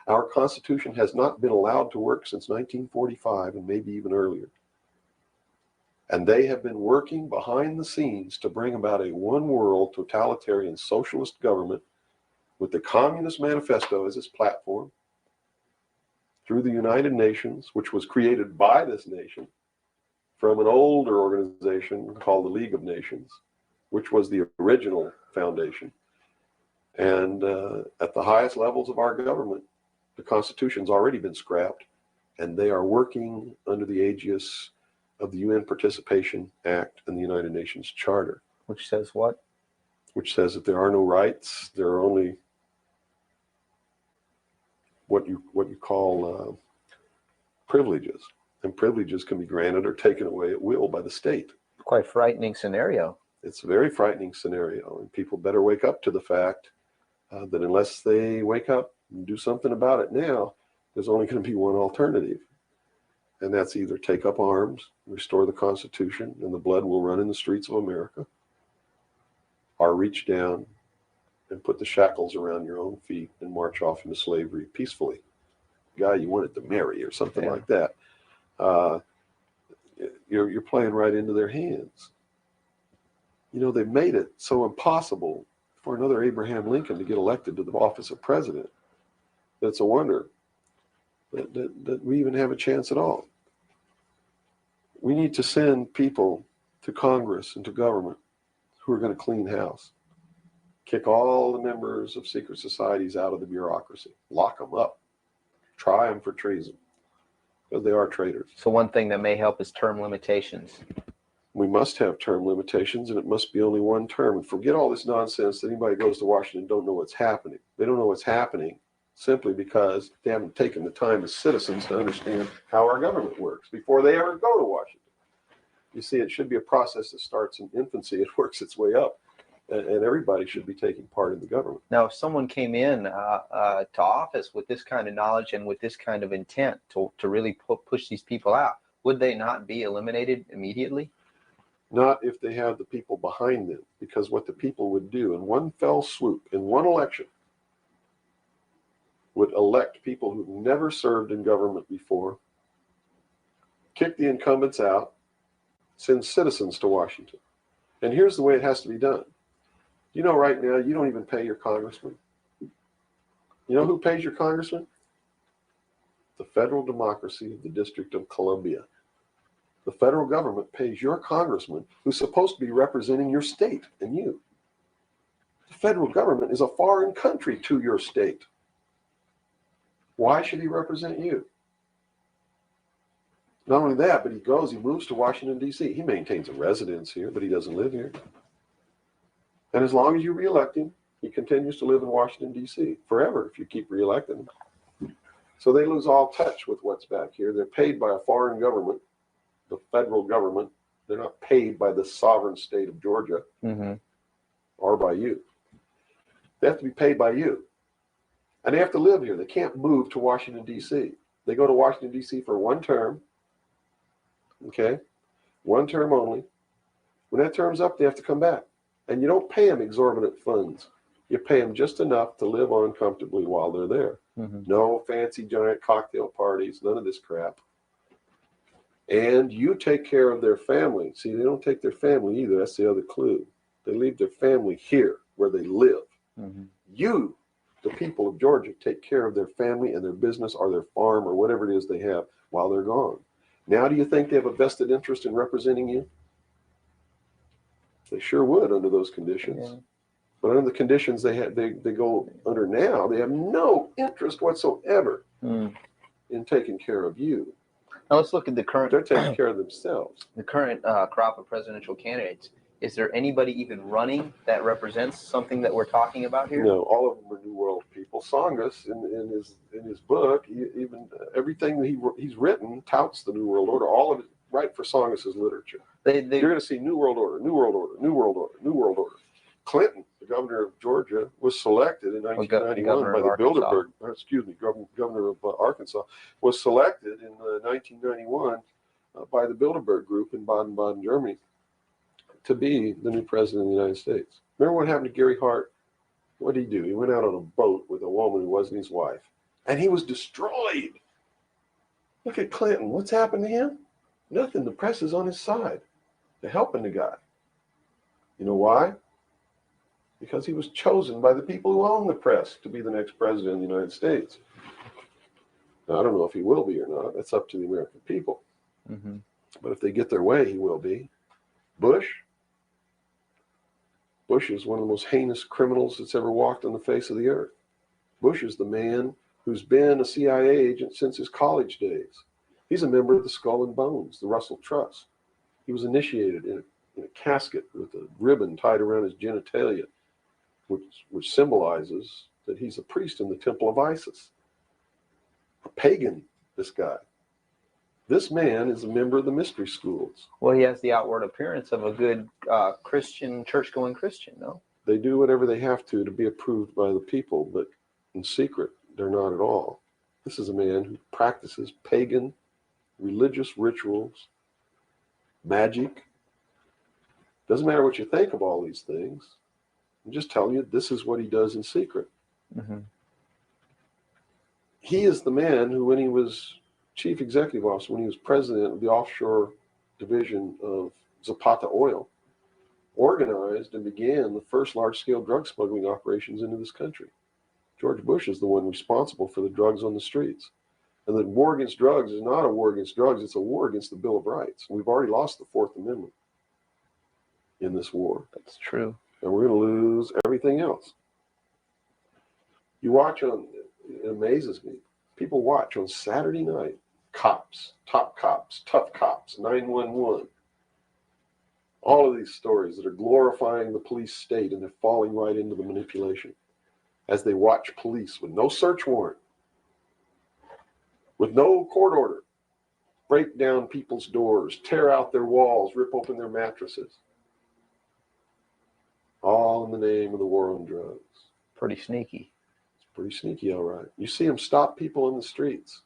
Our Constitution has not been allowed to work since 1945 and maybe even earlier. And they have been working behind the scenes to bring about a one-world totalitarian socialist government with the Communist Manifesto as its platform through the United Nations, which was created by this nation from an older organization called the League of Nations, which was the original foundation. And at the highest levels of our government, the Constitution's already been scrapped, and they are working under the aegis of the UN Participation Act and the United Nations Charter. Which says what? Which says that there are no rights, there are only what you call privileges. And privileges can be granted or taken away at will by the state. Quite frightening scenario. It's a very frightening scenario, and people better wake up to the fact that unless they wake up and do something about it now, there's only going to be one alternative. And that's either take up arms, restore the Constitution, and the blood will run in the streets of America, or reach down and put the shackles around your own feet and march off into slavery peacefully. Guy you wanted to marry or something like that. You're playing right into their hands. You know, they've made it so impossible for another Abraham Lincoln to get elected to the office of president. It's a wonder that we even have a chance at all. We need to send people to Congress and to government who are going to clean house. Kick all the members of secret societies out of the bureaucracy. Lock them up. Try them for treason. Because they are traitors. So one thing that may help is term limitations. We must have term limitations, and it must be only one term. And forget all this nonsense that anybody goes to Washington and don't know what's happening. They don't know what's happening simply because they haven't taken the time as citizens to understand how our government works before they ever go to Washington. You see, it should be a process that starts in infancy. It works its way up, and everybody should be taking part in the government. Now, if someone came in to office with this kind of knowledge and with this kind of intent to really push these people out, would they not be eliminated immediately? Not if they have the people behind them, because what the people would do in one fell swoop, in one election, would elect people who've never served in government before, kick the incumbents out, send citizens to Washington. And here's the way it has to be done. You know, right now, you don't even pay your congressman. You know who pays your congressman? The federal democracy of the District of Columbia. The federal government pays your congressman, who's supposed to be representing your state and you. The federal government is a foreign country to your state. Why should he represent you? Not only that, but he moves to Washington, D.C. He maintains a residence here, but he doesn't live here. And as long as you reelect him, he continues to live in Washington, D.C. forever if you keep reelecting him. So they lose all touch with what's back here. They're paid by a foreign government, the federal government. They're not paid by the sovereign state of Georgia or by you. They have to be paid by you. And they have to live here. They can't move to Washington, D.C. They go to Washington, D.C. for one term. Okay? One term only. When that term's up, they have to come back. And you don't pay them exorbitant funds. You pay them just enough to live on comfortably while they're there. No fancy giant cocktail parties, none of this crap. And you take care of their family. See, they don't take their family either. That's the other clue. They leave their family here where they live. You, the people of Georgia, take care of their family and their business or their farm or whatever it is they have while they're gone. Now, do you think they have a vested interest in representing you? They sure would under those conditions. Yeah. But under the conditions they go under now, they have no interest whatsoever in taking care of you. Now let's look at the current. They're taking care of themselves. The current crop of presidential candidates. Is there anybody even running that represents something that we're talking about here? No, all of them are New World people. Tsongas, in his book, even everything he's written touts the New World Order. All of it, right for Tsongas's literature. You're going to see New World Order, New World Order, New World Order, New World Order. Clinton, the governor of Georgia, was selected in 1991 by the Bilderberg. Governor of Arkansas was selected in 1991 by the Bilderberg Group in Baden-Baden, Germany, to be the new president of the United States. Remember what happened to Gary Hart? What did he do? He went out on a boat with a woman who wasn't his wife, and he was destroyed. Look at Clinton. What's happened to him? Nothing. The press is on his side. They're helping the guy. You know why? Because he was chosen by the people who own the press to be the next president of the United States. Now, I don't know if he will be or not. That's up to the American people. But if they get their way, he will be. Bush is one of the most heinous criminals that's ever walked on the face of the earth. Bush is the man who's been a CIA agent since his college days. He's a member of the Skull and Bones, the Russell Trust. He was initiated in a casket with a ribbon tied around his genitalia, which symbolizes that he's a priest in the temple of Isis. A pagan, this guy. This man is a member of the mystery schools. Well, he has the outward appearance of a good Christian, church-going Christian, no? They do whatever they have to be approved by the people, but in secret, they're not at all. This is a man who practices pagan religious rituals, magic. Doesn't matter what you think of all these things. I'm just telling you, this is what he does in secret. He is the man who, when he was chief executive officer, when he was president of the offshore division of Zapata Oil, organized and began the first large-scale drug smuggling operations into this country. George Bush is the one responsible for the drugs on the streets. And the war against drugs is not a war against drugs, it's a war against the Bill of Rights. We've already lost the Fourth Amendment in this war. That's true. And we're going to lose everything else. You watch on, it amazes me. People watch on Saturday night, cops, top cops, tough cops, 911. All of these stories that are glorifying the police state, and they're falling right into the manipulation as they watch police with no search warrant, with no court order, break down people's doors, tear out their walls, rip open their mattresses. All in the name of the war on drugs. Pretty sneaky. It's pretty sneaky, all right. You see them stop people in the streets,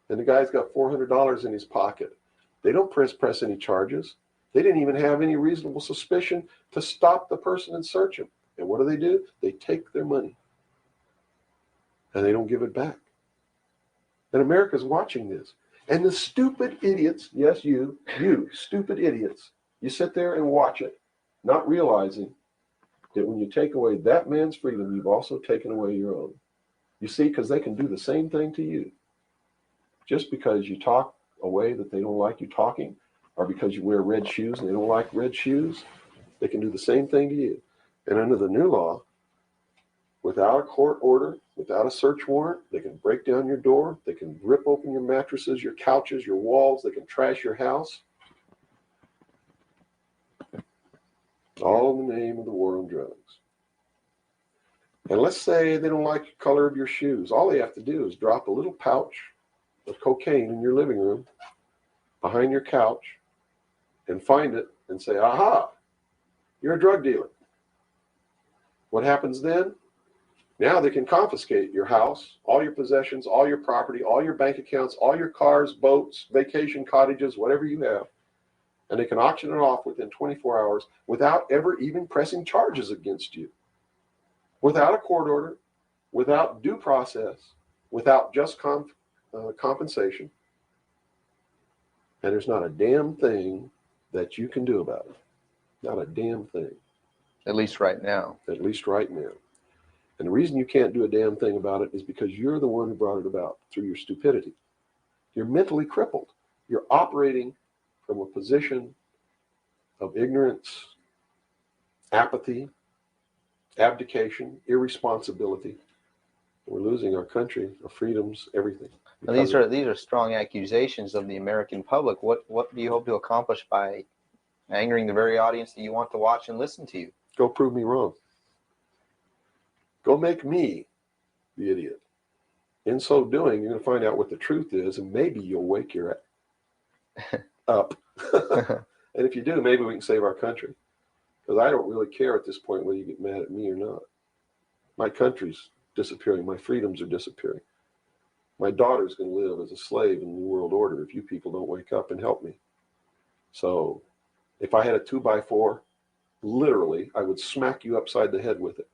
and the guy's got $400 in his pocket. They don't press any charges. They didn't even have any reasonable suspicion to stop the person and search him. And what do? They take their money, and they don't give it back. And America's watching this. And the stupid idiots, yes, you stupid idiots, you sit there and watch it, not realizing that when you take away that man's freedom, you've also taken away your own. You see, because they can do the same thing to you. Just because you talk a way that they don't like you talking, or because you wear red shoes and they don't like red shoes, they can do the same thing to you. And under the new law, without a court order, without a search warrant, they can break down your door, they can rip open your mattresses, your couches, your walls, they can trash your house. All in the name of the war on drugs. And let's say they don't like the color of your shoes. All they have to do is drop a little pouch of cocaine in your living room, behind your couch, and find it and say, aha, you're a drug dealer. What happens then? Now they can confiscate your house, all your possessions, all your property, all your bank accounts, all your cars, boats, vacation cottages, whatever you have. And they can auction it off within 24 hours without ever even pressing charges against you. Without a court order, without due process, without just compensation. And there's not a damn thing that you can do about it. Not a damn thing. At least right now. At least right now. And the reason you can't do a damn thing about it is because you're the one who brought it about through your stupidity. You're mentally crippled. You're operating from a position of ignorance, apathy, abdication, irresponsibility. We're losing our country, our freedoms, everything. Now, these are strong accusations of the American public. What do you hope to accomplish by angering the very audience that you want to watch and listen to you? Go prove me wrong. Go make me the idiot. In so doing, you're going to find out what the truth is, and maybe you'll wake your up. And if you do, maybe we can save our country. Because I don't really care at this point whether you get mad at me or not. My country's disappearing. My freedoms are disappearing. My daughter's going to live as a slave in the New World Order if you people don't wake up and help me. So if I had a 2x4, literally, I would smack you upside the head with it.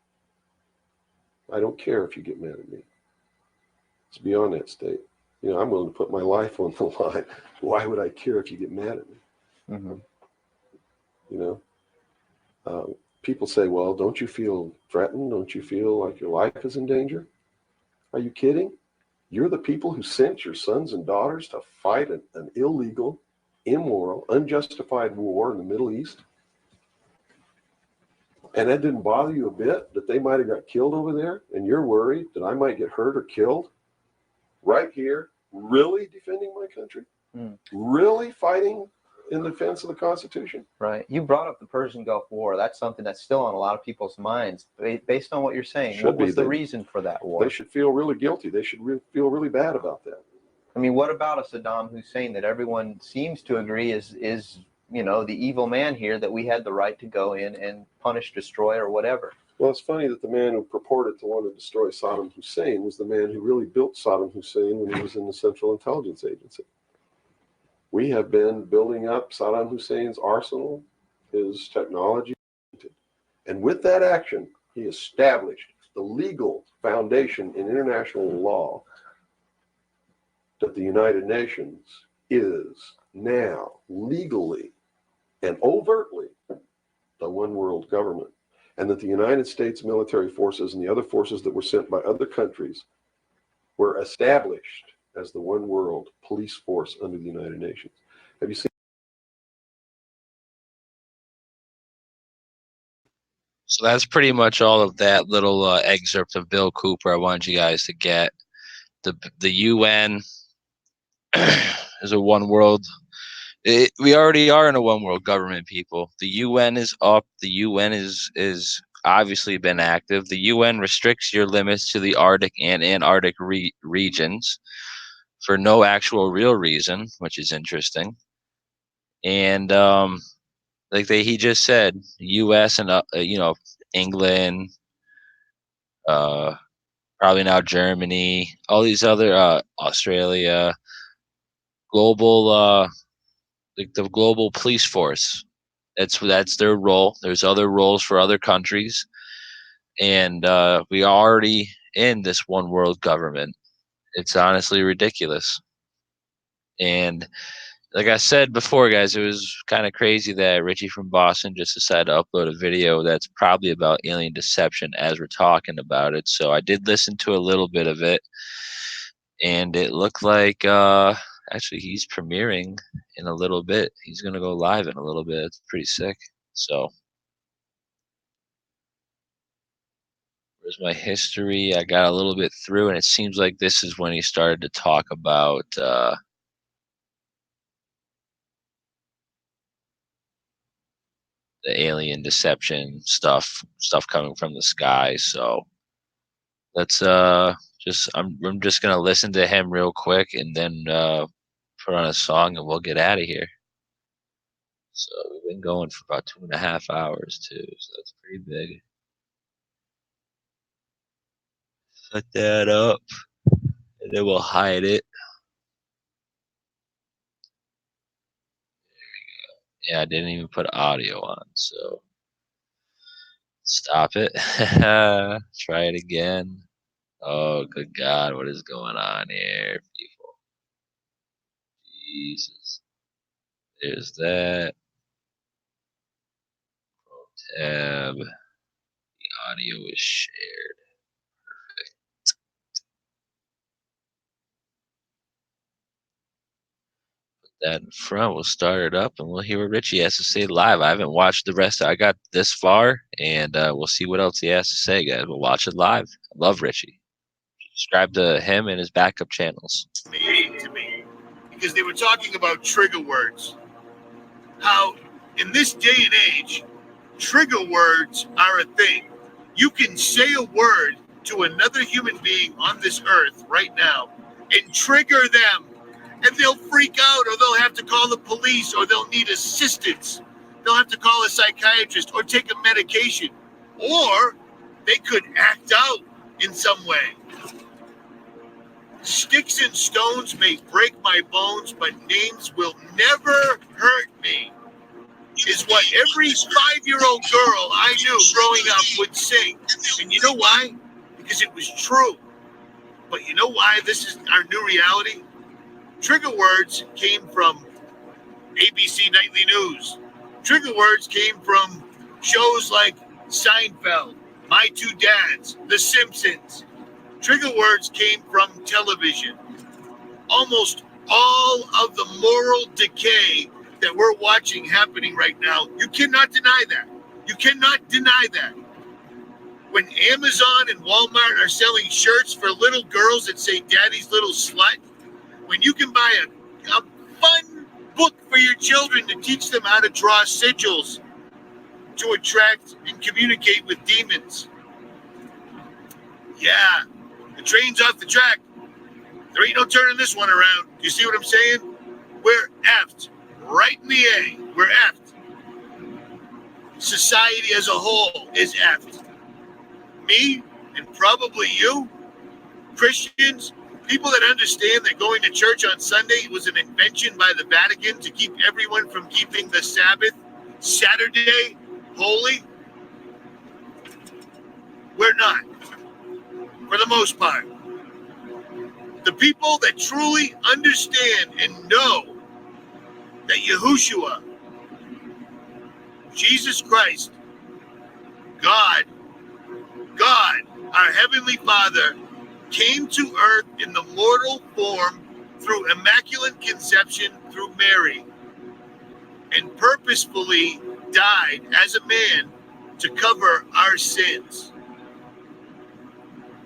I don't care if you get mad at me. It's beyond that state. You know, I'm willing to put my life on the line. Why would I care if you get mad at me? Mm-hmm. You know, people say, well, don't you feel threatened? Don't you feel like your life is in danger? Are you kidding? You're the people who sent your sons and daughters to fight an illegal, immoral, unjustified war in the Middle East? And that didn't bother you a bit that they might have got killed over there, and you're worried that I might get hurt or killed right here, really defending my country? Really fighting in defense of the Constitution? Right. You brought up the Persian Gulf War. That's something that's still on a lot of people's minds. Based on what you're saying, what was the reason for that war? They should feel really guilty. They should feel really bad about that. I mean, what about a Saddam Hussein that everyone seems to agree is you know, the evil man here, that we had the right to go in and punish, destroy, or whatever? Well, it's funny that the man who purported to want to destroy Saddam Hussein was the man who really built Saddam Hussein when he was in the Central Intelligence Agency. We have been building up Saddam Hussein's arsenal, his technology. And with that action, he established the legal foundation in international law that the United Nations is now legally and overtly the one world government, and that the United States military forces and the other forces that were sent by other countries were established as the one world police force under the United Nations. Have you seen? So that's pretty much all of that little excerpt of Bill Cooper I wanted you guys to get. The UN is a one world. We already are in a one world government, people. The UN is up. The UN is obviously been active. The UN restricts your limits to the Arctic and Antarctic regions for no actual real reason, which is interesting. And like he just said, U.S. and England, probably now Germany, all these other Australia, global like the global police force. That's their role. There's other roles for other countries, and we are already in this one world government. It's honestly ridiculous. And like I said before, guys, it was kind of crazy that Richie from Boston just decided to upload a video that's probably about alien deception as we're talking about it. So I did listen to a little bit of it, and it looked like actually he's premiering in a little bit. He's gonna go live in a little bit. It's pretty sick. So where's my history? I got a little bit through, and it seems like this is when he started to talk about the alien deception stuff coming from the sky. So let's I'm just gonna listen to him real quick and then put on a song and we'll get out of here. So we've been going for about 2.5 hours too, so that's pretty big. Put that up and then we'll hide it. Yeah, I didn't even put audio on, so stop it. Try it again. Oh, good God, what is going on here, people? Jesus. There's that. Tab. The audio is shared. Perfect. Put that in front. We'll start it up and we'll hear what Richie has to say live. I haven't watched the rest. I got this far, and we'll see what else he has to say, guys. We'll watch it live. I love Richie. Subscribe to him and his backup channels. To me, because they were talking about trigger words. How in this day and age, trigger words are a thing. You can say a word to another human being on this earth right now and trigger them, and they'll freak out, or they'll have to call the police, or they'll need assistance. They'll have to call a psychiatrist or take a medication, or they could act out in some way. Sticks and stones may break my bones, but names will never hurt me, is what every 5-year-old girl I knew growing up would sing. And you know why? Because it was true. But you know why this is our new reality? Trigger words came from ABC Nightly News. Trigger words came from shows like Seinfeld, My Two Dads, The Simpsons. Trigger words came from television. Almost all of the moral decay that we're watching happening right now, you cannot deny that. You cannot deny that. When Amazon and Walmart are selling shirts for little girls that say "Daddy's little slut," when you can buy a fun book for your children to teach them how to draw sigils to attract and communicate with demons. Yeah, the train's off the track. There ain't no turning this one around. Do you see what I'm saying? We're effed. Right in the A. We're effed. Society as a whole is effed. Me, and probably you, Christians, people that understand that going to church on Sunday was an invention by the Vatican to keep everyone from keeping the Sabbath, Saturday, holy. We're not, for the most part. The people that truly understand and know that Yahushua, Jesus Christ, God, our Heavenly Father, came to earth in the mortal form through immaculate conception through Mary and purposefully died as a man to cover our sins.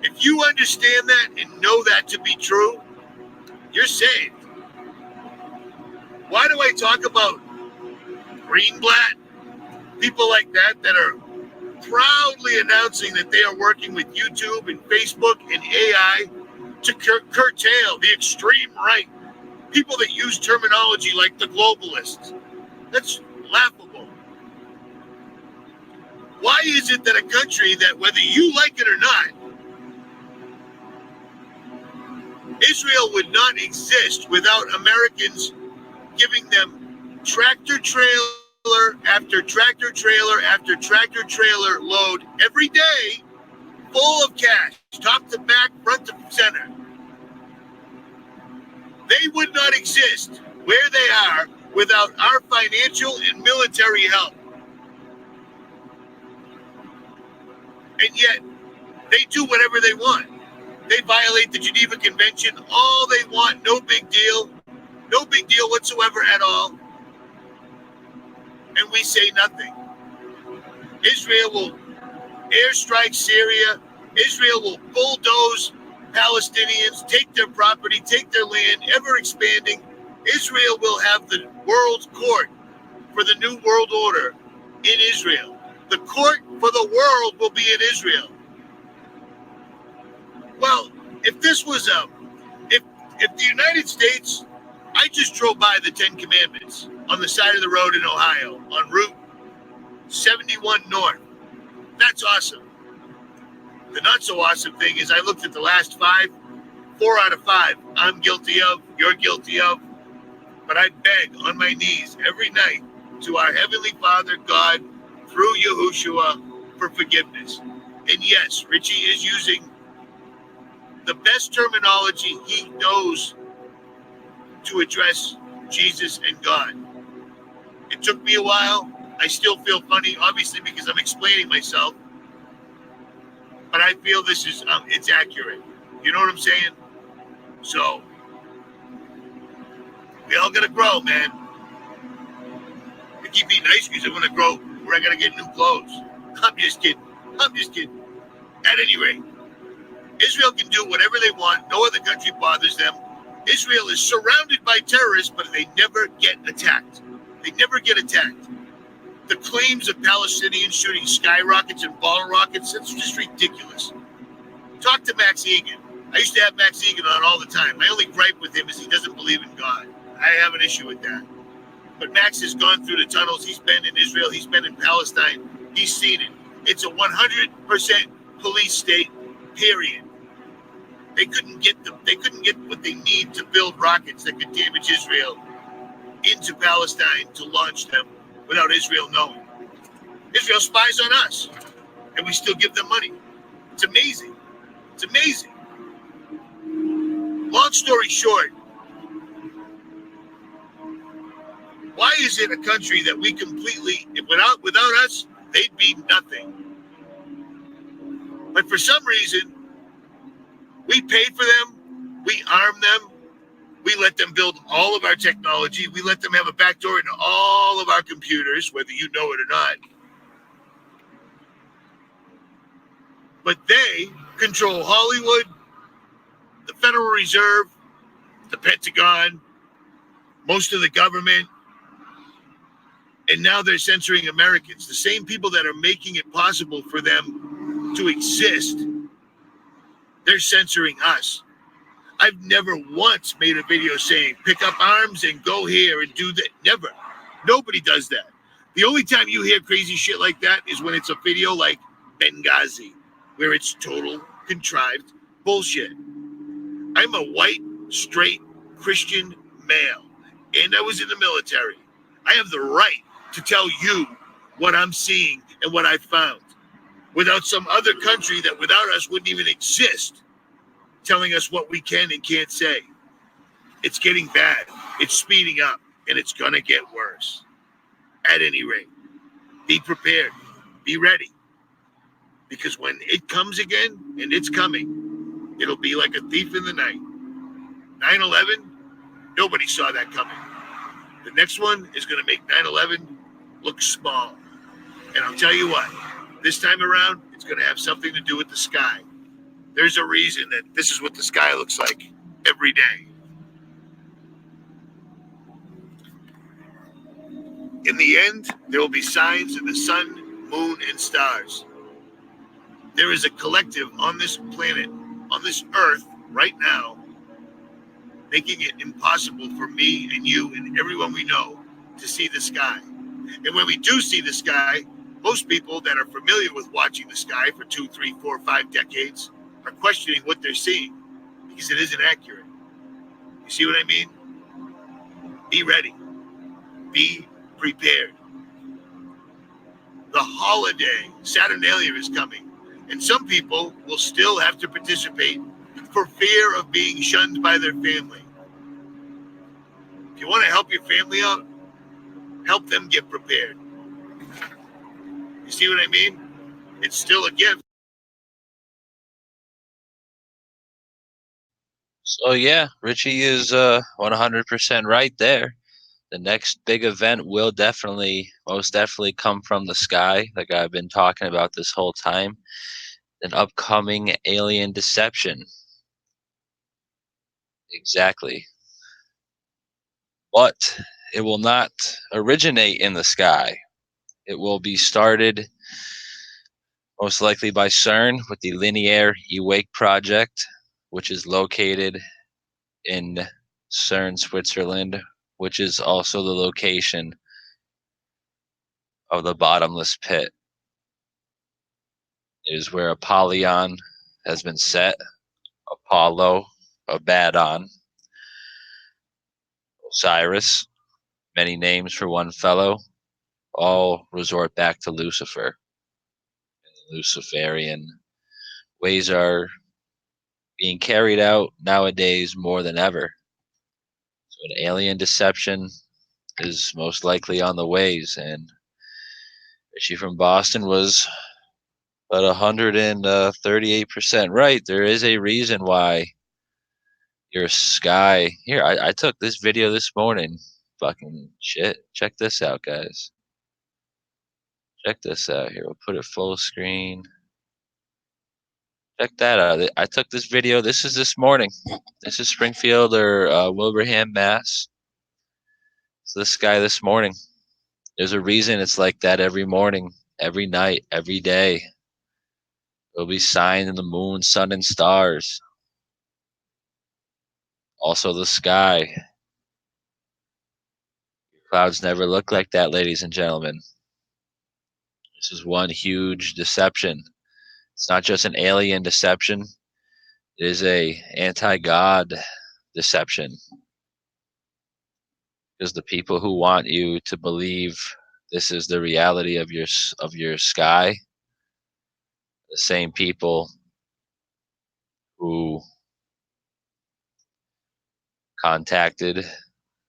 If you understand that and know that to be true, you're saved. Why do I talk about Greenblatt? People like that are proudly announcing that they are working with YouTube and Facebook and AI to curtail the extreme right. People that use terminology like the globalists. That's laughable. Why is it that a country that, whether you like it or not, Israel would not exist without Americans giving them tractor trailer after tractor trailer after tractor trailer load every day, full of cash, top to back, front to center? They would not exist where they are without our financial and military help. And yet, they do whatever they want. They violate the Geneva Convention, all they want, no big deal. No big deal whatsoever at all. And we say nothing. Israel will airstrike Syria. Israel will bulldoze Palestinians, take their property, take their land, ever expanding. Israel will have the world's court for the new world order in Israel. The court for the world will be in Israel. Well, if this was if the United States, I just drove by the 10 Commandments on the side of the road in Ohio on Route 71 North. That's awesome. The not so awesome thing is I looked at the last 5, 4 out of 5 I'm guilty of, you're guilty of, but I beg on my knees every night to our Heavenly Father, God, through Yahushua, for forgiveness. And yes, Richie is using the best terminology he knows to address Jesus and God. It took me a while. I still feel funny, obviously, because I'm explaining myself. But I feel this is, it's accurate. You know what I'm saying? So, we all gotta grow, man. I keep eating ice cream, I'm gonna grow where I gotta get new clothes. I'm just kidding. At any rate, Israel can do whatever they want. No other country bothers them. Israel is surrounded by terrorists, but they never get attacked. They never get attacked. The claims of Palestinians shooting skyrockets and bottle rockets, that's just ridiculous. Talk to Max Egan. I used to have Max Egan on all the time. My only gripe with him is he doesn't believe in God. I have an issue with that. But Max has gone through the tunnels. He's been in Israel. He's been in Palestine. He's seen it. It's a 100% police state, period. They couldn't get what they need to build rockets that could damage Israel into Palestine to launch them without Israel knowing. Israel spies on us, and we still give them money. It's amazing. It's amazing. Long story short, why is it a country that we completely, without us, they'd be nothing? But for some reason, we pay for them, we arm them, we let them build all of our technology, we let them have a backdoor into all of our computers, whether you know it or not. But they control Hollywood, the Federal Reserve, the Pentagon, most of the government, and now they're censoring Americans. The same people that are making it possible for them to exist, they're censoring us. I've never once made a video saying, pick up arms and go here and do that. Never. Nobody does that. The only time you hear crazy shit like that is when it's a video like Benghazi, where it's total contrived bullshit. I'm a white, straight, Christian male, and I was in the military. I have the right to tell you what I'm seeing and what I found, without some other country that without us wouldn't even exist telling us what we can and can't say. It's getting bad. It's speeding up, and it's going to get worse. At any rate, be prepared. Be ready. Because when it comes again, and it's coming, it'll be like a thief in the night. 9/11, Nobody saw that coming. The next one is going to make 9/11 look small. And I'll tell you what, this time around, it's going to have something to do with the sky. There's a reason that this is what the sky looks like every day. In the end, there will be signs in the sun, moon, and stars. There is a collective on this planet, on this earth, right now, making it impossible for me and you and everyone we know to see the sky. And when we do see the sky, most people that are familiar with watching the sky for 2, 3, 4, 5 decades are questioning what they're seeing because it isn't accurate. You see what I mean? Be ready. Be prepared. The holiday, Saturnalia, is coming, and some people will still have to participate for fear of being shunned by their family. If you want to help your family out, help them get prepared. You see what I mean? It's still a gift. So yeah, Richie is 100% right there. The next big event will most definitely come from the sky, like I've been talking about this whole time. An upcoming alien deception. Exactly. But it will not originate in the sky. It will be started most likely by CERN with the Linear Awake project, which is located in CERN, Switzerland, which is also the location of the bottomless pit. It is where Apollyon has been set, Apollo, Abaddon, Osiris, many names for one fellow, all resort back to Lucifer. And the Luciferian ways are being carried out nowadays more than ever. So an alien deception is most likely on the ways, and Richie from Boston was about 138% right. There is a reason why your sky here. I took this video this morning. Fucking shit. Check this out, guys. Check this out here. We'll put it full screen. Check that out. I took this video. This is this morning. This is Springfield or Wilbraham, Mass. It's this guy this morning. There's a reason it's like that every morning, every night, every day. There'll be signs in the moon, sun, and stars. Also the sky. Clouds never look like that, ladies and gentlemen. This is one huge deception. It's not just an alien deception. It is a anti-God deception. Because the people who want you to believe this is the reality of your sky, the same people who contacted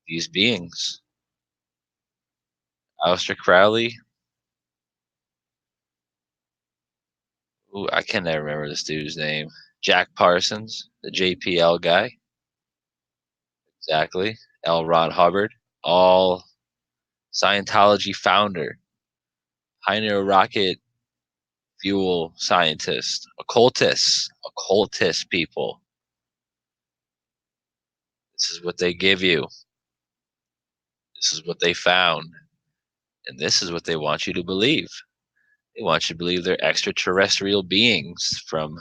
these beings. Aleister Crowley. Ooh, I can never remember this dude's name. Jack Parsons, the JPL guy. Exactly. L. Ron Hubbard. All Scientology founder. Pioneer rocket fuel scientist. Occultists. Occultist people. This is what they give you. This is what they found. And this is what they want you to believe. They want you to believe they're extraterrestrial beings from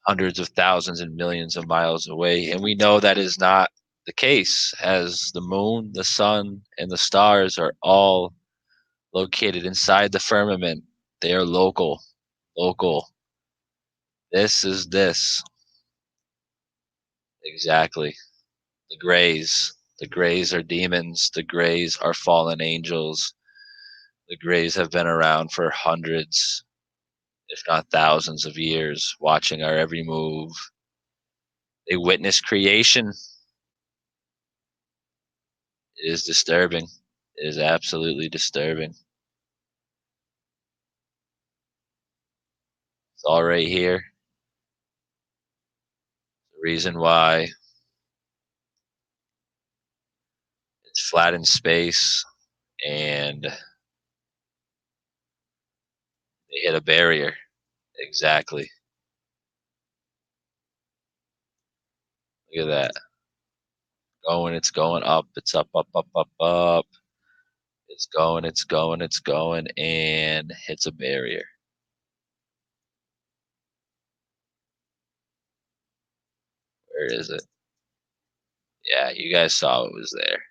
hundreds of thousands and millions of miles away. And we know that is not the case, as the moon, the sun, and the stars are all located inside the firmament. They are local. Local. This is this. Exactly. The Greys. The Greys are demons. The Greys are fallen angels. The Greys have been around for hundreds, if not thousands of years, watching our every move. They witness creation. It is disturbing. It is absolutely disturbing. It's all right here. The reason why It's flat in space, and they hit a barrier. Exactly. Look at that. It's going up. It's up, up, up, up, up. It's going, and hits a barrier. Where is it? Yeah, you guys saw it was there.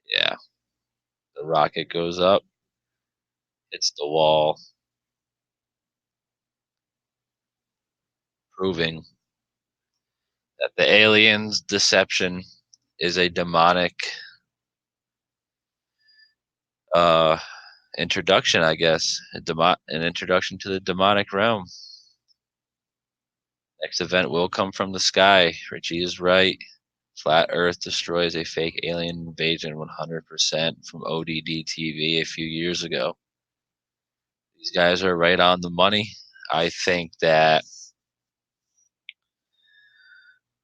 Yeah. The rocket goes up, hits the wall, proving that the aliens' deception is a demonic introduction, I guess. An introduction to the demonic realm. Next event will come from the sky. Richie is right. Flat Earth destroys a fake alien invasion 100% from ODD TV a few years ago. These guys are right on the money. I think that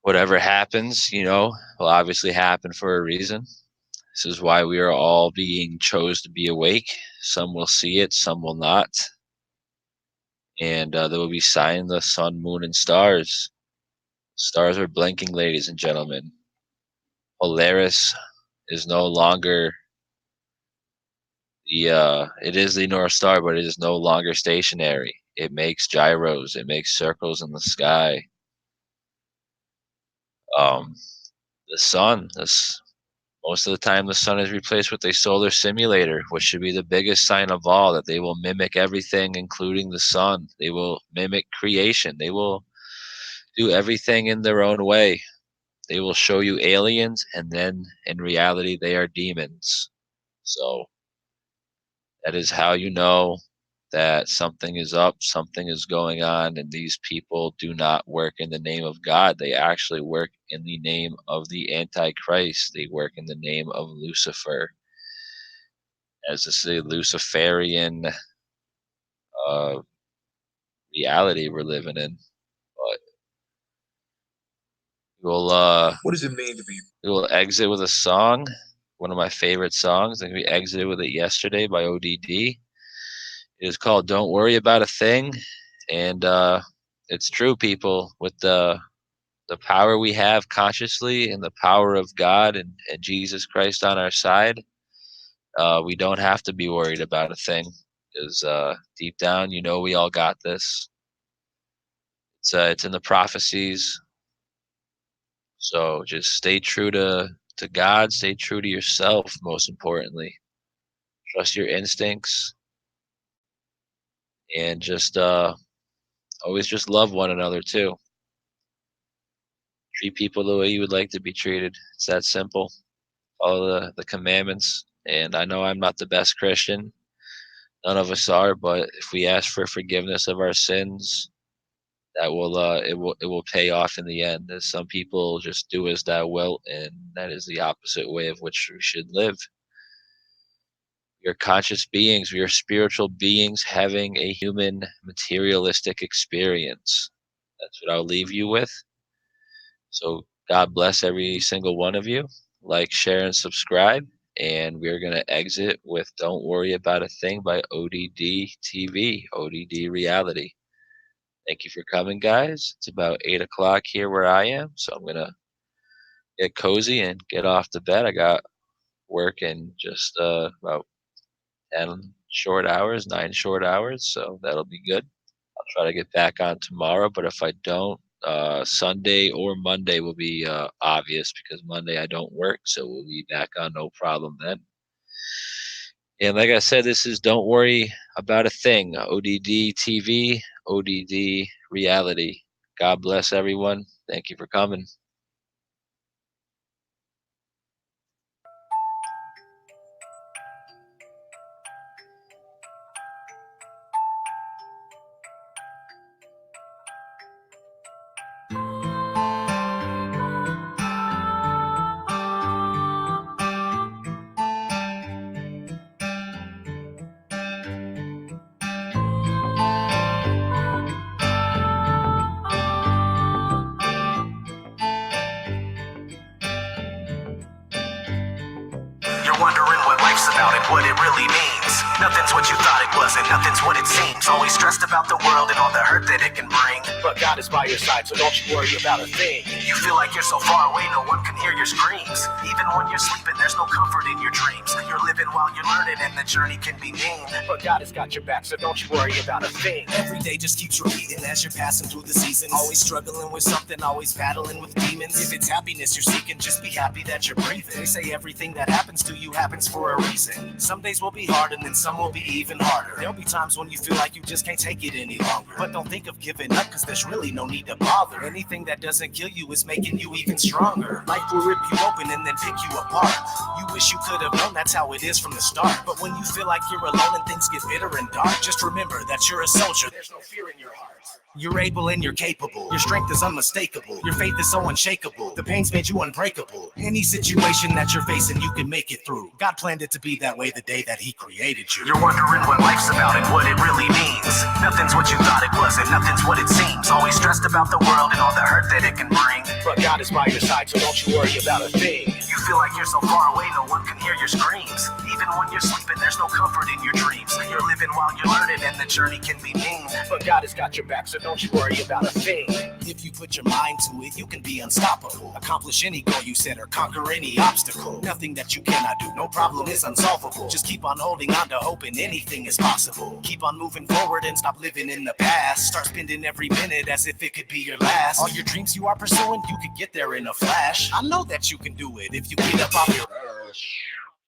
whatever happens, will obviously happen for a reason. This is why we are all being chose to be awake. Some will see it, some will not. And there will be signs the sun, moon, and stars. Stars are blinking, ladies and gentlemen. Polaris is no longer it is the North Star, but it is no longer stationary. It makes gyros, it makes circles in the sky. The sun, most of the time the sun is replaced with a solar simulator, which should be the biggest sign of all, that they will mimic everything, including the sun. They will mimic creation. They will do everything in their own way. They will show you aliens, and then in reality, they are demons. So that is how you know that something is up, something is going on, and these people do not work in the name of God. They actually work in the name of the Antichrist. They work in the name of Lucifer, as this is a Luciferian reality we're living in. But what does it mean to be? We'll exit with a song, one of my favorite songs. I think we exited with it yesterday by ODD. It is called "Don't Worry About a Thing," and it's true, people. With the power we have consciously and the power of God and Jesus Christ on our side, we don't have to be worried about a thing, because deep down, we all got this. It's in the prophecies. So just stay true to God, stay true to yourself, most importantly. Trust your instincts, and just always just love one another too. Treat people the way you would like to be treated. It's that simple. Follow the commandments. And I know I'm not the best Christian. None of us are, but if we ask for forgiveness of our sins, that will it will pay off in the end. As some people just do as thou wilt, and that is the opposite way of which we should live. We are conscious beings. We are spiritual beings having a human materialistic experience. That's what I'll leave you with. So God bless every single one of you. Like, share, and subscribe. And we're going to exit with "Don't Worry About a Thing" by ODD TV, ODD Reality. Thank you for coming, guys. It's about 8 o'clock here where I am, so I'm going to get cozy and get off to bed. I got work in just about 10 short hours, 9 short hours, so that'll be good. I'll try to get back on tomorrow, but if I don't, Sunday or Monday will be obvious, because Monday I don't work, so we'll be back on no problem then. And like I said, this is "Don't Worry About a Thing," ODD TV, ODD Reality. God bless everyone. Thank you for coming. wondering what life's about and what it really means. Nothing's what you thought it was and nothing's what it seems. Always stressed about the world and all the hurt that it can bring. But God is by your side, so don't you worry about a thing. You feel like you're so far away, no one can hear your screams. Even when you're sleeping, there's no comfort in your dreams. You're living while you're learning and the journey can be mean. But God has got your back, so don't you worry about a thing. Every day just keeps repeating as you're passing through the seasons. Always struggling with something, always battling with demons. If it's happiness you're seeking, just be happy that you're breathing. They say everything that happens to you happens for a reason. Some days will be hard and then some will be even harder. There'll be times when you feel like you just can't take it any longer. But don't think of giving up, cause there's really no need to bother. Anything that doesn't kill you is making you even stronger. Life will rip you open and then pick you apart. You wish you could have known that's how it is from the start. But when you feel like you're alone and things get bitter and dark, just remember that you're a soldier. There's no fear in your heart. You're able and you're capable. Your strength is unmistakable. Your faith is so unshakable. The pain's made you unbreakable. Any situation that you're facing, you can make it through. God planned it to be that way the day that he created you. You're wondering what life's about and what it really means. Nothing's what you thought it was and nothing's what it seems. Always stressed about the world and all the hurt that it can bring. But God is by your side, so don't you worry about a thing. You feel like you're so far away, no one can hear your screams. Even when you're sleeping, there's no comfort in your dreams. You're living while you're learning and the journey can be mean. But God has got your back, so don't you worry about a thing. If you put your mind to it, you can be unstoppable. Accomplish any goal you set or conquer any obstacle. Nothing that you cannot do, no problem is unsolvable. Just keep on holding on to hope and anything is possible. Keep on moving forward and stop living in the past. Start spending every minute as if it could be your last. All your dreams you are pursuing, you could get there in a flash. I know that you can do it if you get up off your ass.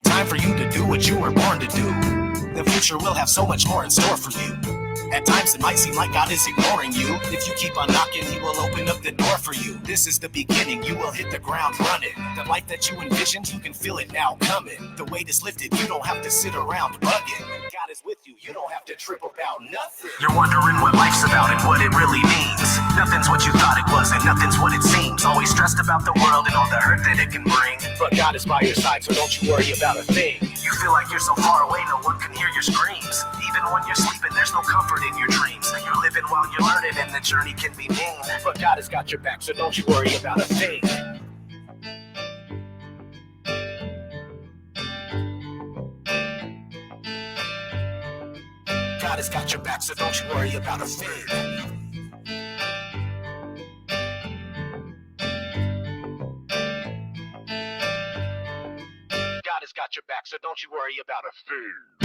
Time for you to do what you were born to do. The future will have so much more in store for you. At times it might seem like God is ignoring you. If you keep on knocking, he will open up the door for you. This is the beginning, you will hit the ground running. The life that you envisioned, you can feel it now coming. The weight is lifted, you don't have to sit around bugging. God is with you, you don't have to trip about nothing. You're wondering what life's about and what it really means. Nothing's what you thought it was and nothing's what it seems. Always stressed about the world and all the hurt that it can bring. But God is by your side, so don't you worry about a thing. You feel like you're so far away, no one can hear your screams. Even when you're sleeping, there's no comfort in your dreams. You're living while you're learning and the journey can be mean. But God has got your back, so don't you worry about a thing. God has got your back, so don't you worry about a thing. God has got your back, so don't you worry about a thing.